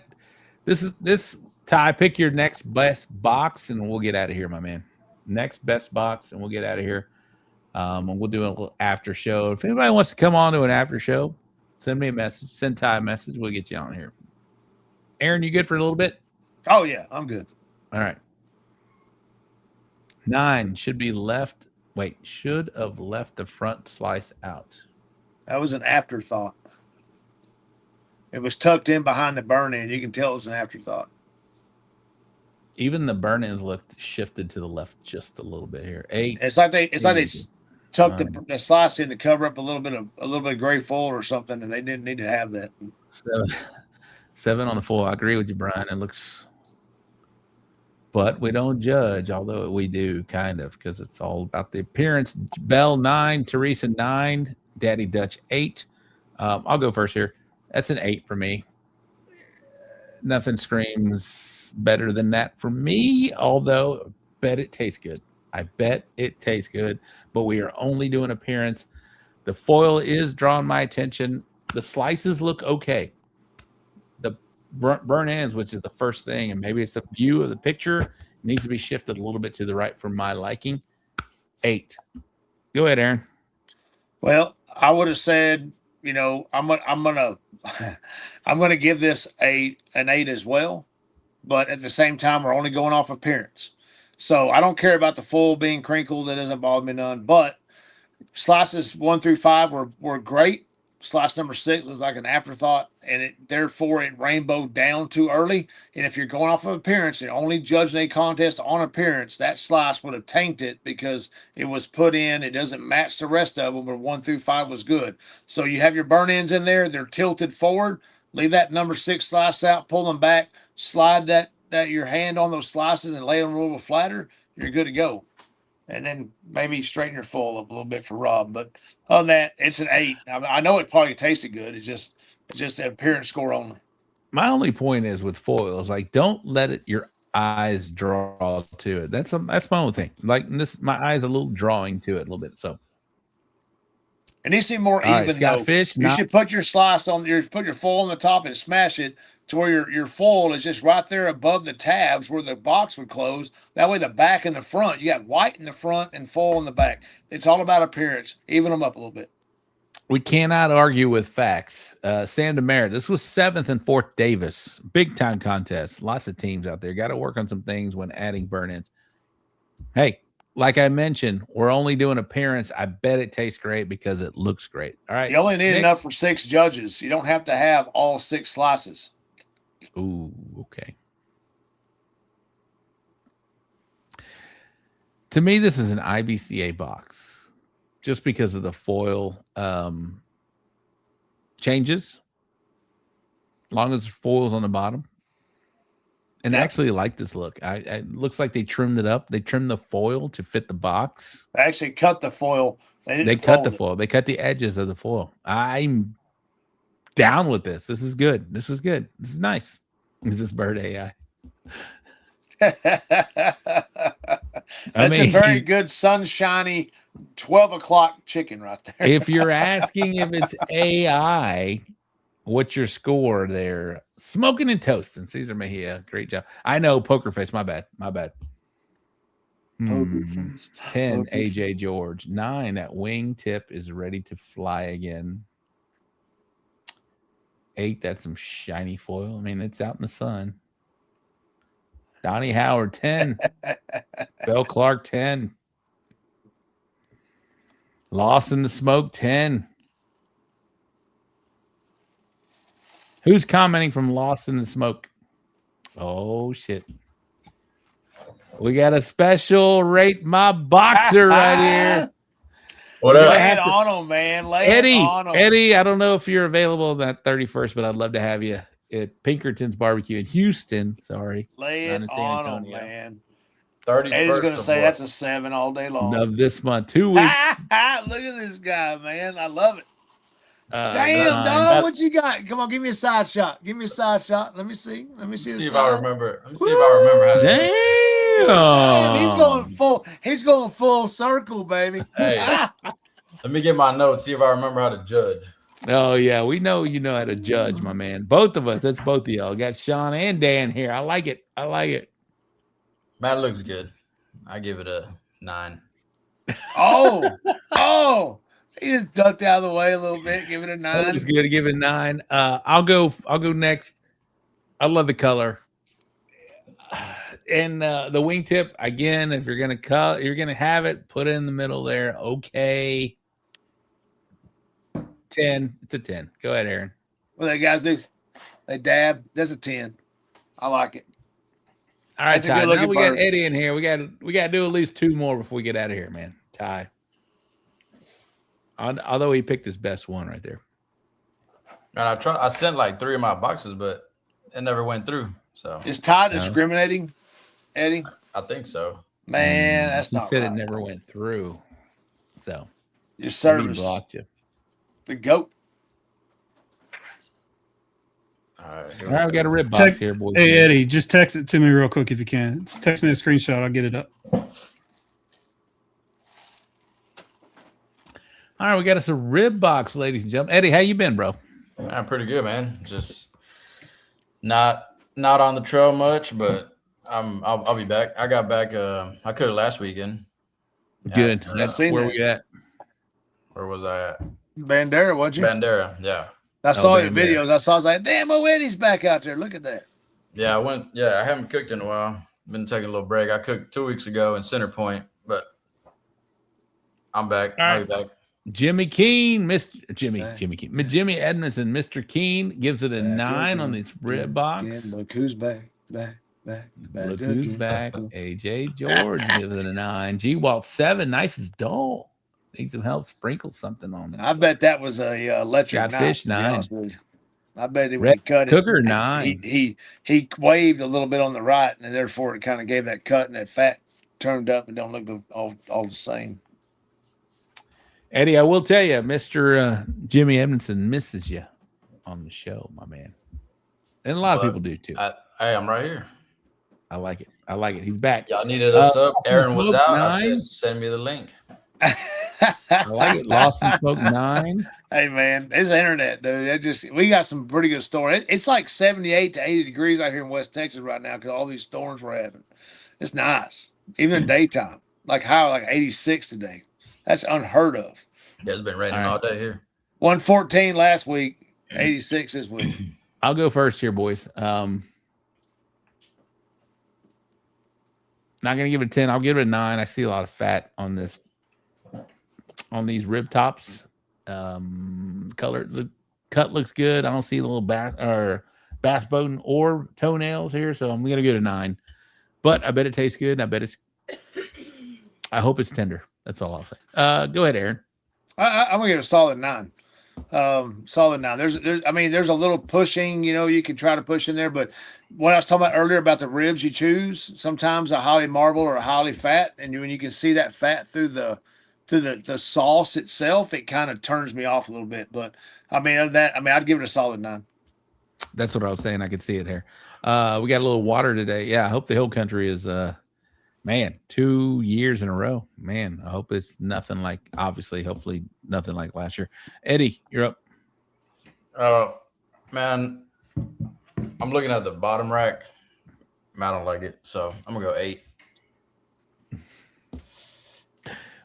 this. Ty, pick your next best box, and we'll get out of here, my man. next best box, and we'll get out of here. And we'll do a little after show. If anybody wants to come on to an after show, send me a message. Send Ty a message. We'll get you on here. Aaron, you good for a little bit? Oh, yeah, I'm good. All right. 9 should be left. Wait, should have left the front slice out. That was an afterthought. It was tucked in behind the burn end. You can tell it was an afterthought. Even the burn ends looked shifted to the left just a little bit here. 8. It's like they tucked the slice in to cover up a little bit of gray foil or something, and they didn't need to have that. 7 on the foil. I agree with you, Brian. It looks, but we don't judge, although we do kind of, because it's all about the appearance. Bell 9, Teresa 9, Daddy Dutch 8. I'll go first here. That's an 8 for me. Nothing screams better than that for me, although I bet it tastes good. I bet it tastes good, but we are only doing appearance. The foil is drawing my attention. The slices look okay. The burn ends, which is the first thing, and maybe it's the view of the picture, needs to be shifted a little bit to the right for my liking. 8. Go ahead, Aaron. Well, I would have said, I'm gonna give this an 8 as well, but at the same time, we're only going off appearance. So I don't care about the foil being crinkled. That doesn't bother me none. But slices 1 through 5 were great. Slice number 6 was like an afterthought, and therefore it rainbowed down too early. And if you're going off of appearance and only judging a contest on appearance, that slice would have tainted because it was put in. It doesn't match the rest of them, but 1 through 5 was good. So you have your burn ends in there. They're tilted forward. Leave that number 6 slice out. Pull them back. Slide that your hand on those slices and lay them a little flatter. You're good to go. And then maybe straighten your foil up a little bit for Rob. But other than that, it's an 8. I know it probably tasted good. It's just an appearance score only. My only point is with foil is like, don't let your eyes draw to it. That's my only thing. Like my eyes are a little drawing to it a little bit. So it needs to be more even. Though. You should put your slice on put your foil on the top and smash it to where your foil is just right there above the tabs where the box would close. That way the back and the front, you got white in the front and foil in the back. It's all about appearance. Even them up a little bit. We cannot argue with facts. Sam DeMerit, this was 7th and 4th Davis. Big time contest. Lots of teams out there. Got to work on some things when adding burn-ins. Hey, like I mentioned, we're only doing appearance. I bet it tastes great because it looks great. All right. You only need enough for 6 judges. You don't have to have all 6 slices. Ooh, okay. To me, this is an IBCA box just because of the foil changes. As long as the foil's on the bottom. And I actually like this look. It looks like they trimmed it up. They trimmed the foil to fit the box. They actually cut the foil. They cut the foil. They cut the edges of the foil. I'm down with this. This is good. This is good. This is nice. Is this bird AI? That's a very good sunshiny 12 o'clock chicken right there. If you're asking if it's AI, what's your score there? Smoking and toasting. Cesar Mejia, great job. I know, poker face. My bad. 10, AJ George. 9, that wing tip is ready to fly again. 8, that's some shiny foil. I mean, it's out in the sun. Donnie Howard, 10. Bell Clark, 10. Lost in the Smoke, 10. Who's commenting from Lost in the Smoke? Oh, shit. We got a special Rate My Boxer right here. What up? Lay it on him, man. Eddie, I don't know if you're available on that 31st, but I'd love to have you at Pinkerton's Barbecue in Houston. Sorry. Lay it on him, man. 31st. Eddie's going to say that's a 7 all day long. Of this month. 2 weeks. Look at this guy, man. I love it. Damn, dog. What you got? Come on, give me a side shot. Let me see. Let me see if I remember. Let me see if I remember how to Damn, he's going full circle, baby. Hey, let me get my notes, see if I remember how to judge. Oh, yeah. We know you know how to judge, my man. Both of us. That's both of y'all. Got Sean and Dan here. I like it. That looks good. I give it a 9. Oh, he just ducked out of the way a little bit. Give it a 9. That was good to give it a 9. I'll go next. I love the color. And the wingtip, again, if you're going to cut, you're going to have it, put it in the middle there. Okay. 10. It's a 10. Go ahead, Aaron. What do they guys do? They dab. That's a 10. I like it. All right, That's a Ty. good-looking Now we got bird. Eddie in here. We got to do at least 2 more before we get out of here, man. Ty. Although he picked his best one right there. And I sent like 3 of my boxes, but it never went through. So is Ty discriminating, Eddie? I think so. Man, that's not. He said right. it never went through. So your service blocked you. The goat. All right, we got a rib box here, boys. Hey, Eddie, just text it to me real quick if you can. Just text me a screenshot. I'll get it up. All right, we got us a rib box, ladies and gentlemen. Eddie, how you been, bro? I'm pretty good, man. Just not on the trail much, but I'll be back. I got back. I could have last weekend. Good. Where we at? Where was I at? Bandera, wasn't you? Bandera, yeah. I saw your videos. I was like, damn, Eddie's back out there. Look at that. Yeah, I went. Yeah, I haven't cooked in a while. Been taking a little break. I cooked 2 weeks ago in Center Point, but I'm back. I'll be back. Jimmy Keene, Jimmy Edmondson, Mr. Keene gives it a 9 on this rib box. Again, look who's back. Look who's back. AJ George gives it a 9. G-Walt 7, knife is dull. Need some help sprinkle something on it. I bet that was a electric Fish knife. 9. I bet he Red cut it. Cooker 9. He waved a little bit on the right, and therefore it kind of gave that cut, and that fat turned up and don't look all the same. Eddie, I will tell you, Mr. Jimmy Edmondson misses you on the show, my man. And a lot of people do too. Hey, I'm right here. I like it. He's back. Y'all needed us up. Aaron was out. 9. I said, send me the link. I like it. Lost and Smoke 9. Hey man, it's the internet, dude. We got some pretty good storms. It's like 78 to 80 degrees out here in West Texas right now because all these storms we're having. It's nice, even in daytime. Like 86 today. That's unheard of. Yeah, it's been raining all day here. 114 last week, 86 this week. I'll go first here, boys. Not gonna give it a 10. I'll give it a 9. I see a lot of fat on these rib tops. Color, the cut looks good. I don't see the little bass bone or toenails here, so I'm gonna give it a 9. But I bet it tastes good. I hope it's tender. That's all I'll say. Go ahead, Aaron. I'm gonna give it a solid 9. Solid 9. There's a little pushing, you can try to push in there, but what I was talking about earlier about the ribs you choose, sometimes a highly marble or a highly fat, and when you can see that fat through the sauce itself, it kind of turns me off a little bit. But other than that, I'd give it a solid 9. That's what I was saying. I could see it here. We got a little water today. Yeah, I hope the hill country is 2 years in a row. Man, I hope it's nothing like, hopefully nothing like last year. Eddie, you're up. Man, I'm looking at the bottom rack. I don't like it, so I'm gonna go 8.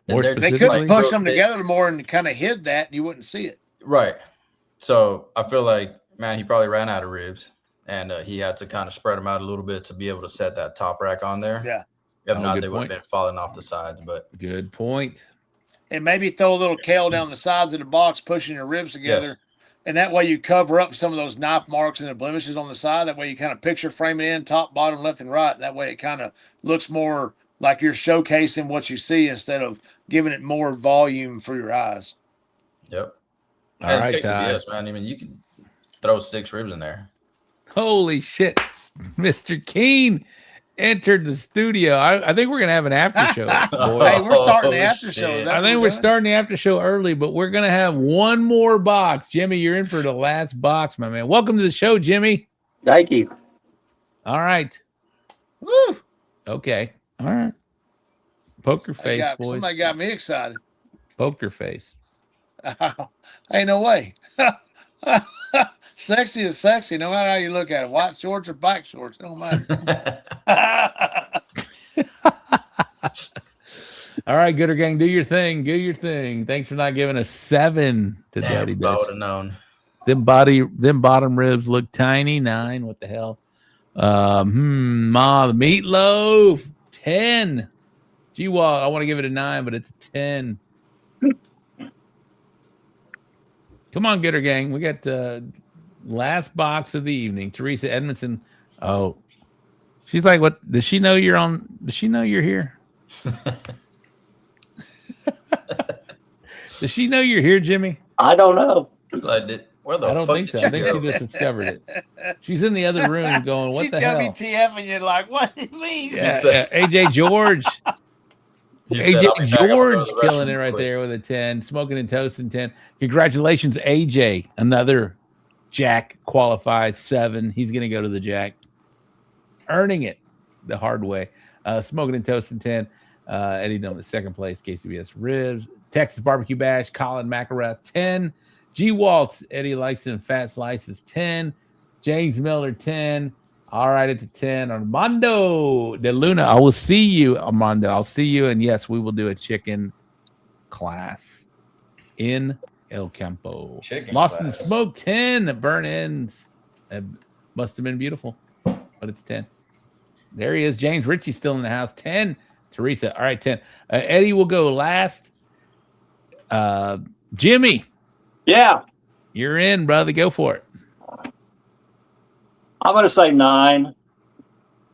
They could push them together more and kind of hid that, and you wouldn't see it. Right. So I feel like, man, he probably ran out of ribs, and he had to kind of spread them out a little bit to be able to set that top rack on there. Yeah. If not, they would have been falling off the sides. But good point. And maybe throw a little kale down the sides of the box, pushing your ribs together. Yes. And that way you cover up some of those knife marks and the blemishes on the side. That way you kind of picture frame it in top, bottom, left, and right. That way it kind of looks more like you're showcasing what you see instead of giving it more volume for your eyes. Yep. All right, quesadillas, man. You can throw 6 ribs in there. Holy shit. Mr. Keene entered the studio. I think we're going to have an after show. Hey, we're starting the after show. I think we're starting the after show early, but we're going to have one more box. Jimmy, you're in for the last box, my man. Welcome to the show, Jimmy. Thank you. All right. Woo. Okay. All right. Poker face, boys. Somebody got me excited. Poker face. Ain't no way. Sexy is sexy, no matter how you look at it. White shorts or black shorts, it don't matter. All right, Gooder Gang, do your thing. Do your thing. Thanks for not giving us 7 to Daddy I would Dash. have known. Them bottom ribs look tiny. 9. What the hell? The meatloaf. 10. Gee, Walt, I want to give it a 9, but it's a 10. Come on, Gooder Gang. We got last box of the evening. Teresa Edmondson. Oh, she's like, what? Does she know you're on? Does she know you're here? Does she know you're here, Jimmy? I don't know. Where the I don't fuck think so. did I you think go? she just discovered it. She's in the other room going, what She's the hell? WTF, and you're like, what do you mean? Yeah, AJ George. He said, "I'll be AJ back. I'm gonna go to George the killing restroom it right quick." there with a 10. Smoking and toasting 10. Congratulations, AJ. Another Jack qualifies 7. He's going to go to the Jack. Earning it the hard way. Smoking and toasting 10. Eddie Dunn the second place. KCBS Ribs. Texas Barbecue Bash. Colin McElrath 10. G Waltz. Eddie Lyson Fat Slices 10. James Miller 10. All right, at the 10. Armando de Luna. I will see you, Armando. I'll see you. And yes, we will do a chicken class in El Campo. Chicken Lost class. and Smoke 10. Burn ends. That must have been beautiful, but it's 10. There he is. James Ritchie still in the house. 10. Teresa. All right, 10. Eddie will go last. Jimmy. Yeah, You're in, brother. Go for it. I'm going to say 9.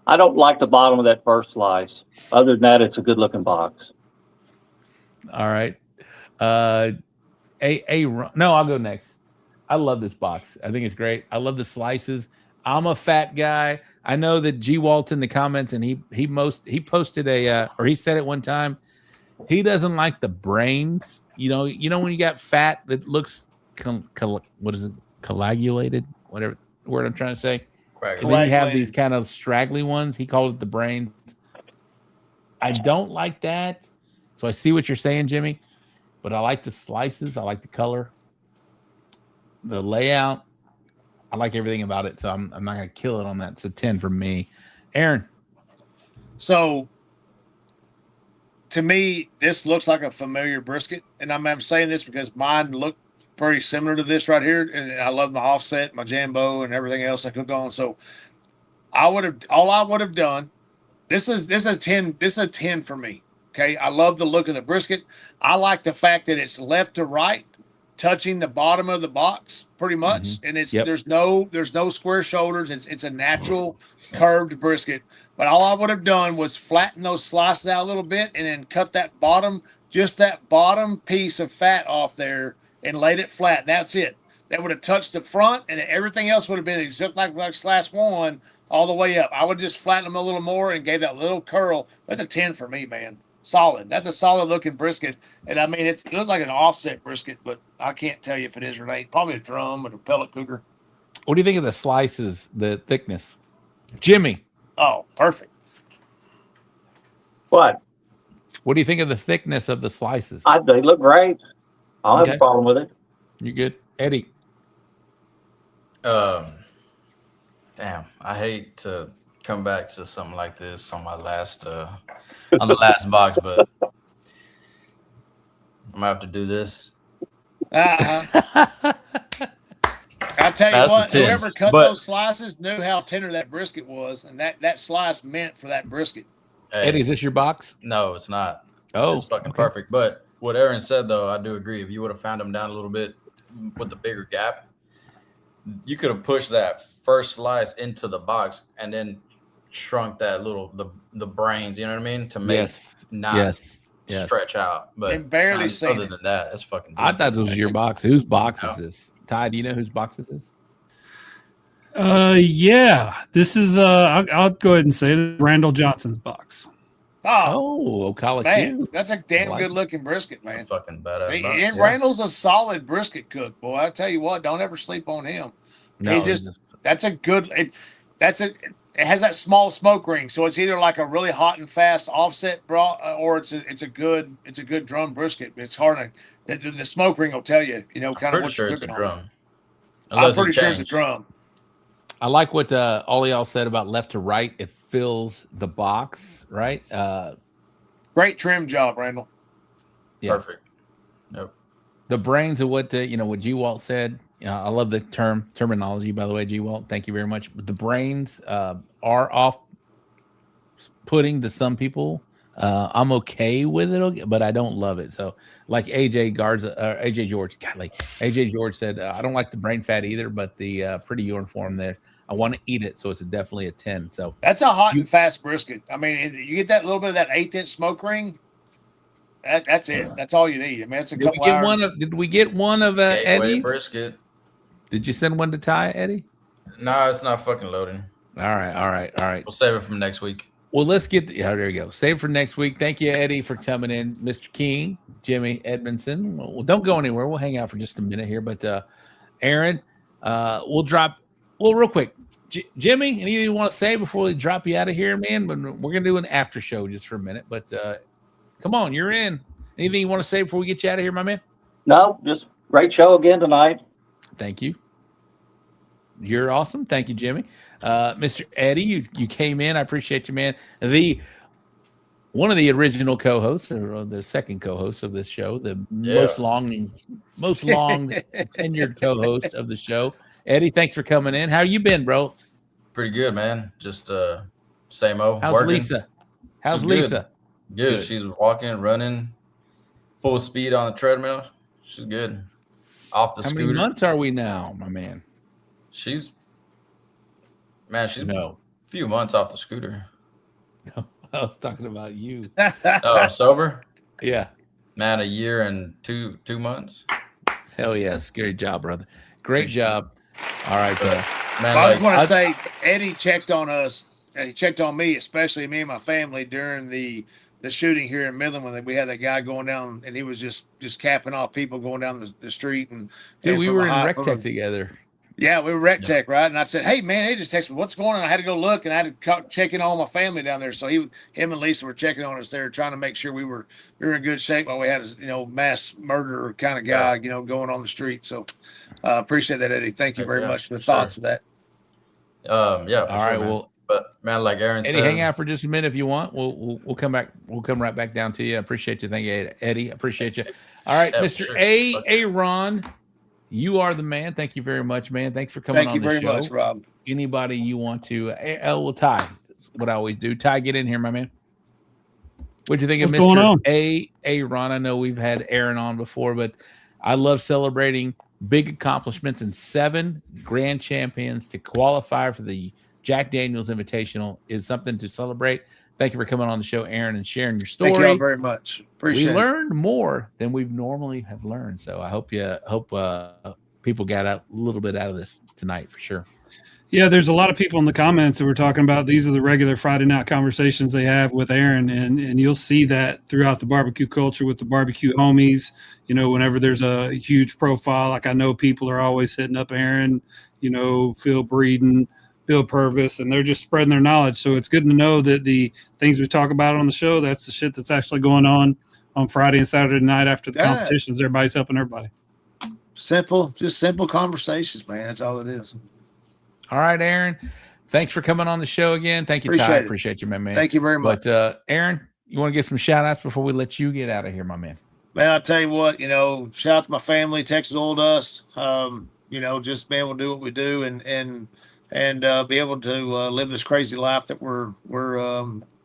I don't like the bottom of that first slice. Other than that, it's a good-looking box. All right. No, I'll go next. I love this box. I think it's great. I love the slices. I'm a fat guy. I know that G Walt in the comments, and he posted or he said it one time. He doesn't like the brains. You know when you got fat that looks what is it? Coagulated? Whatever word I'm trying to say. And then you have these kind of straggly ones. He called it the brains. I don't like that. So I see what you're saying, Jimmy. But I like the slices. I like the color, the layout. I like everything about it. So I'm not going to kill it on that. It's a 10 for me. Aaron. So, to me, this looks like a familiar brisket. And I'm saying this because mine look pretty similar to this right here. And I love my offset, my Jambo, and everything else I cook on. So, all I would have done, this is a 10. This is a 10 for me. Okay. I love the look of the brisket. I like the fact that it's left to right, touching the bottom of the box pretty much. Mm-hmm. And it's there's no square shoulders. It's a natural curved brisket. But all I would have done was flatten those slices out a little bit and then cut that bottom piece of fat off there and laid it flat. That's it. That would have touched the front, and everything else would have been exactly like slash one all the way up. I would just flatten them a little more and gave that little curl. That's a 10 for me, man. Solid. That's a solid looking brisket. And I mean, it looks like an offset brisket, but I can't tell you if it is or not. Probably a drum or a pellet cooker. What do you think of the slices, the thickness? Jimmy. Oh, perfect. What? What do you think of the thickness of the slices? They look great. I don't have Okay. a problem with it. You good? Eddie. Damn, I hate to come back to something like this on my last on the last box, but I'm gonna have to do this. I tell you That's what, a 10, whoever cut but- those slices knew how tender that brisket was, and that slice meant for that brisket. Hey, Eddie, is this your box? no, it's not. Oh, It's fucking okay. perfect. But what Aaron said, though, I do agree. If you would have found him down a little bit with the bigger gap, you could have pushed that first slice into the box and then shrunk that little the brains. You know what I mean? To make not stretch out. But And barely seen other it. than that, that's fucking. I thought this was your box. Whose box is this? Ty, do you know whose box this is? Yeah, this is I'll go ahead and say it, Randall Johnson's box. Oh, Ocala man, Q. that's a damn like good looking brisket, man. Fucking badass. And box. Randall's a solid brisket cook, boy. I tell you what, don't ever sleep on him. No, That's a good. It has that small smoke ring, so it's either like a really hot and fast offset or it's a good drum brisket. It's hard to the smoke ring will tell you, kind of Pretty what sure you're it's a cooking on. drum. I'm Unless it pretty sure it's a changed. drum. I like what all y'all said about left to right. It fills the box, right? Great trim job, Randall. Yeah. Perfect. Yep. The brains of what what G-Walt said. I love the terminology, by the way, G-Walt. Thank you very much. But the brains are off-putting to some people. I'm okay with it, but I don't love it. So, like AJ George, golly, AJ George said, I don't like the brain fat either, but the pretty uniform there. I want to eat it, so it's definitely a 10. So that's a hot and fast brisket. I mean, you get that little bit of that 1/8-inch smoke ring. That's it. That's all you need. I mean, it's a couple hours. Did we get one of Eddie's brisket? Did you send one to Ty, Eddie? No, it's not fucking loading. All right. We'll save it from next week. Well, let's get there you go. Save for next week. Thank you, Eddie, for coming in. Mr. King, Jimmy Edmondson. Well, don't go anywhere. We'll hang out for just a minute here. But Aaron, we'll drop. Well, real quick, Jimmy, anything you want to say before we drop you out of here, man? But we're gonna do an after show just for a minute. But come on, you're in. Anything you want to say before we get you out of here, my man? No, just great show again tonight. Thank you. You're awesome. Thank you, Jimmy. Mr. Eddie, you came in. I appreciate you, man. One of the original co-hosts, or the second co-host of this show, the most long tenured co-host of the show. Eddie, thanks for coming in. How you been, bro? Pretty good, man. Just same old. How's working. Lisa? How's Lisa? Good. She's walking, running, full speed on the treadmill. She's good. Off the scooter. How many months are we now, my man? She's a few months off the scooter. No, I was talking about you. Oh, sober? Yeah. Man, a year and two months. Hell yeah. Scary job, brother. Great job. All right. Man, I just want to say, Eddie checked on us. He checked on me, especially me and my family during the shooting here in Midland when we had that guy going down and he was just capping off people going down the street. And dude, we were in Rec Tech together. Yeah, we were Rec Tech, right? And I said, hey, man, they just texted me, what's going on? I had to go look, and I had to check in on my family down there. So him and Lisa were checking on us there, trying to make sure we were in good shape while we had a mass murderer kind of guy, going on the street. So appreciate that, Eddie. Thank you very much for the thoughts of that. Yeah. All right. Man. Well, but man, like Aaron Eddie, says, hang out for just a minute if you want. We'll come back. We'll come right back down to you. I appreciate you. Thank you, Eddie. I appreciate you. All right, Mr. Aaron. You are the man. Thank you very much, man. Thanks for coming on the show. Thank you very much, Rob. Anybody you want to? Well, Ty. That's what I always do. Ty, get in here, my man. What'd you think of Mr. Aaron? I know we've had Aaron on before, but I love celebrating big accomplishments and 7 grand champions to qualify for the Jack Daniels Invitational is something to celebrate. Thank you for coming on the show, Aaron, and sharing your story. Thank you all very much. Appreciate it. We learned more than we normally have learned. So I hope people got a little bit out of this tonight for sure. Yeah, there's a lot of people in the comments that were talking about these are the regular Friday night conversations they have with Aaron, and you'll see that throughout the barbecue culture with the barbecue homies. Whenever there's a huge profile, like I know people are always hitting up Aaron, Phil Breeden, Bill Purvis, and they're just spreading their knowledge. So it's good to know that the things we talk about on the show, that's the shit that's actually going on Friday and Saturday night after the competitions. Everybody's helping everybody. Simple conversations, man. That's all it is. All right, Aaron. Thanks for coming on the show again. Thank you, Ty. Appreciate you, my man. Thank you very much. But Aaron, you want to give some shout outs before we let you get out of here, my man? Man, I'll tell you what, shout out to my family, Texas Oil Dust. Just being able to do what we do and be able to live this crazy life that we're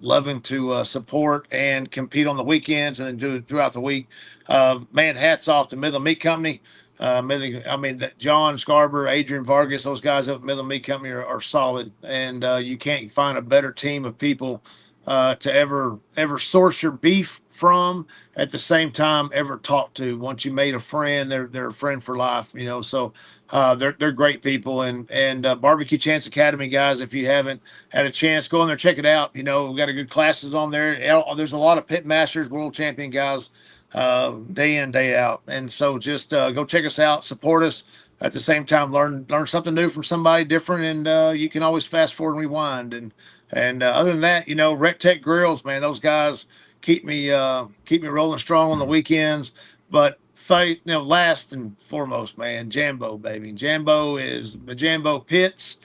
loving to support and compete on the weekends and then do it throughout the week. Man, hats off to Midland Meat Company. John Scarborough, Adrian Vargas, those guys up at Midland Meat Company are solid, and you can't find a better team of people to ever source your beef from, at the same time ever talk to. Once you made a friend, they're a friend for life, so they're great people. And Barbecue Chance Academy, guys, if you haven't had a chance, go in there, check it out. We've got a good classes on there. There's a lot of Pitmasters, world champion guys day in, day out. And so just go check us out, support us. At the same time, learn something new from somebody different, and you can always fast forward and rewind. And other than that, Rec Tech Grills, man, those guys keep me rolling strong on the weekends. But last and foremost, man, Jambo, baby. Jambo is the Jambo Pits.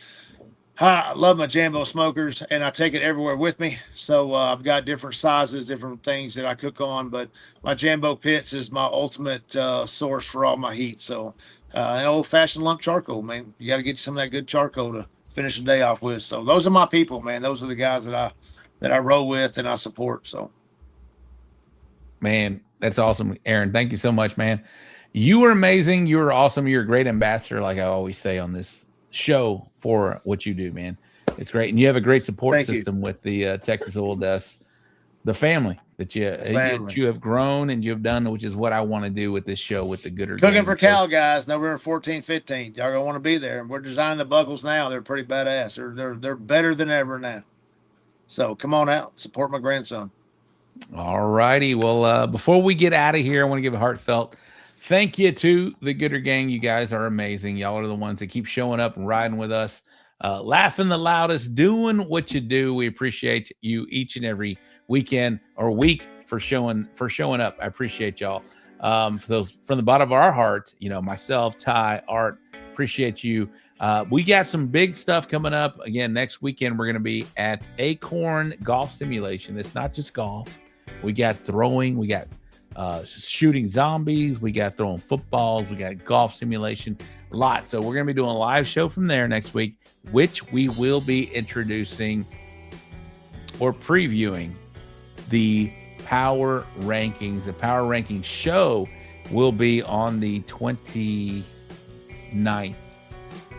I love my Jambo smokers, and I take it everywhere with me. So I've got different sizes, different things that I cook on, but my Jambo pits is my ultimate source for all my heat. So an old-fashioned lump charcoal, man. You got to get you some of that good charcoal to finish the day off with. So those are my people, man. Those are the guys that I roll with and I support. So, man, that's awesome, Aaron. Thank you so much, man. You are amazing. You are awesome. You're a great ambassador, like I always say on this show, for what you do, man. It's great. And you have a great support system with the Texas Oil Dust, the family that you have grown and you've done, which is what I want to do with this show with the Gooder Cooking Gang. for Cal, guys, November 14th, 15th. Y'all gonna want to be there. We're designing the buckles now. They're pretty badass. They're better than ever now. So come on out, support my grandson. All righty. Well, before we get out of here, I want to give a heartfelt thank you to the Gooder Gang. You guys are amazing. Y'all are the ones that keep showing up and riding with us, laughing the loudest, doing what you do. We appreciate you each and every weekend or week for showing up. I appreciate y'all. From the bottom of our heart, myself, Ty, Art, appreciate you. We got some big stuff coming up. Again, next weekend, we're going to be at Acorn Golf Simulation. It's not just golf. We got throwing. We got shooting zombies. We got throwing footballs. We got golf simulation. A lot. So we're going to be doing a live show from there next week, which we will be introducing or previewing the power rankings. The power ranking show will be on the 29th.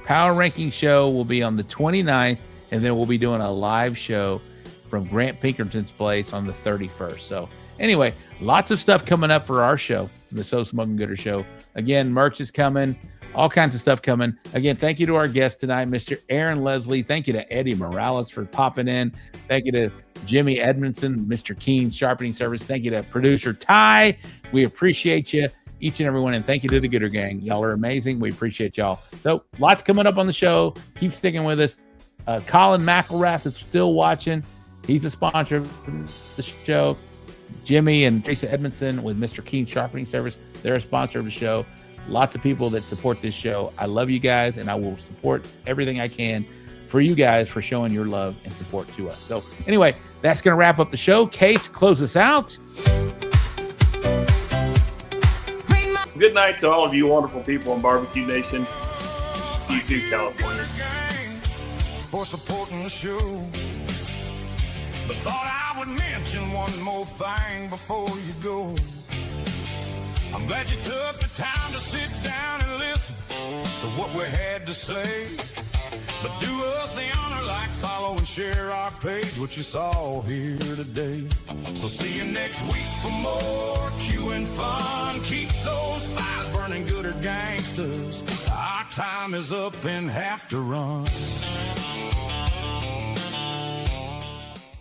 Power ranking show will be on the 29th, and then we'll be doing a live show from Grant Pinkerton's place on the 31st. So anyway, lots of stuff coming up for our show, the So Smokin' Gooder Show. Again, merch is coming, all kinds of stuff coming. Again, thank you to our guest tonight, Mr. Aaron Lesley. Thank you to Eddie Morales for popping in. Thank you to Jimmy Edmondson, Mr. Keen Sharpening Service. Thank you to producer Ty. We appreciate you, each and every one. And thank you to the Gooder Gang. Y'all are amazing. We appreciate y'all. So lots coming up on the show. Keep sticking with us. Colin McElrath is still watching. He's a sponsor of the show. Jimmy and Teresa Edmondson with Mr. Keen Sharpening Service, they're a sponsor of the show. Lots of people that support this show. I love you guys, and I will support everything I can for you guys for showing your love and support to us. So anyway, that's going to wrap up the show. Case, close us out. Good night to all of you wonderful people in Barbecue Nation. You too, California. For supporting the show. But thought I would mention one more thing before you go. I'm glad you took the time to sit down and listen to what we had to say. But do us the honor, like, follow, and share our page, what you saw here today. So see you next week for more Q and fun. Keep those fires burning, Gooder gangsters. Our time is up and have to run.